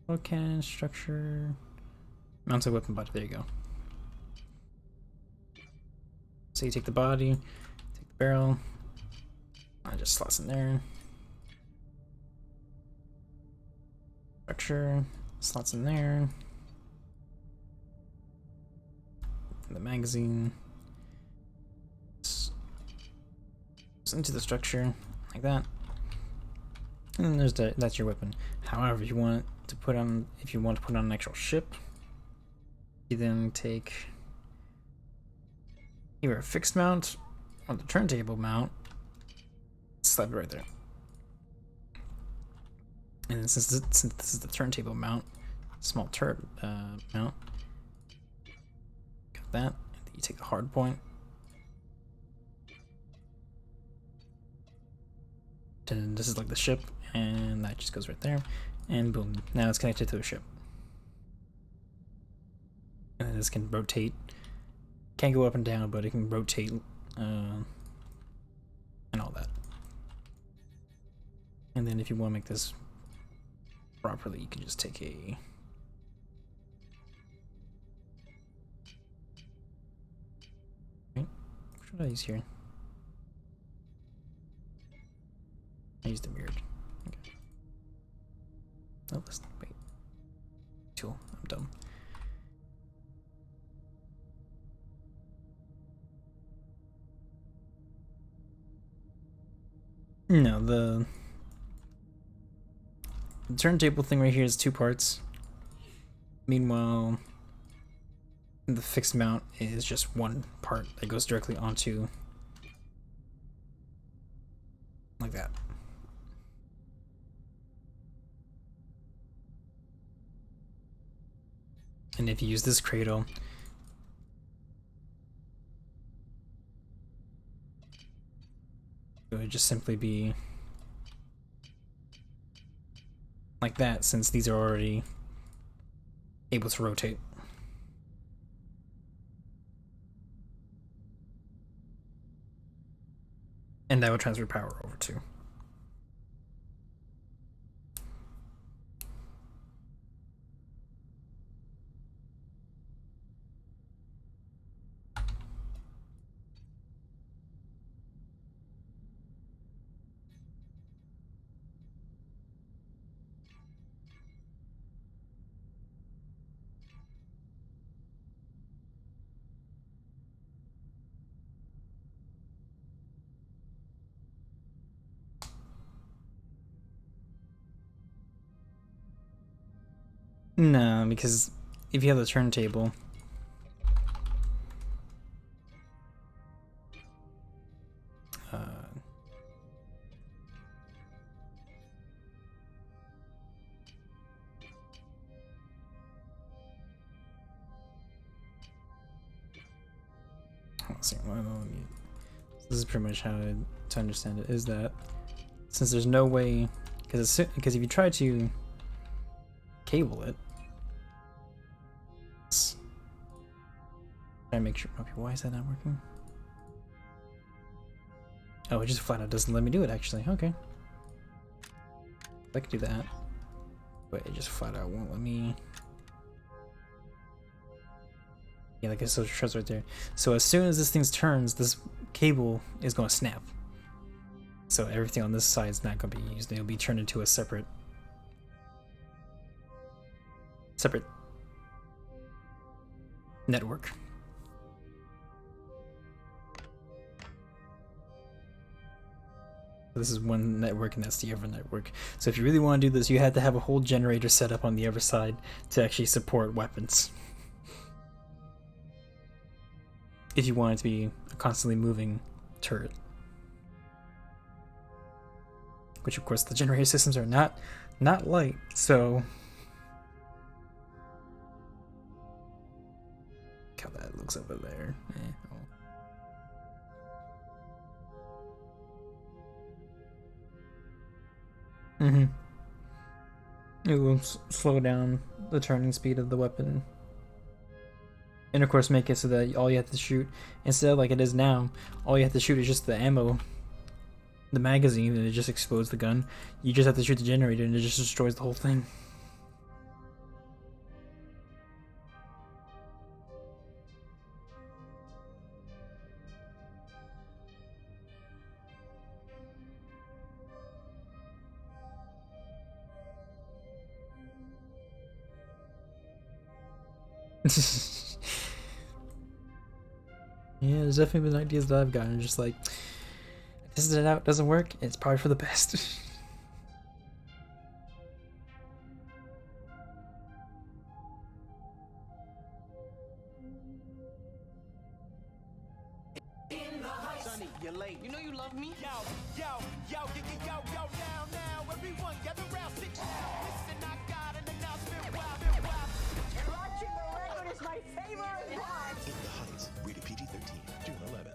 S1: Well, cannon structure. Mounted weapon body. There you go. So you take the body, take the barrel. I just slots in there. Structure slots in there. The magazine into the structure like that, and then there's that's your weapon. However, if you want to put on an actual ship, you then take either a fixed mount or the turntable mount, slap it right there. And since this is the turntable mount, small turret mount, got that. And then you take the hard point. And this is like the ship, and that just goes right there, and boom, now it's connected to a ship. And this can rotate, can't go up and down, but it can rotate and all that. And then if you want to make this properly, you can just take a what should I use here? I used the mirrored. Okay. Oh, let's wait. Tool. I'm dumb. No, the turntable thing right here is 2 parts. Meanwhile, the fixed mount is just 1 part that goes directly onto like that. And if you use this cradle, it would just simply be like that, since these are already able to rotate. And that would transfer power over too. No, because if you have the turntable, let's see, this is pretty much how to understand it, is that since there's no way, because if you try to cable it, try to make sure. Okay, why is that not working? Oh, it just flat out doesn't let me do it, actually. Okay, I could do that, but it just flat out won't let me. Yeah, like it shows right there. So as soon as this thing turns, this cable is going to snap. So everything on this side is not going to be used. It'll be turned into a separate network. This is one network, and that's the other network. So if you really want to do this, you have to have a whole generator set up on the other side to actually support weapons. If you want it to be a constantly moving turret. Which of course the generator systems are not light, so look how that looks over there. Oh. It will slow down the turning speed of the weapon. And of course make it so that all you have to shoot, instead of like it is now, all you have to shoot is just the ammo, the magazine, and it just explodes the gun. You just have to shoot the generator and it just destroys the whole thing. Yeah, there's definitely been ideas that I've gotten just like, I tested it out, doesn't work, it's probably for the best.
S2: Sonny, you're late. You know you love me. Yo, now, everyone gather round 6. Listen, I got an announcement. Wow.
S3: Watching the record is my favorite part.
S4: In the Heights, rated PG-13, June 11th.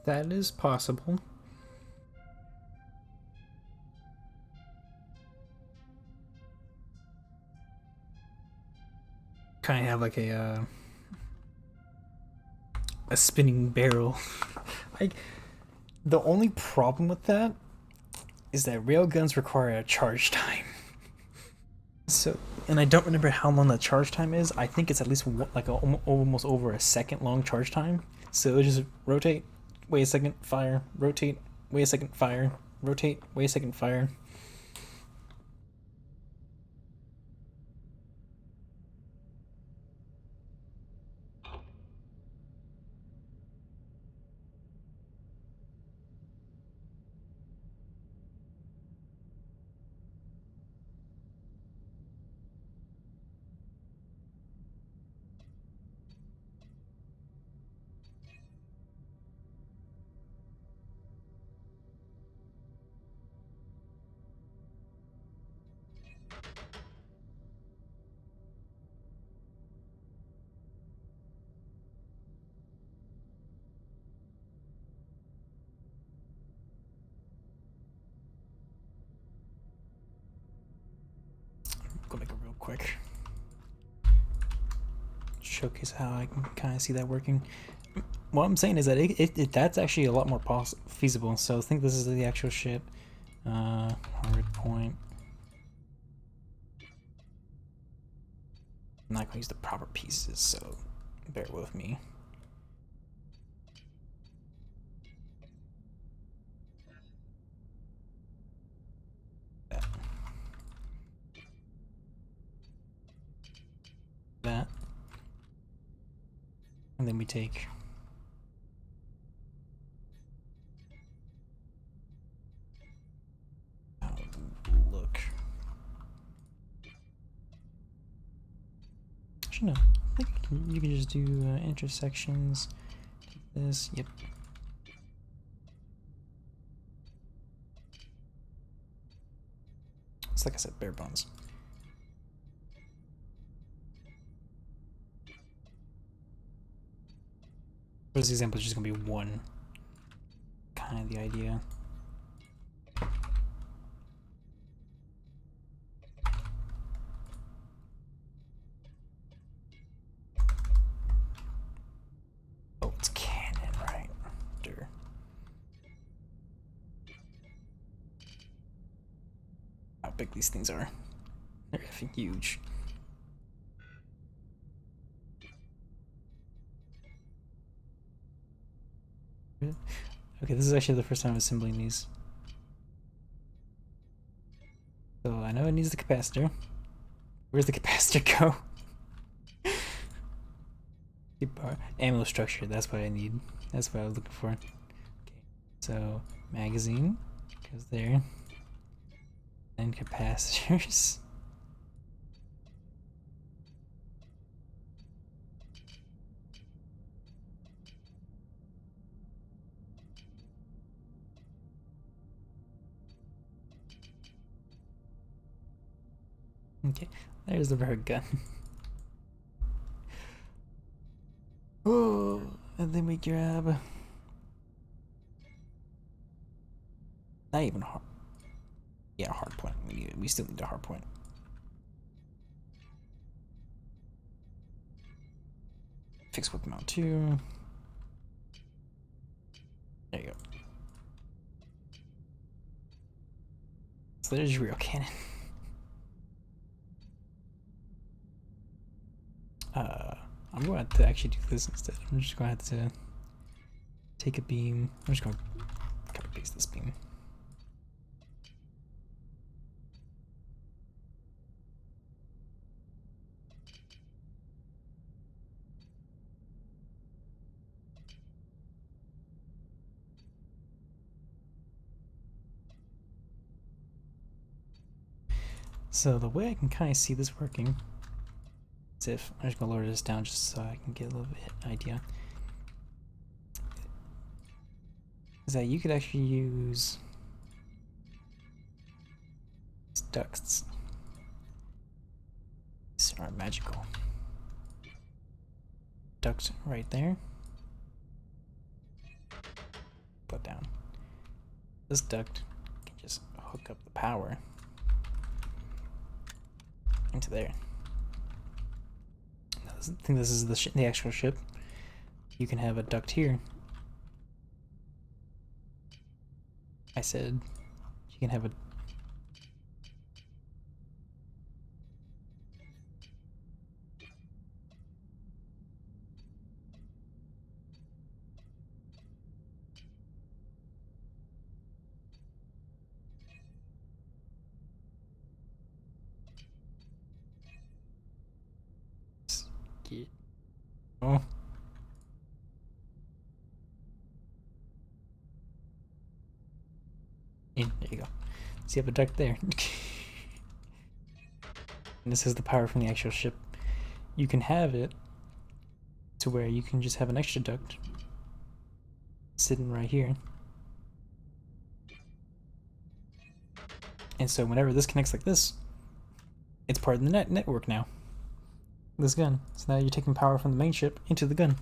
S1: That is possible. Kind of have like a spinning barrel. The only problem with that is that railguns require a charge time. So, and I don't remember how long the charge time is. I think it's at least like almost over a second long charge time. So it'll just rotate, wait a second, fire, rotate, wait a second, fire, rotate, wait a second, fire. Go make it real quick. Showcase how I can kind of see that working. What I'm saying is that that's actually a lot more feasible. So I think this is the actual shit. Hard point. I'm not gonna use the proper pieces, so bear with me. That. And then we take look. Actually, no. I think you can just do intersections. Take this. Yep. It's like I said, bare bones. For this example, it's just gonna be one. kind of the idea. Oh, it's cannon, right? Sure. How big these things are. They're effing huge. Okay, this is actually the first time assembling these. So I know it needs the capacitor. Where's the capacitor go? Ammo structure, that's what I need. That's what I was looking for. Okay, so magazine goes there. And capacitors. Okay, there's the bird gun. Oh, and then we grab. Not even hard. Yeah, hard point. We still need a hard point. Fix whip mount 2. There you go. So there's your real cannon. I'm going to actually do this instead. I'm just going to have to take a beam. I'm just going to copy paste this beam. So the way I can kind of see this working is if I'm just gonna lower this down just so I can get a little bit idea. Is that you could actually use these ducts. These are magical. Duct right there. Put down. This duct can just hook up the power into there. Now, I think this is the actual ship. You can have a duct here. I said you can have a oh. There you go. So you have a duct there. And this is the power from the actual ship. You can have it to where you can just have an extra duct sitting right here. And so whenever this connects like this, it's part of the network now. This gun. So now you're taking power from the main ship into the gun.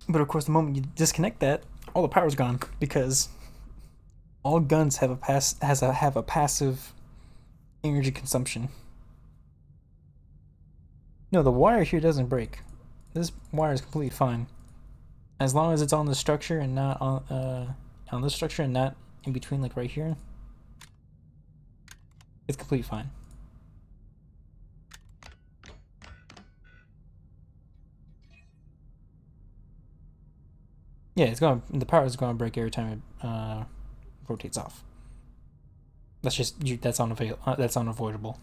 S1: But of course, the moment you disconnect that, all the power's gone because all guns have a passive energy consumption. No, the wire here doesn't break. This wire is completely fine, as long as it's on the structure and not on this structure and not in between, like right here. It's completely fine. Yeah, the power is going to break every time it rotates off. That's unavoidable.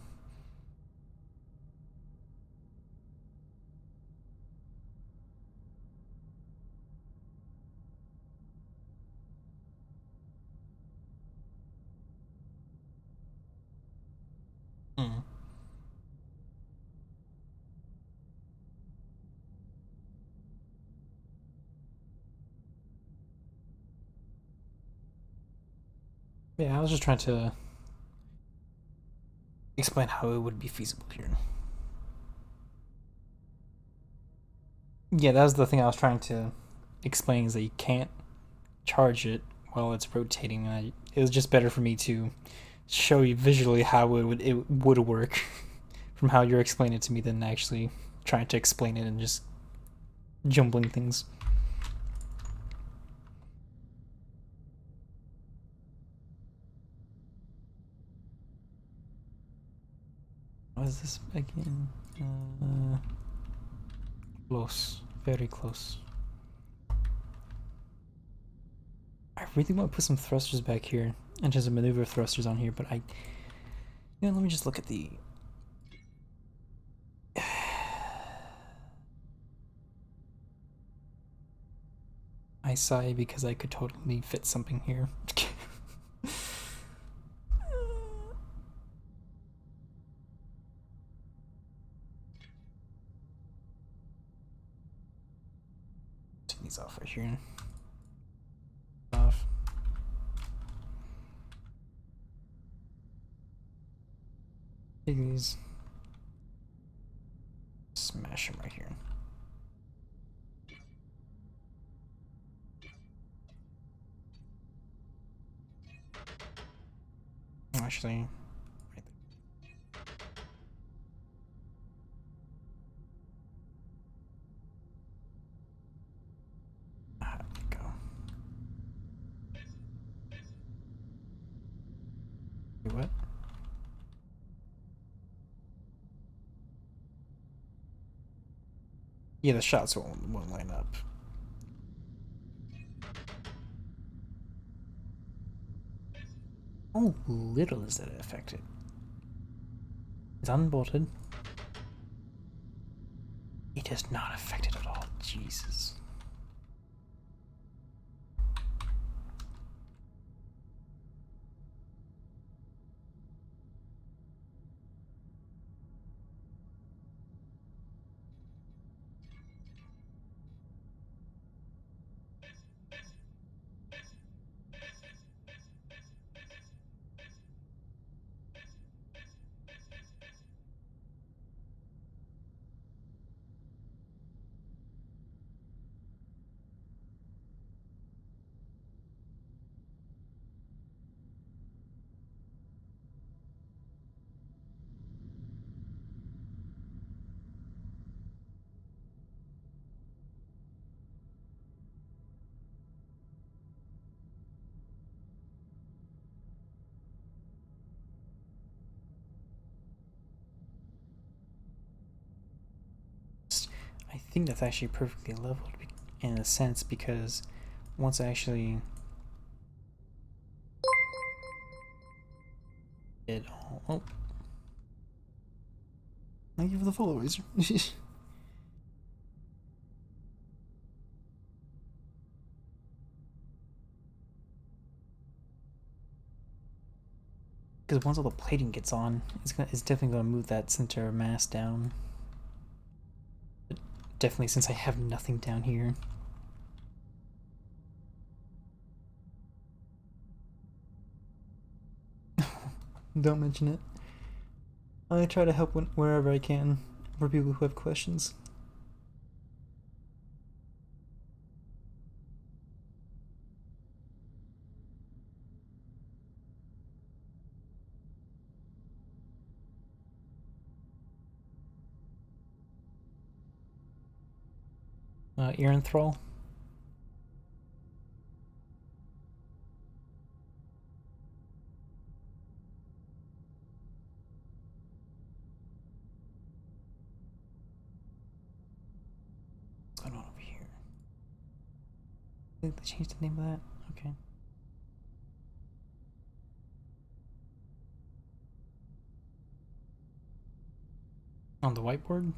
S1: Mm. Yeah, I was just trying to explain how it would be feasible here. Yeah, that was the thing I was trying to explain, is that you can't charge it while it's rotating. It was just better for me to show you visually how it would work from how you're explaining it to me than actually trying to explain it and just jumbling things. What is this again? Close. Very close. I really want to put some thrusters back here and just maneuver thrusters on here, but let me just look at the. I sigh because I could totally fit something here. Take these off right here. Off. Take these. Smash them right here. Actually, right there. There we go. Wait, what? Yeah, the shots won't line up. How little is that affected? It's unbolted. It is not affected at all. Jesus. I think that's actually perfectly leveled in a sense, because once I actually it all. Oh. Thank you for the follow, Razor. Because once all the plating gets on, it's definitely gonna move that center mass down. But definitely, since I have nothing down here. Don't mention it. I try to help wherever I can for people who have questions. Ehrenthal. What's going on over here? I think they changed the name of that. Okay. On the whiteboard?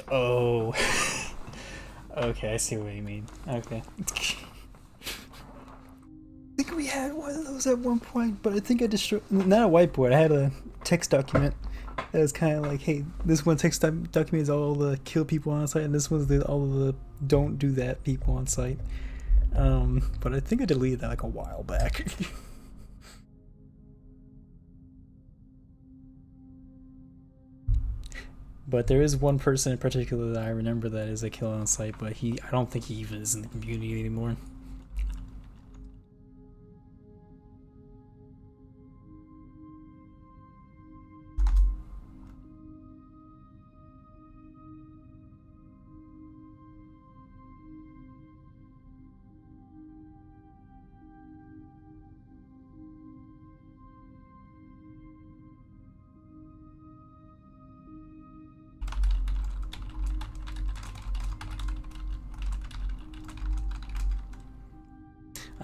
S1: Oh. Okay, I see what you mean. Okay. I think we had one of those at one point, but I think I destroyed. Not a whiteboard. I had a text document that was kind of like, hey, this one text document is all the kill people on site, and this one's all the don't do that people on site. But I think I deleted that like a while back. But there is one person in particular that I remember that is a kill on site, but I don't think he even is in the community anymore.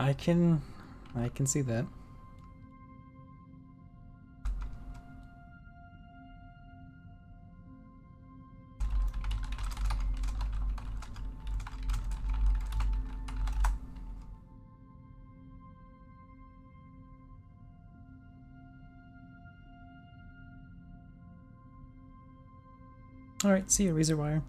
S1: I can see that. Alright, see you, Razor Wire.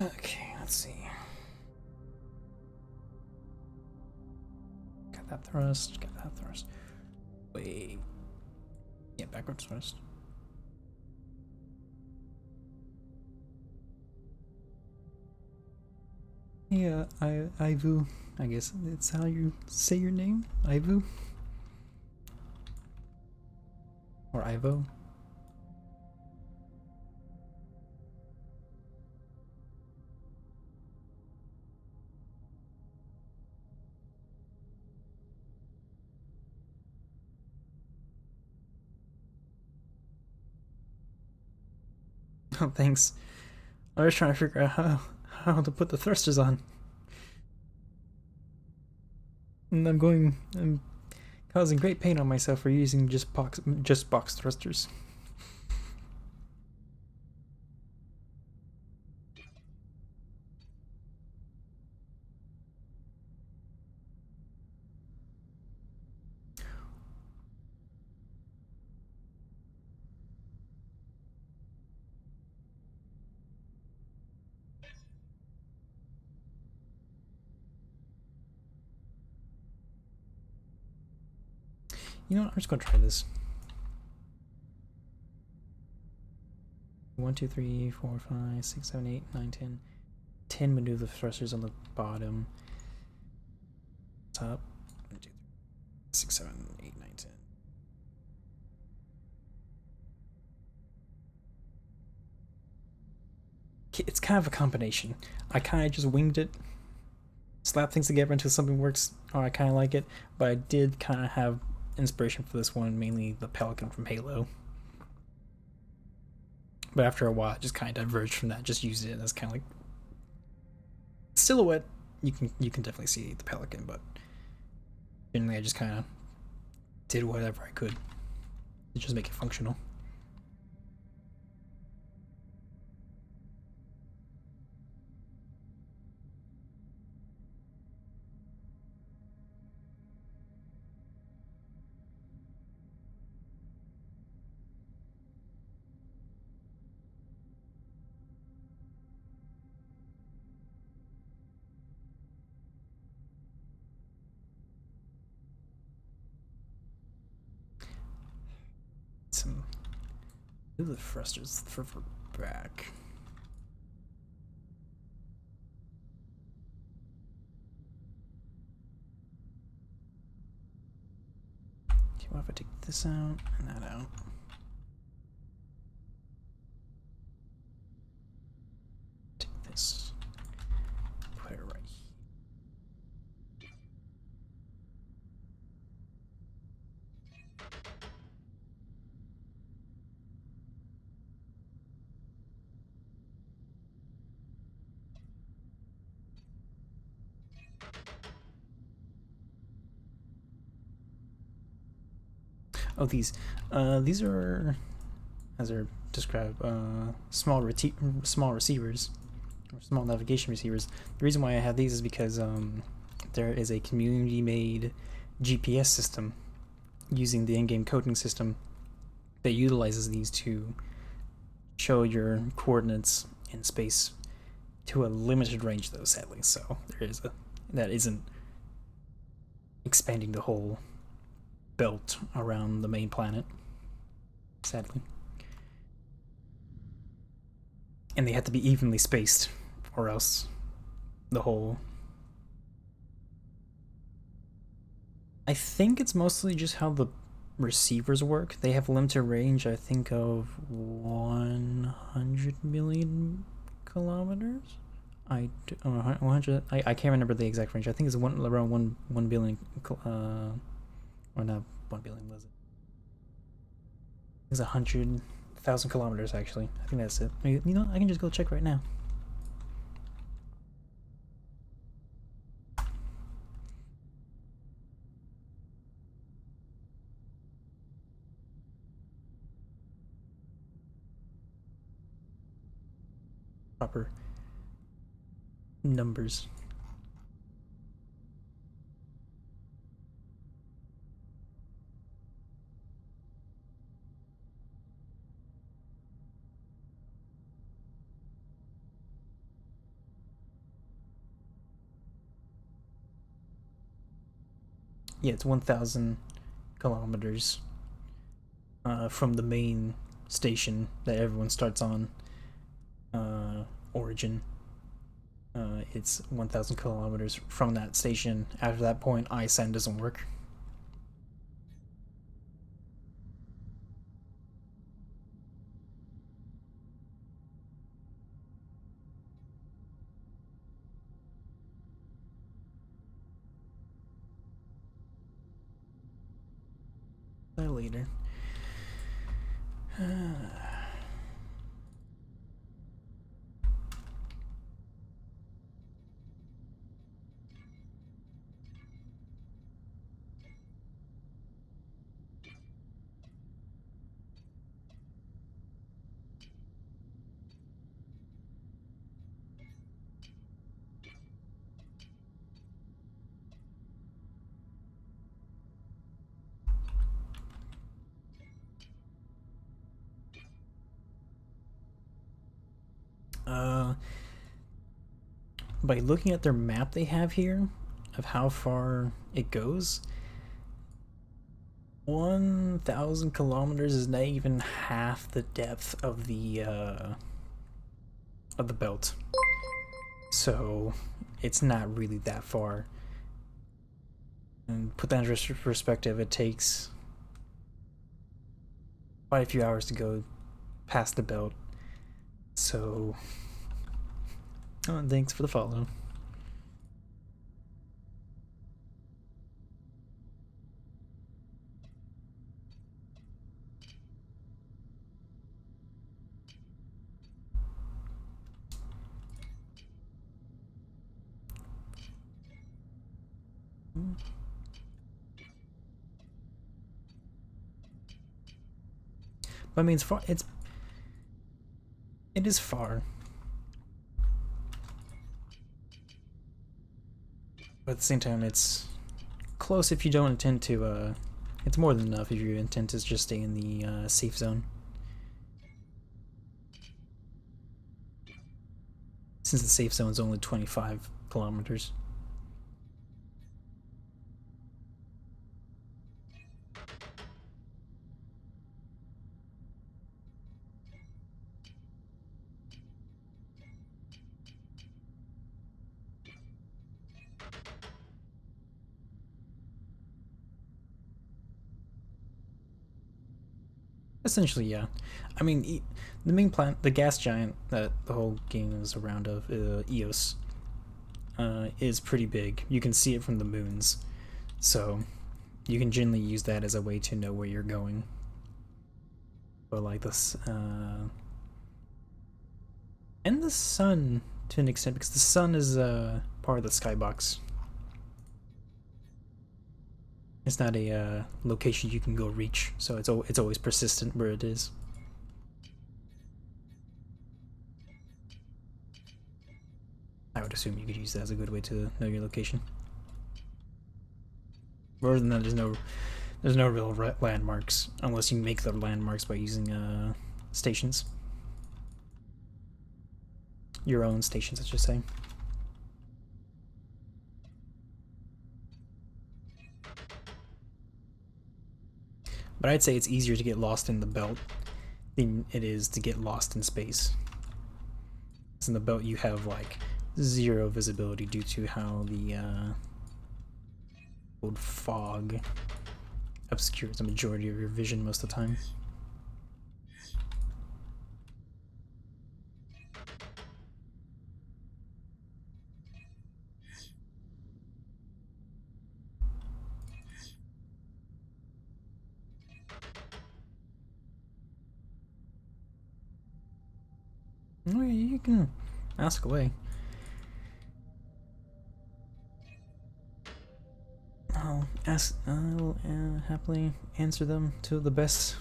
S1: Okay, let's see. Got that thrust, got that thrust. Wait. Yeah, backwards thrust. Yeah, Ivu. I guess that's how you say your name? Ivu? Or Ivo? Oh, thanks. I was trying to figure out how to put the thrusters on. And I'm causing great pain on myself for using just box thrusters. You know what? I'm just gonna try this. 1, 2, 3, 4, 5, 6, 7, 8, 9, 10. 10 maneuver thrusters on the bottom. Top. 1, 2, 3, 6, 7, 8, 9, 10. It's kind of a combination. I kind of just winged it, slap things together until something works, or I kind of like it, but I did kind of have inspiration for this one, mainly the Pelican from Halo. But after a while, I just kind of diverged from that, just used it as kind of like silhouette. You can definitely see the Pelican, but generally I just kind of did whatever I could to just make it functional. Some the thrusters for back. Okay, what if I take this out and that out? Take this, put it right here. Oh, these are, as they're described, small receivers, or small navigation receivers. The reason why I have these is because there is a community-made GPS system using the in-game coding system that utilizes these to show your coordinates in space to a limited range, though, sadly. So there is that isn't expanding the whole belt around the main planet, sadly. And they have to be evenly spaced, or else the whole. I think it's mostly just how the receivers work. They have limited range, I think, of 100 million kilometers. 100. I can't remember the exact range. I think it's around 1 billion. Or not 1 billion, was it? It's 100,000 kilometers, actually. I think that's it. You know, I can just go check right now. Proper numbers. Yeah, it's 1,000 kilometers from the main station that everyone starts on. Origin. It's 1,000 kilometers from that station. After that point, ISAN doesn't work. Later. By looking at their map they have here of how far it goes, 1,000 kilometers is not even half the depth of the belt, so it's not really that far. And put that into perspective, it takes quite a few hours to go past the belt. So, oh, thanks for the follow. But I mean, it's far. It is far. But at the same time, it's close if you don't intend to. It's more than enough if your intent is just stay in the safe zone. Since the safe zone is only 25 kilometers. Essentially, yeah. I mean, the main planet, the gas giant that the whole game is around of, Eos, is pretty big. You can see it from the moons, so you can generally use that as a way to know where you're going. But like this, and the sun to an extent, because the sun is part of the skybox. It's not a location you can go reach, so it's always persistent where it is. I would assume you could use that as a good way to know your location. Other than that, there's no real landmarks unless you make the landmarks by using stations. Your own stations, I should say. But I'd say it's easier to get lost in the belt than it is to get lost in space. Because in the belt you have like zero visibility due to how the old fog obscures the majority of your vision most of the time. Oh, yeah, you can ask away. I'll happily answer them to the best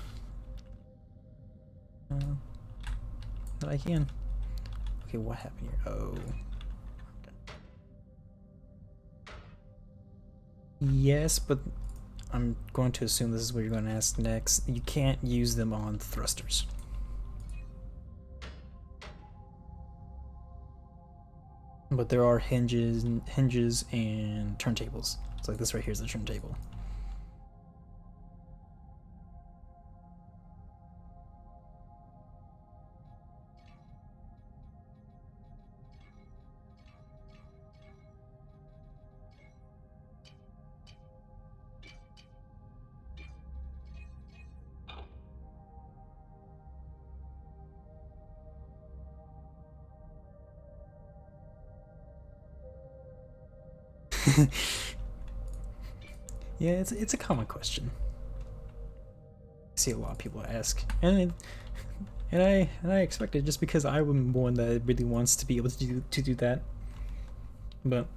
S1: that I can. Okay, what happened here? Oh. Yes, but I'm going to assume this is what you're going to ask next. You can't use them on thrusters. But there are hinges and turntables. It's like this right here is the turntable. Yeah, it's a common question. I see a lot of people ask, and I expect it just because I'm one that really wants to be able to do that. But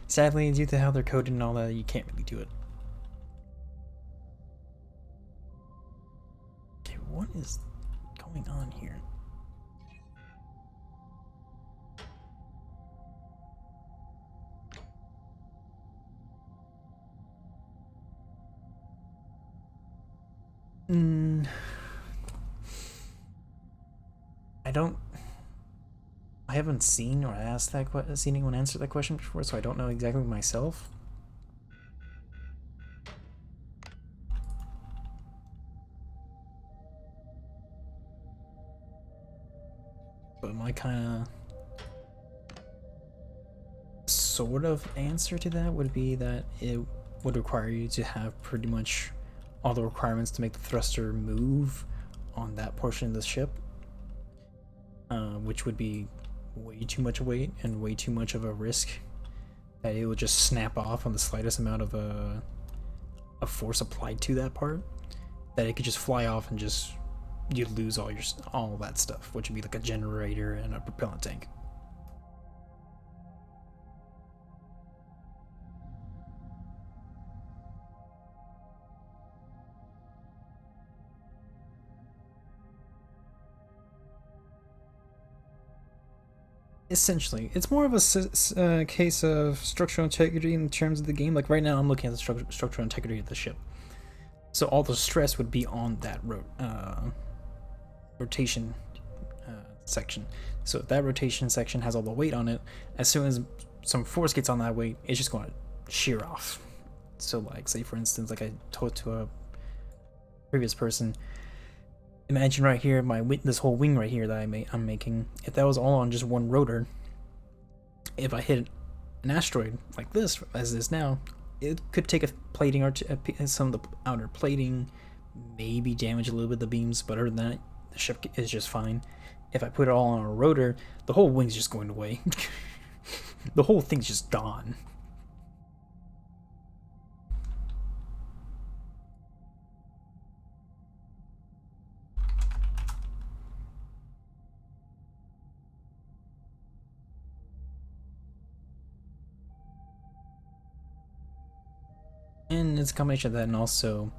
S1: sadly, due to how they're coded and all that, you can't really do it. Okay, what is going on here? I haven't seen or asked seen anyone answer that question before, so I don't know exactly myself. But my kind of sort of answer to that would be that it would require you to have pretty much all the requirements to make the thruster move on that portion of the ship, which would be way too much weight and way too much of a risk that it will just snap off on the slightest amount of a force applied to that part, that it could just fly off and just you'd lose all that stuff, which would be like a generator and a propellant tank. Essentially, it's more of a case of structural integrity in terms of the game. Like right now, I'm looking at the structural integrity of the ship. So all the stress would be on that rotation section. So if that rotation section has all the weight on it, as soon as some force gets on that weight, it's just going to shear off. So like, say for instance, like I told to a previous person, imagine right here, this whole wing right here that I'm making. If that was all on just one rotor, if I hit an asteroid like this, as it is now, it could take a plating or some of the outer plating, maybe damage a little bit of the beams, but other than that, the ship is just fine. If I put it all on a rotor, the whole wing's just going away. The whole thing's just gone. And it's a combination of that, and also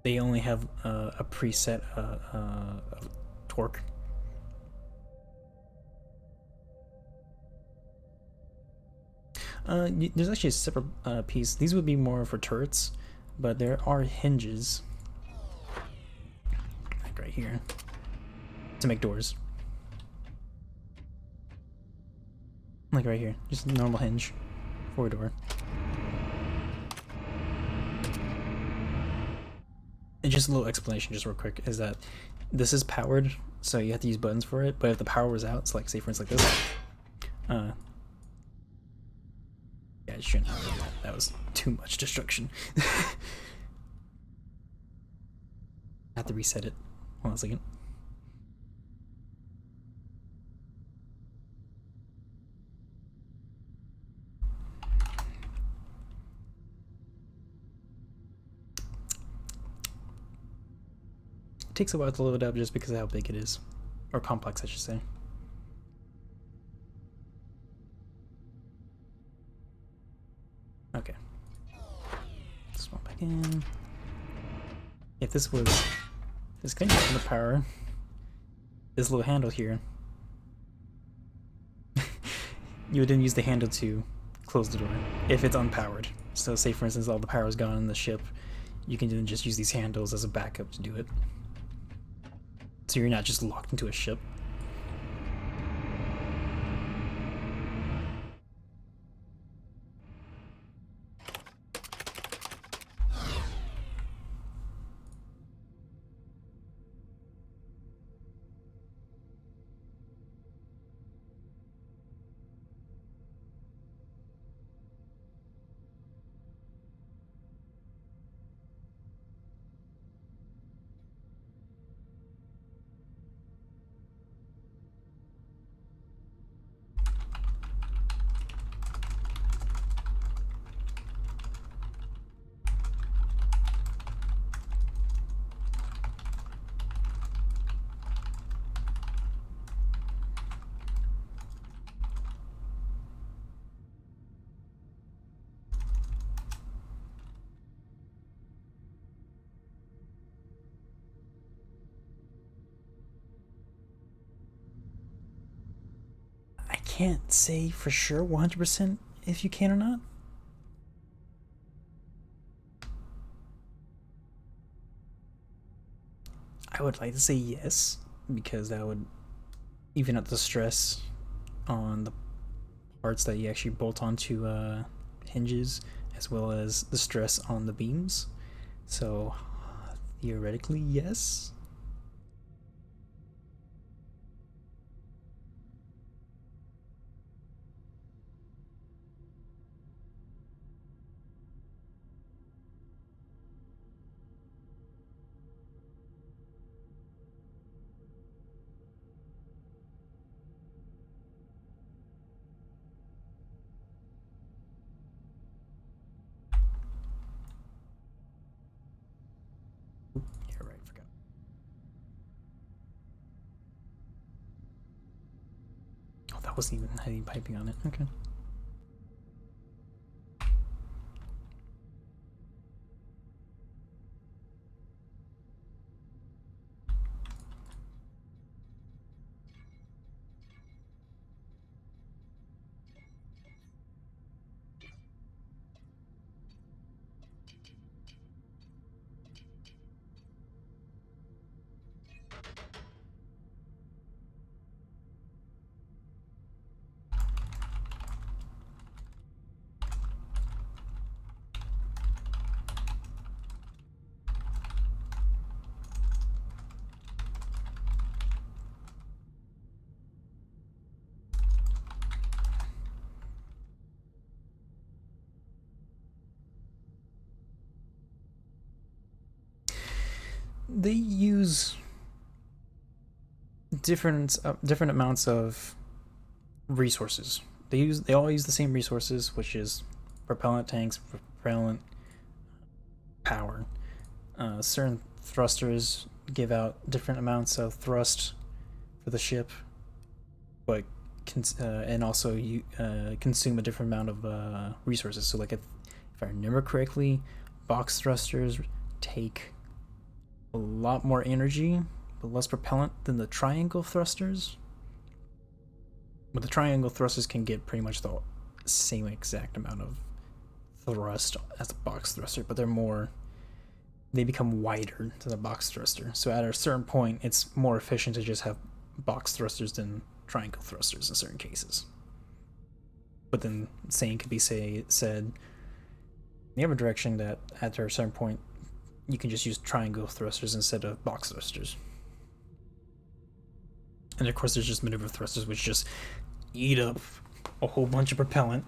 S1: they only have a preset of torque. There's actually a separate piece. These would be more for turrets, but there are hinges, like right here, to make doors. Like right here, just a normal hinge for a door. And just a little explanation, just real quick, is that this is powered, so you have to use buttons for it. But if the power was out, it's like, say for instance, like this. Yeah, I shouldn't have done that. That was too much destruction. I have to reset it. Hold on a second. It takes a while to load up just because of how big it is. Or complex, I should say. Okay. Swap back in. If this was connected to the power, this little handle here, you would then use the handle to close the door if it's unpowered. So say for instance all the power is gone in the ship, you can then just use these handles as a backup to do it. So you're not just locked into a ship. I can't say for sure 100% if you can or not. I would like to say yes, because that would even out the stress on the parts that you actually bolt onto hinges, as well as the stress on the beams. So theoretically, yes. That wasn't even any piping on it. Okay. They use different amounts of resources. They all use the same resources, which is propellant tanks, propellant power. Certain thrusters give out different amounts of thrust for the ship, but and also you consume a different amount of resources. So, like if I remember correctly, box thrusters take a lot more energy but less propellant than the triangle thrusters. But the triangle thrusters can get pretty much the same exact amount of thrust as the box thruster, but they become wider than the box thruster. So at a certain point, it's more efficient to just have box thrusters than triangle thrusters in certain cases. But then same could be said in the other direction, that at a certain point you can just use triangle thrusters instead of box thrusters. And of course there's just maneuver thrusters, which just eat up a whole bunch of propellant,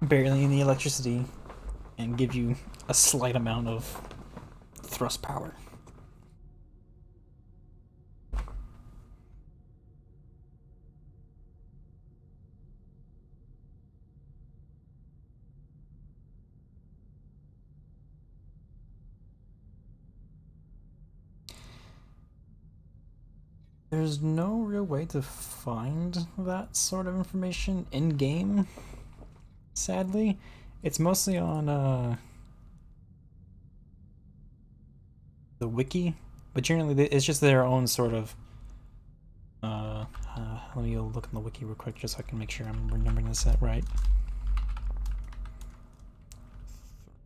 S1: barely any electricity, and give you a slight amount of thrust power. There's no real way to find that sort of information in game, sadly. It's mostly on the wiki, but generally it's just their own sort of let me go look in the wiki real quick just so I can make sure I'm remembering this right.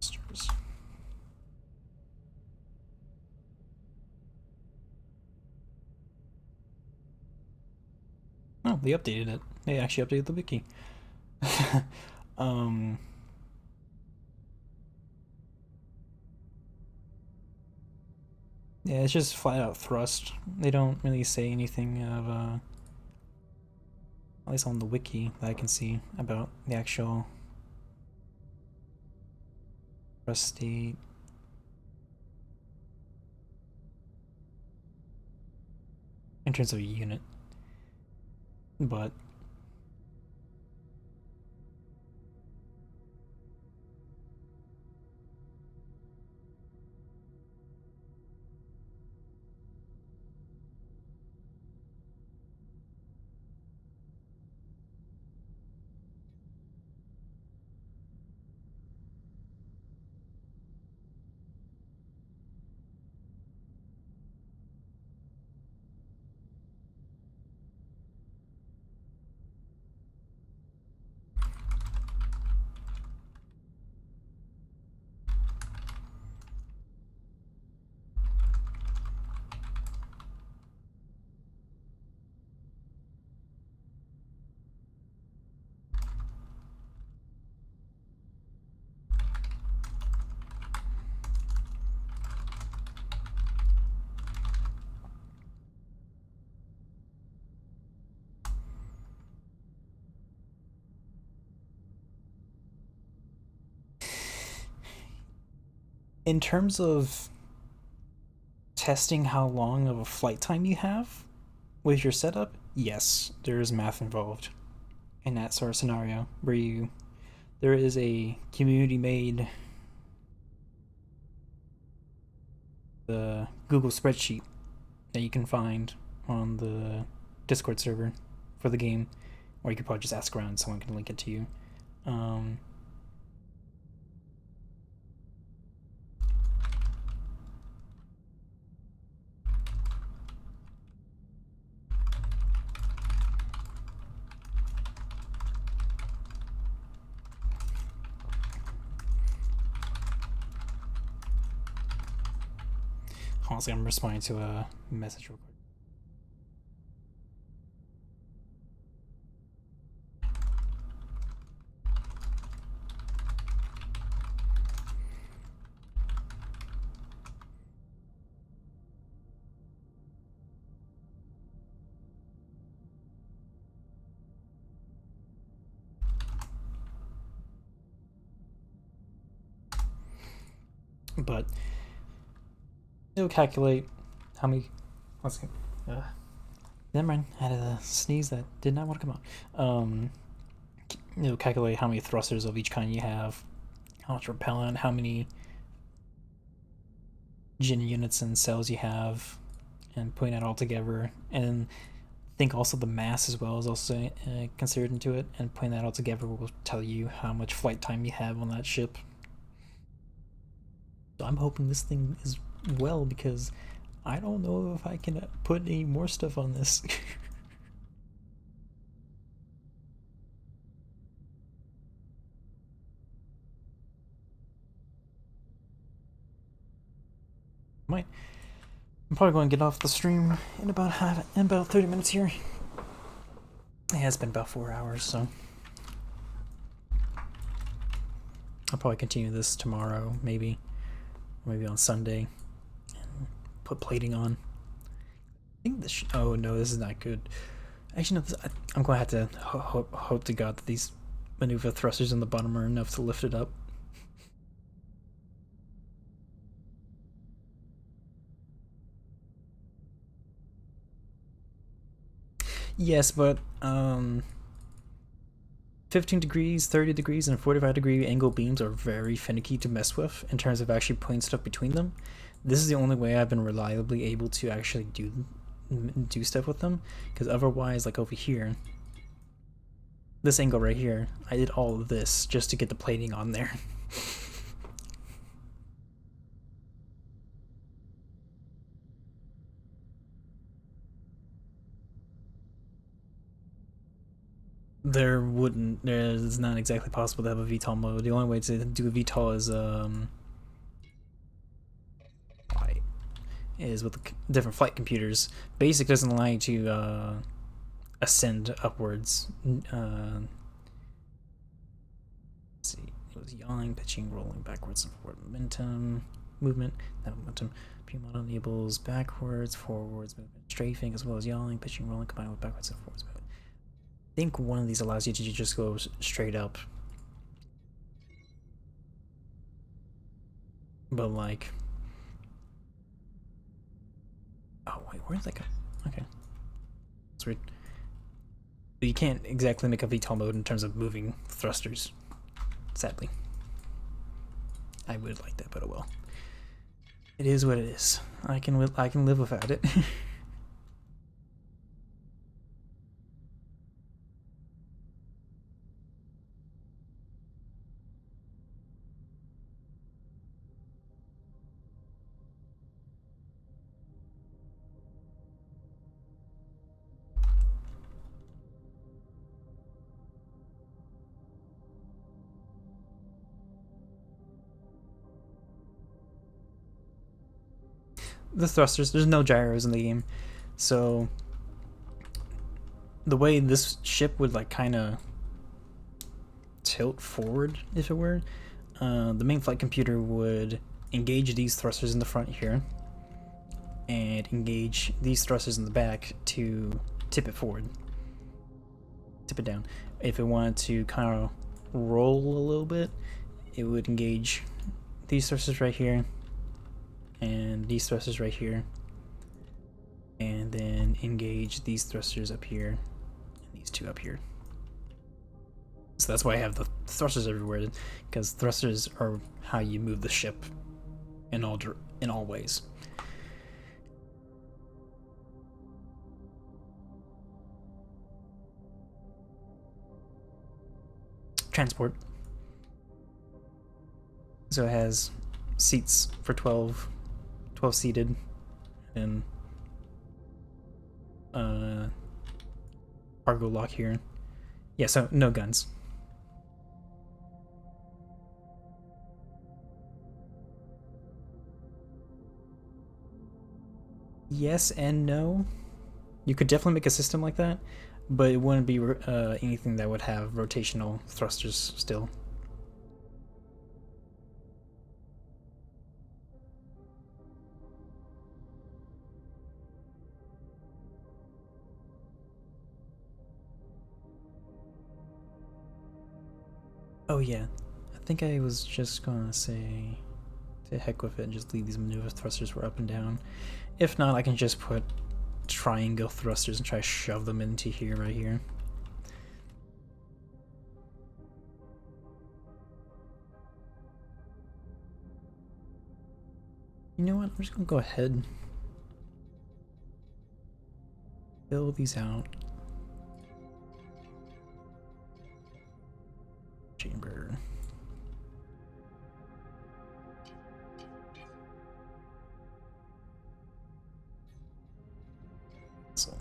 S1: Thrusters. Oh, they updated it. They actually updated the wiki. Yeah, it's just flat out thrust. They don't really say anything of, at least on the wiki that I can see, about the actual thrust state. In terms of a unit. But in terms of testing how long of a flight time you have with your setup, yes, there is math involved in that sort of scenario where there is a community made the Google spreadsheet that you can find on the Discord server for the game, Or you could probably just ask around and someone can link it to you. Um, honestly, I'm responding to a message real quick. But it'll calculate how many. Let's see. Never mind. I had a sneeze that did not want to come out. It'll calculate how many thrusters of each kind you have, how much repellent, how many gin units and cells you have, and putting that all together. And think also the mass as well is also considered into it, and putting that all together will tell you how much flight time you have on that ship. So I'm hoping this thing is well, because I don't know if I can put any more stuff on this. Might. I'm probably going to get off the stream in about 30 minutes here. Yeah, it's been about 4 hours, so I'll probably continue this tomorrow, maybe on Sunday, and put plating on. I think this. Oh no, this is not good. Actually, no. I'm going to have to hope to God that these maneuver thrusters on the bottom are enough to lift it up. Yes, but 15 degrees, 30 degrees, and 45-degree angle beams are very finicky to mess with in terms of actually putting stuff between them. This is the only way I've been reliably able to actually do stuff with them, because otherwise, like over here, this angle right here, I did all of this just to get the plating on there. There's not exactly possible to have a VTOL mode. The only way to do a VTOL is with different flight computers. Basic doesn't allow you to ascend upwards. Let's see, it was yawing, pitching, rolling backwards and forward momentum, movement. That momentum model enables backwards, forwards movement, strafing, as well as yawing, pitching, rolling combined with backwards and forwards movement. I think one of these allows you to just go straight up. But like, oh wait, where's that go? Okay, that's weird. But you can't exactly make a VTOL mode in terms of moving thrusters, sadly. I would like that, but oh well. It is what it is. I can live without it. The thrusters, there's no gyros in the game, so the way this ship would like kind of tilt forward, if it were, the main flight computer would engage these thrusters in the front here and engage these thrusters in the back to tip it forward, tip it down. If it wanted to kind of roll a little bit, it would engage these thrusters right here and these thrusters right here, and then engage these thrusters up here and these two up here. So that's why I have the thrusters everywhere, because thrusters are how you move the ship in all ways. transport. So it has seats for 12 seated, and cargo lock here. Yeah, so no guns. Yes and no. You could definitely make a system like that, but it wouldn't be anything that would have rotational thrusters still. Oh yeah, I think I was just gonna say to heck with it and just leave these maneuver thrusters for up and down. If not, I can just put triangle thrusters and try to shove them into here, right here. You know what? I'm just gonna go ahead, fill these out. Chamber. So.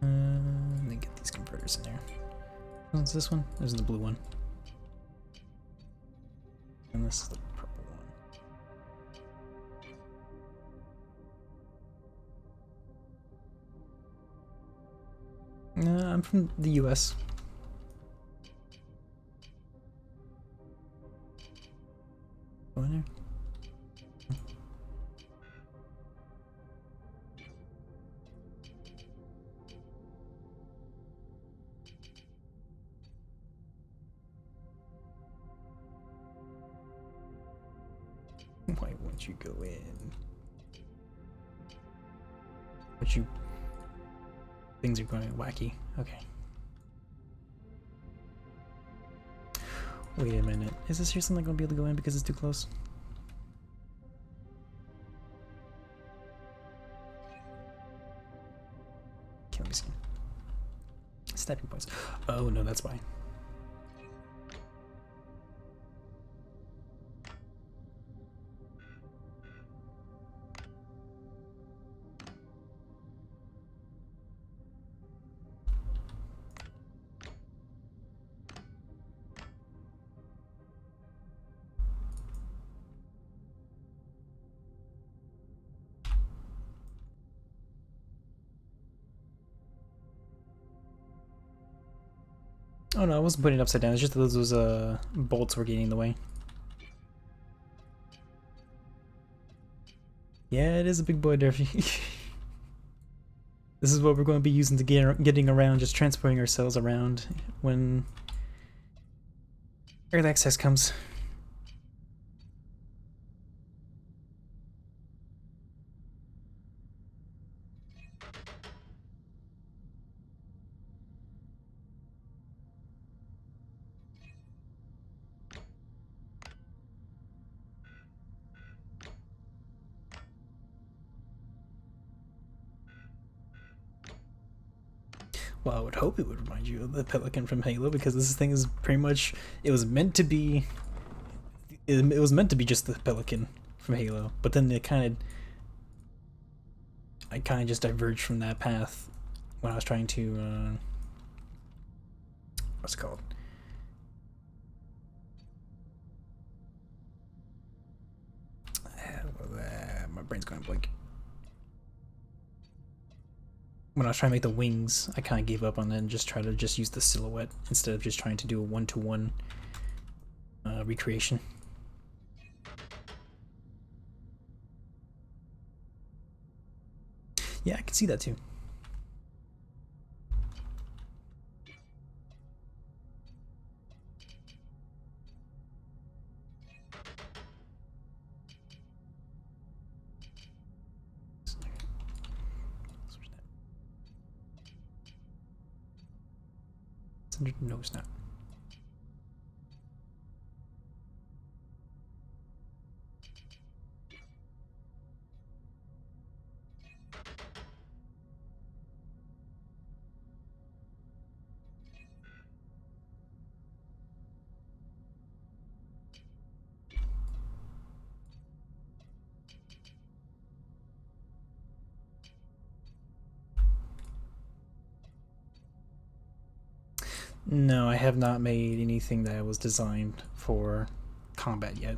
S1: Let me get these converters in there. What's this one? This is the blue one. And this is the purple one. I'm from the US. Go in there. Why won't you go in? But you... Things are going wacky. Okay. Wait a minute. Is this seriously not going to be able to go in because it's too close? Okay, let me see. Snapping points. Oh, no, that's why. Oh no, I wasn't putting it upside down. It's just that those bolts were getting in the way. Yeah, it is a big boy Durfee. This is what we're going to be using to getting around, just transporting ourselves around when early access comes. Well, I would hope it would remind you of the Pelican from Halo, because this thing is pretty much... It was meant to be... It was meant to be just the Pelican from Halo, but then it kind of... I kind of just diverged from that path when I was trying to... what's it called? My brain's going blank. When I was trying to make the wings, I kind of gave up on it and just tried to just use the silhouette instead of just trying to do a one-to-one recreation. Yeah, I can see that too. No, it's not. No, I have not made anything that was designed for combat yet.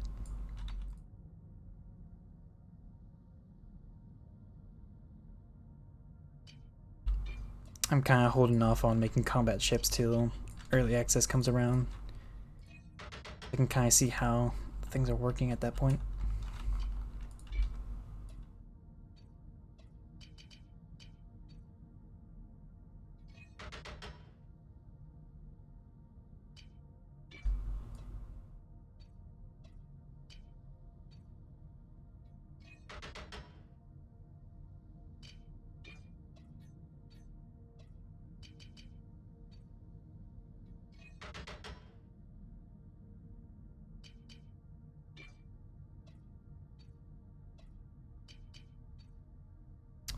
S1: I'm kind of holding off on making combat ships till early access comes around. I can kind of see how things are working at that point.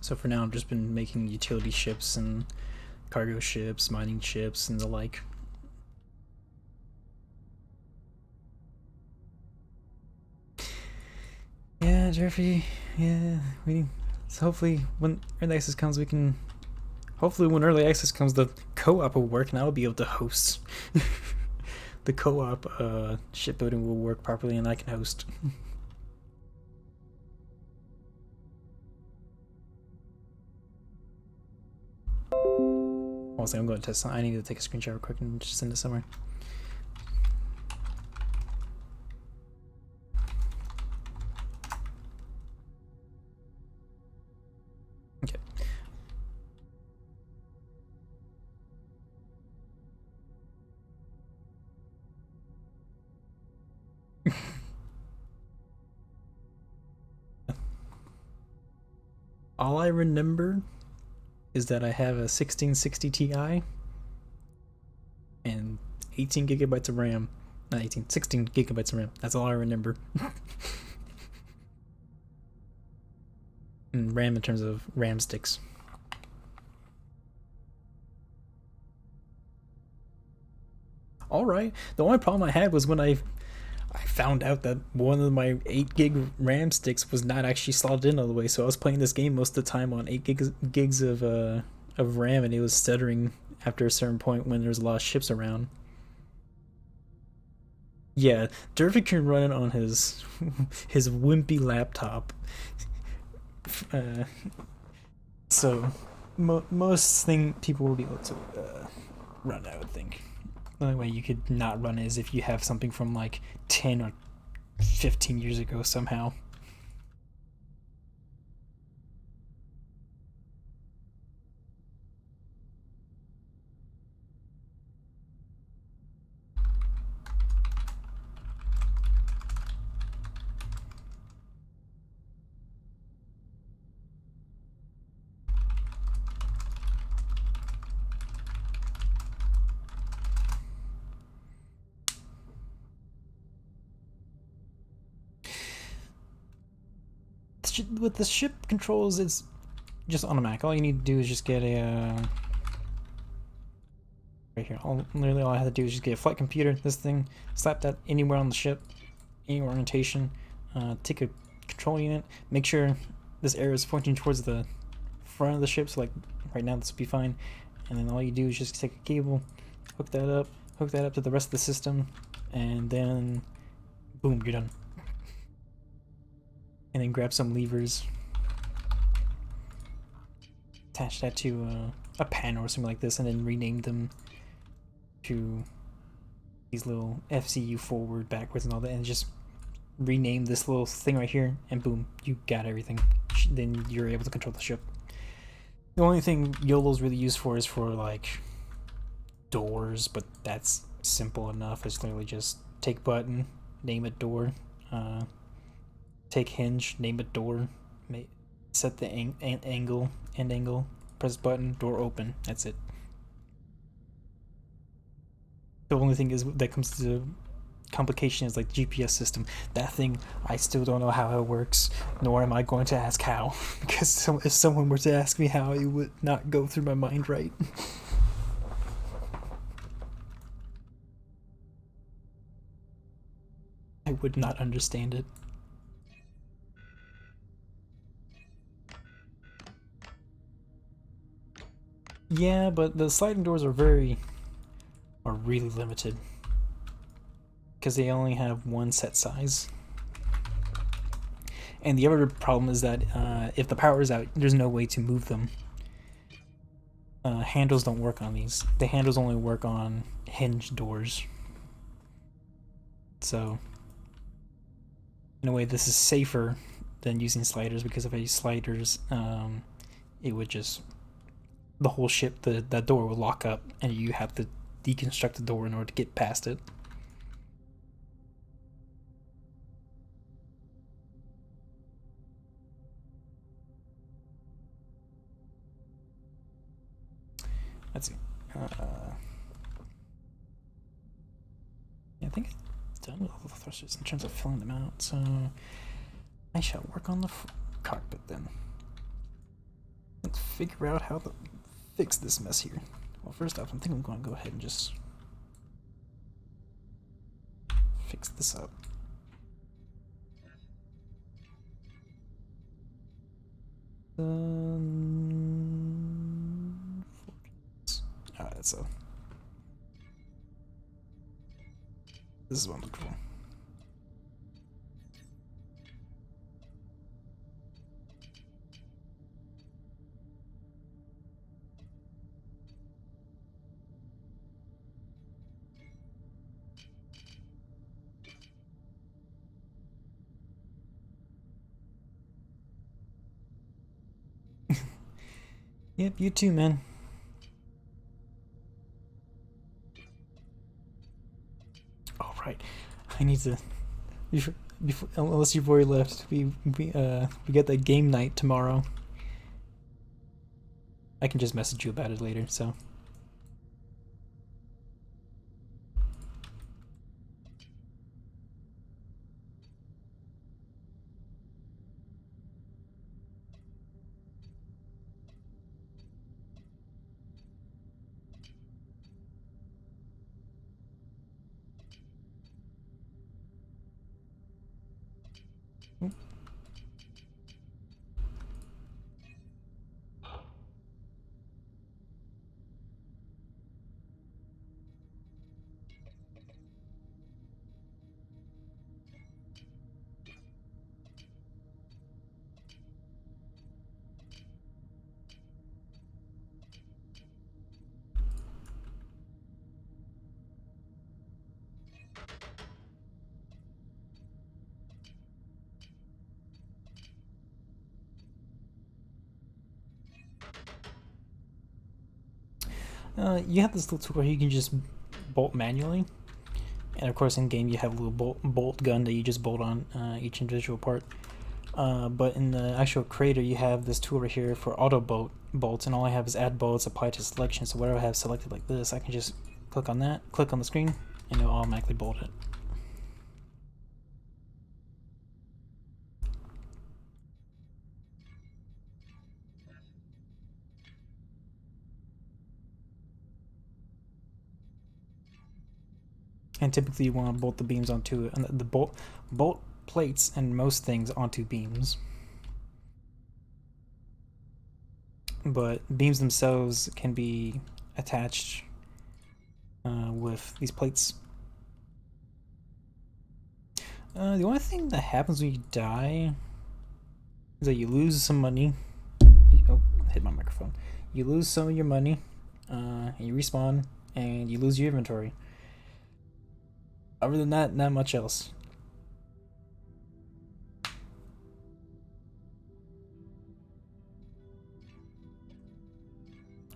S1: So for now, I've just been making utility ships and cargo ships, mining ships, and the like. Yeah, Jeffrey. Yeah, so hopefully when early access comes, we can. Hopefully, when early access comes, the co-op will work, and I'll be able to host. The co-op shipbuilding will work properly, and I can host. Also, I'm going to test. I need to take a screenshot real quick and just send it somewhere. Okay. All I remember is that I have a 1660 Ti and 18 gigabytes of RAM. Not 18, 16 gigabytes of RAM. That's all I remember. And RAM in terms of RAM sticks. Alright. The only problem I had was when I found out that one of my 8 gig RAM sticks was not actually slotted in all the way, so I was playing this game most of the time on 8 gigs of RAM, and it was stuttering after a certain point when there's a lot of ships around. Yeah, Durfee can run it on his his wimpy laptop. Uh, so most thing people will be able to run, I would think. The only way you could not run it is if you have something from like 10 or 15 years ago somehow. With the ship controls, it's just automatic. All you need to do is just get a right here. Literally all I have to do is just get a flight computer, this thing, slap that anywhere on the ship, any orientation, take a control unit, make sure this arrow is pointing towards the front of the ship, so like right now this would be fine, and then all you do is just take a cable, hook that up to the rest of the system, and then boom, you're done. And then grab some levers, attach that to a panel or something like this, and then rename them to these little FCU forward, backwards, and all that, and just rename this little thing right here, and boom, you got everything. Then you're able to control the ship. The only thing YOLO's really used for is for like doors, but that's simple enough. It's literally just take button, name it door, take hinge, name it door, set the end angle, press button, door open. That's it. The only thing is that comes to complication is like GPS system. That thing, I still don't know how it works, nor am I going to ask how, because if someone were to ask me how, it would not go through my mind right. I would not understand it. Yeah, but the sliding doors are are really limited because they only have one set size. And the other problem is that if the power is out, there's no way to move them. Handles don't work on these. The handles only work on hinged doors. So, in a way, this is safer than using sliders, because if I use sliders, it would just, the whole ship, that door will lock up, and you have to deconstruct the door in order to get past it. Let's see. Yeah, I think it's done with all the thrusters in terms of filling them out, so I shall work on the cockpit then. Let's figure out how to fix this mess here. Well, first off, I think I'm going to go ahead and just fix this up. Alright, so this is what I'm looking for. Yep, you too, man. Oh, right. I need to. Before, unless you've already left, we get that game night tomorrow. I can just message you about it later. So. You have this little tool where you can just bolt manually, and of course in game you have a little bolt gun that you just bolt on each individual part. But in the actual creator you have this tool right here for auto bolts, and all I have is add bolts, apply to selection. So whatever I have selected like this, I can just click on that, click on the screen, and it'll automatically bolt it. And typically you want to bolt the beams onto it, and the bolt plates and most things onto beams. But beams themselves can be attached with these plates. The only thing that happens when you die is that you lose some money. Oh, hit my microphone. You lose some of your money, and you respawn, and you lose your inventory. Other than that, not much else.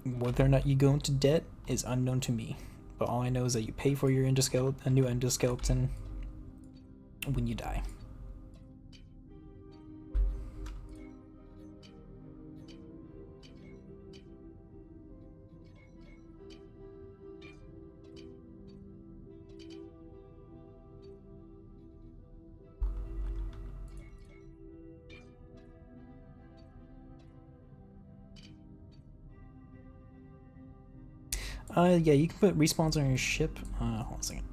S1: Whether or not you go into debt is unknown to me, but all I know is that you pay for your new endoskeleton when you die. Yeah, you can put respawns on your ship. Hold on a second.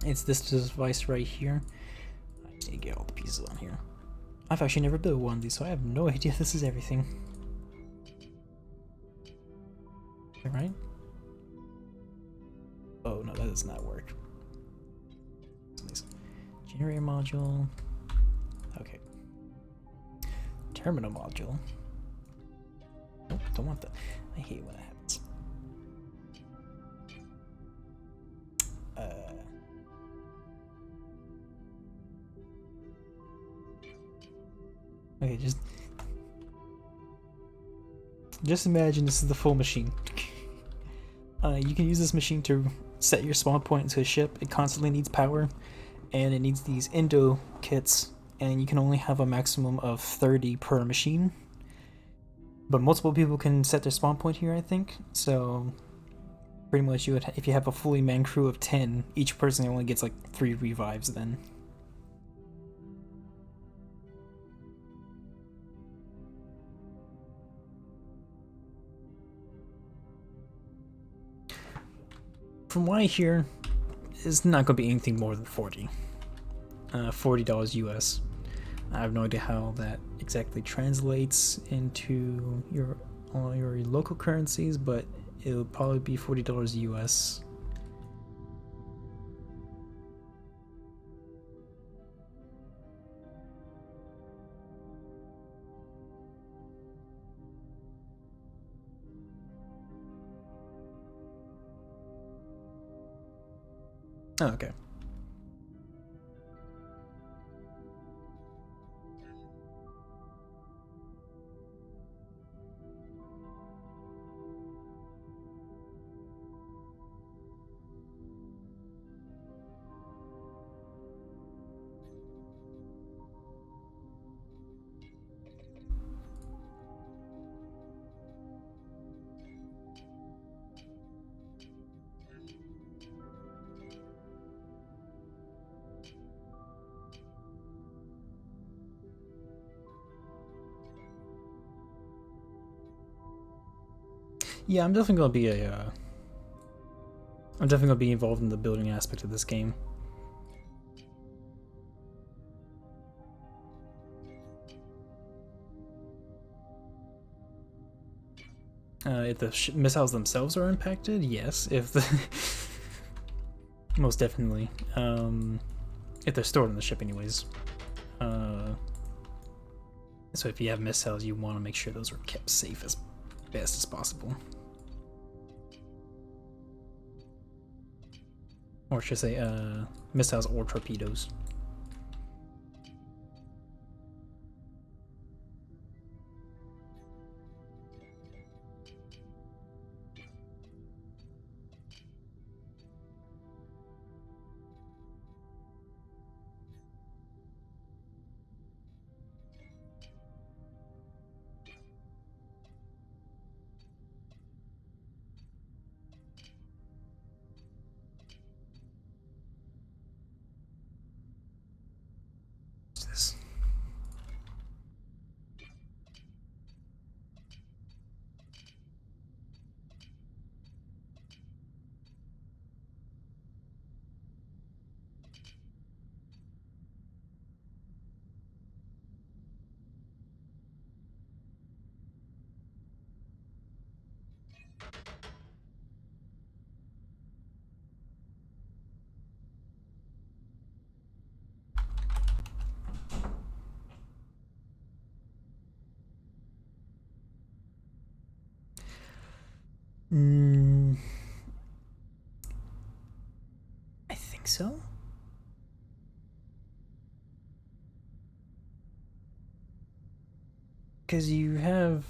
S1: It's this device right here. I just need to get all the pieces on here. I've actually never built one of these, so I have no idea this is everything. Right? Oh no, that does not work. Generator module. Okay. Terminal module. Nope, don't want that. I hate when that happens. Okay, just imagine this is the full machine. You can use this machine to set your spawn point into a ship. It constantly needs power, and it needs these Indo kits, and you can only have a maximum of 30 per machine. But multiple people can set their spawn point here, I think. So pretty much, you would, if you have a fully manned crew of 10, each person only gets like 3 revives then. From what I hear, it's not going to be anything more than 40. $40 US. I have no idea how that exactly translates into all your local currencies, but it'll probably be $40 US. Oh, okay. Yeah, I'm definitely gonna be I'm definitely gonna be involved in the building aspect of this game. If the missiles themselves are impacted, yes. If the most definitely, if they're stored on the ship, anyways. So if you have missiles, you want to make sure those are kept safe as best as possible. Or should I say, missiles or torpedoes. What's this? I think so. Because here's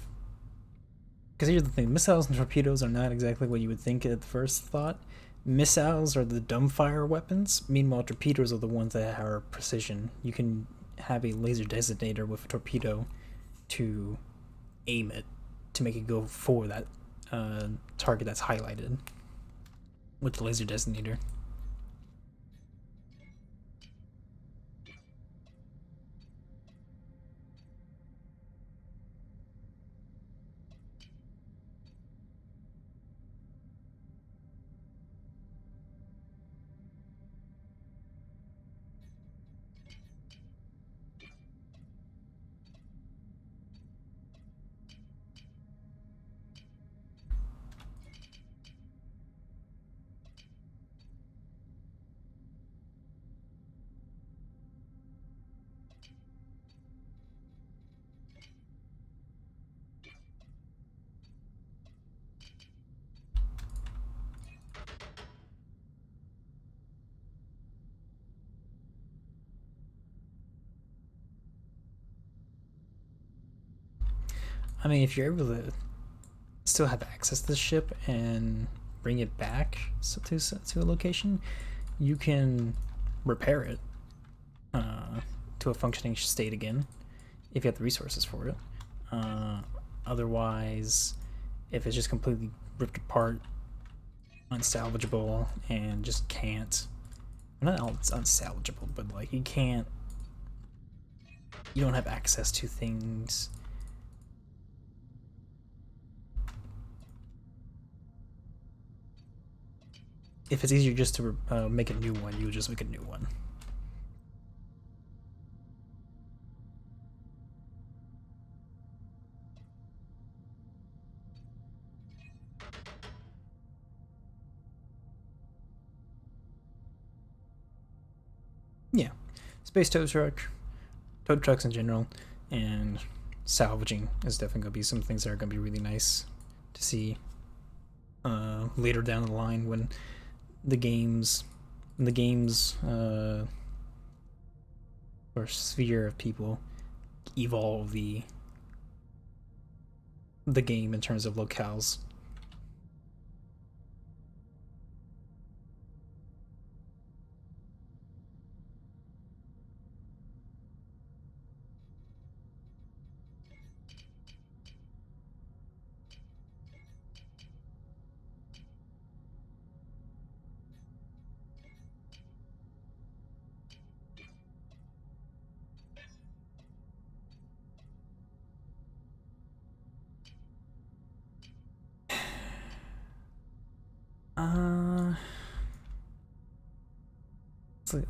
S1: the thing, missiles and torpedoes are not exactly what you would think at first thought. Missiles are the dumbfire weapons, meanwhile torpedoes are the ones that are precision. You can have a laser designator with a torpedo to aim it to make it go for that target that's highlighted with the laser designator. I mean, if you're able to still have access to the ship and bring it back to a location, you can repair it to a functioning state again if you have the resources for it. Otherwise, if it's just completely ripped apart, unsalvageable, and just can't, not it's unsalvageable, but like you can't, you don't have access to things. If it's easier just to make a new one, you would just make a new one. Yeah, space tow trucks in general, and salvaging is definitely gonna be some things that are gonna be really nice to see later down the line when the games or sphere of people evolve the game in terms of locales.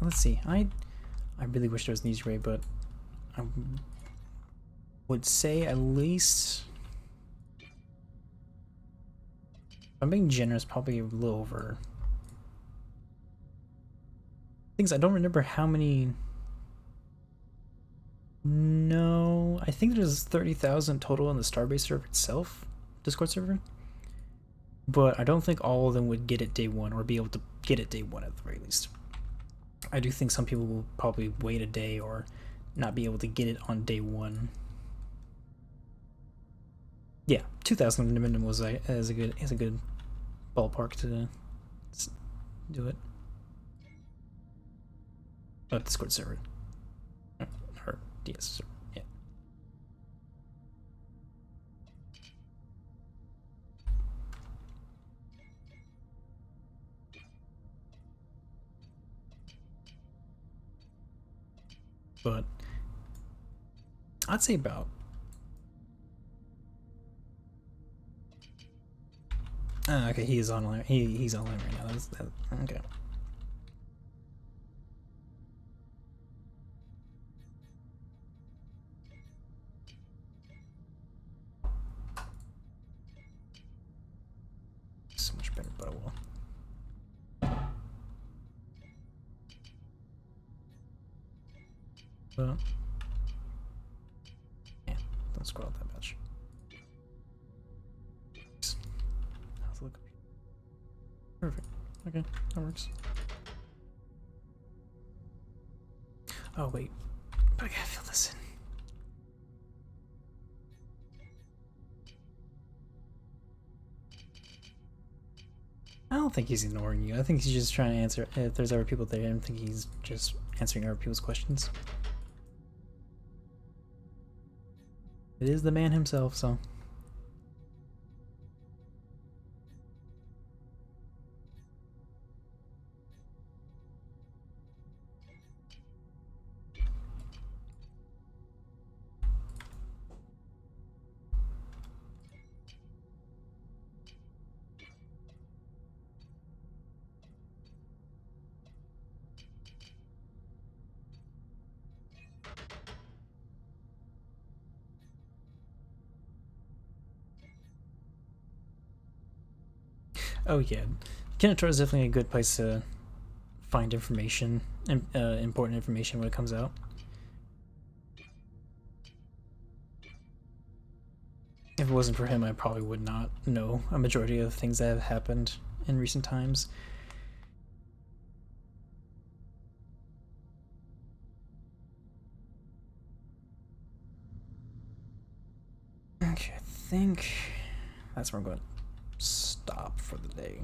S1: Let's see. I really wish there was an easy way, but I would say at least, if I'm being generous, probably a little over. Things I don't remember how many. No, I think there's 30,000 total on the Starbase server itself, Discord server. But I don't think all of them would get it day one or be able to get it day one at the very least. I do think some people will probably wait a day or not be able to get it on day one. Yeah, 2,000 minimum was is a good ballpark to do it. Discord server. Or DS server. Yeah. But I'd say about okay, he is online. He's online right now. Okay. So much better, but I will. But yeah, don't scroll up that much. Perfect. Okay, that works. Oh wait, but I gotta fill this in. I don't think he's ignoring you. I think he's just trying to answer. If there's other people there, I don't think he's just answering other people's questions. It is the man himself, so. Oh yeah, Kinator is definitely a good place to find information, important information when it comes out. If it wasn't for him, I probably would not know a majority of things that have happened in recent times. Okay, I think that's where I'm going to stop for the day.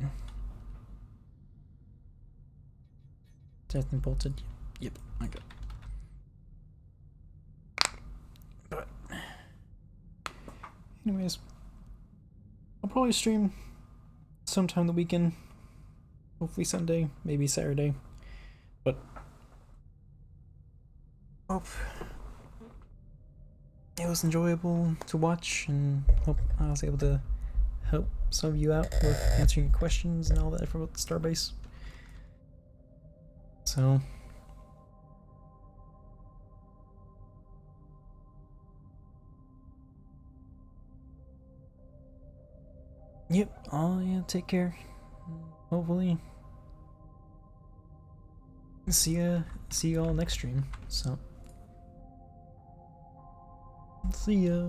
S1: Is everything bolted? Yep, okay. But, anyways, I'll probably stream sometime the weekend. Hopefully Sunday, maybe Saturday. But, hope it was enjoyable to watch, and hope I was able to help some of you out with answering your questions and all that about Starbase. So, yep, yeah, take care. Hopefully, see you all next stream. So, see ya.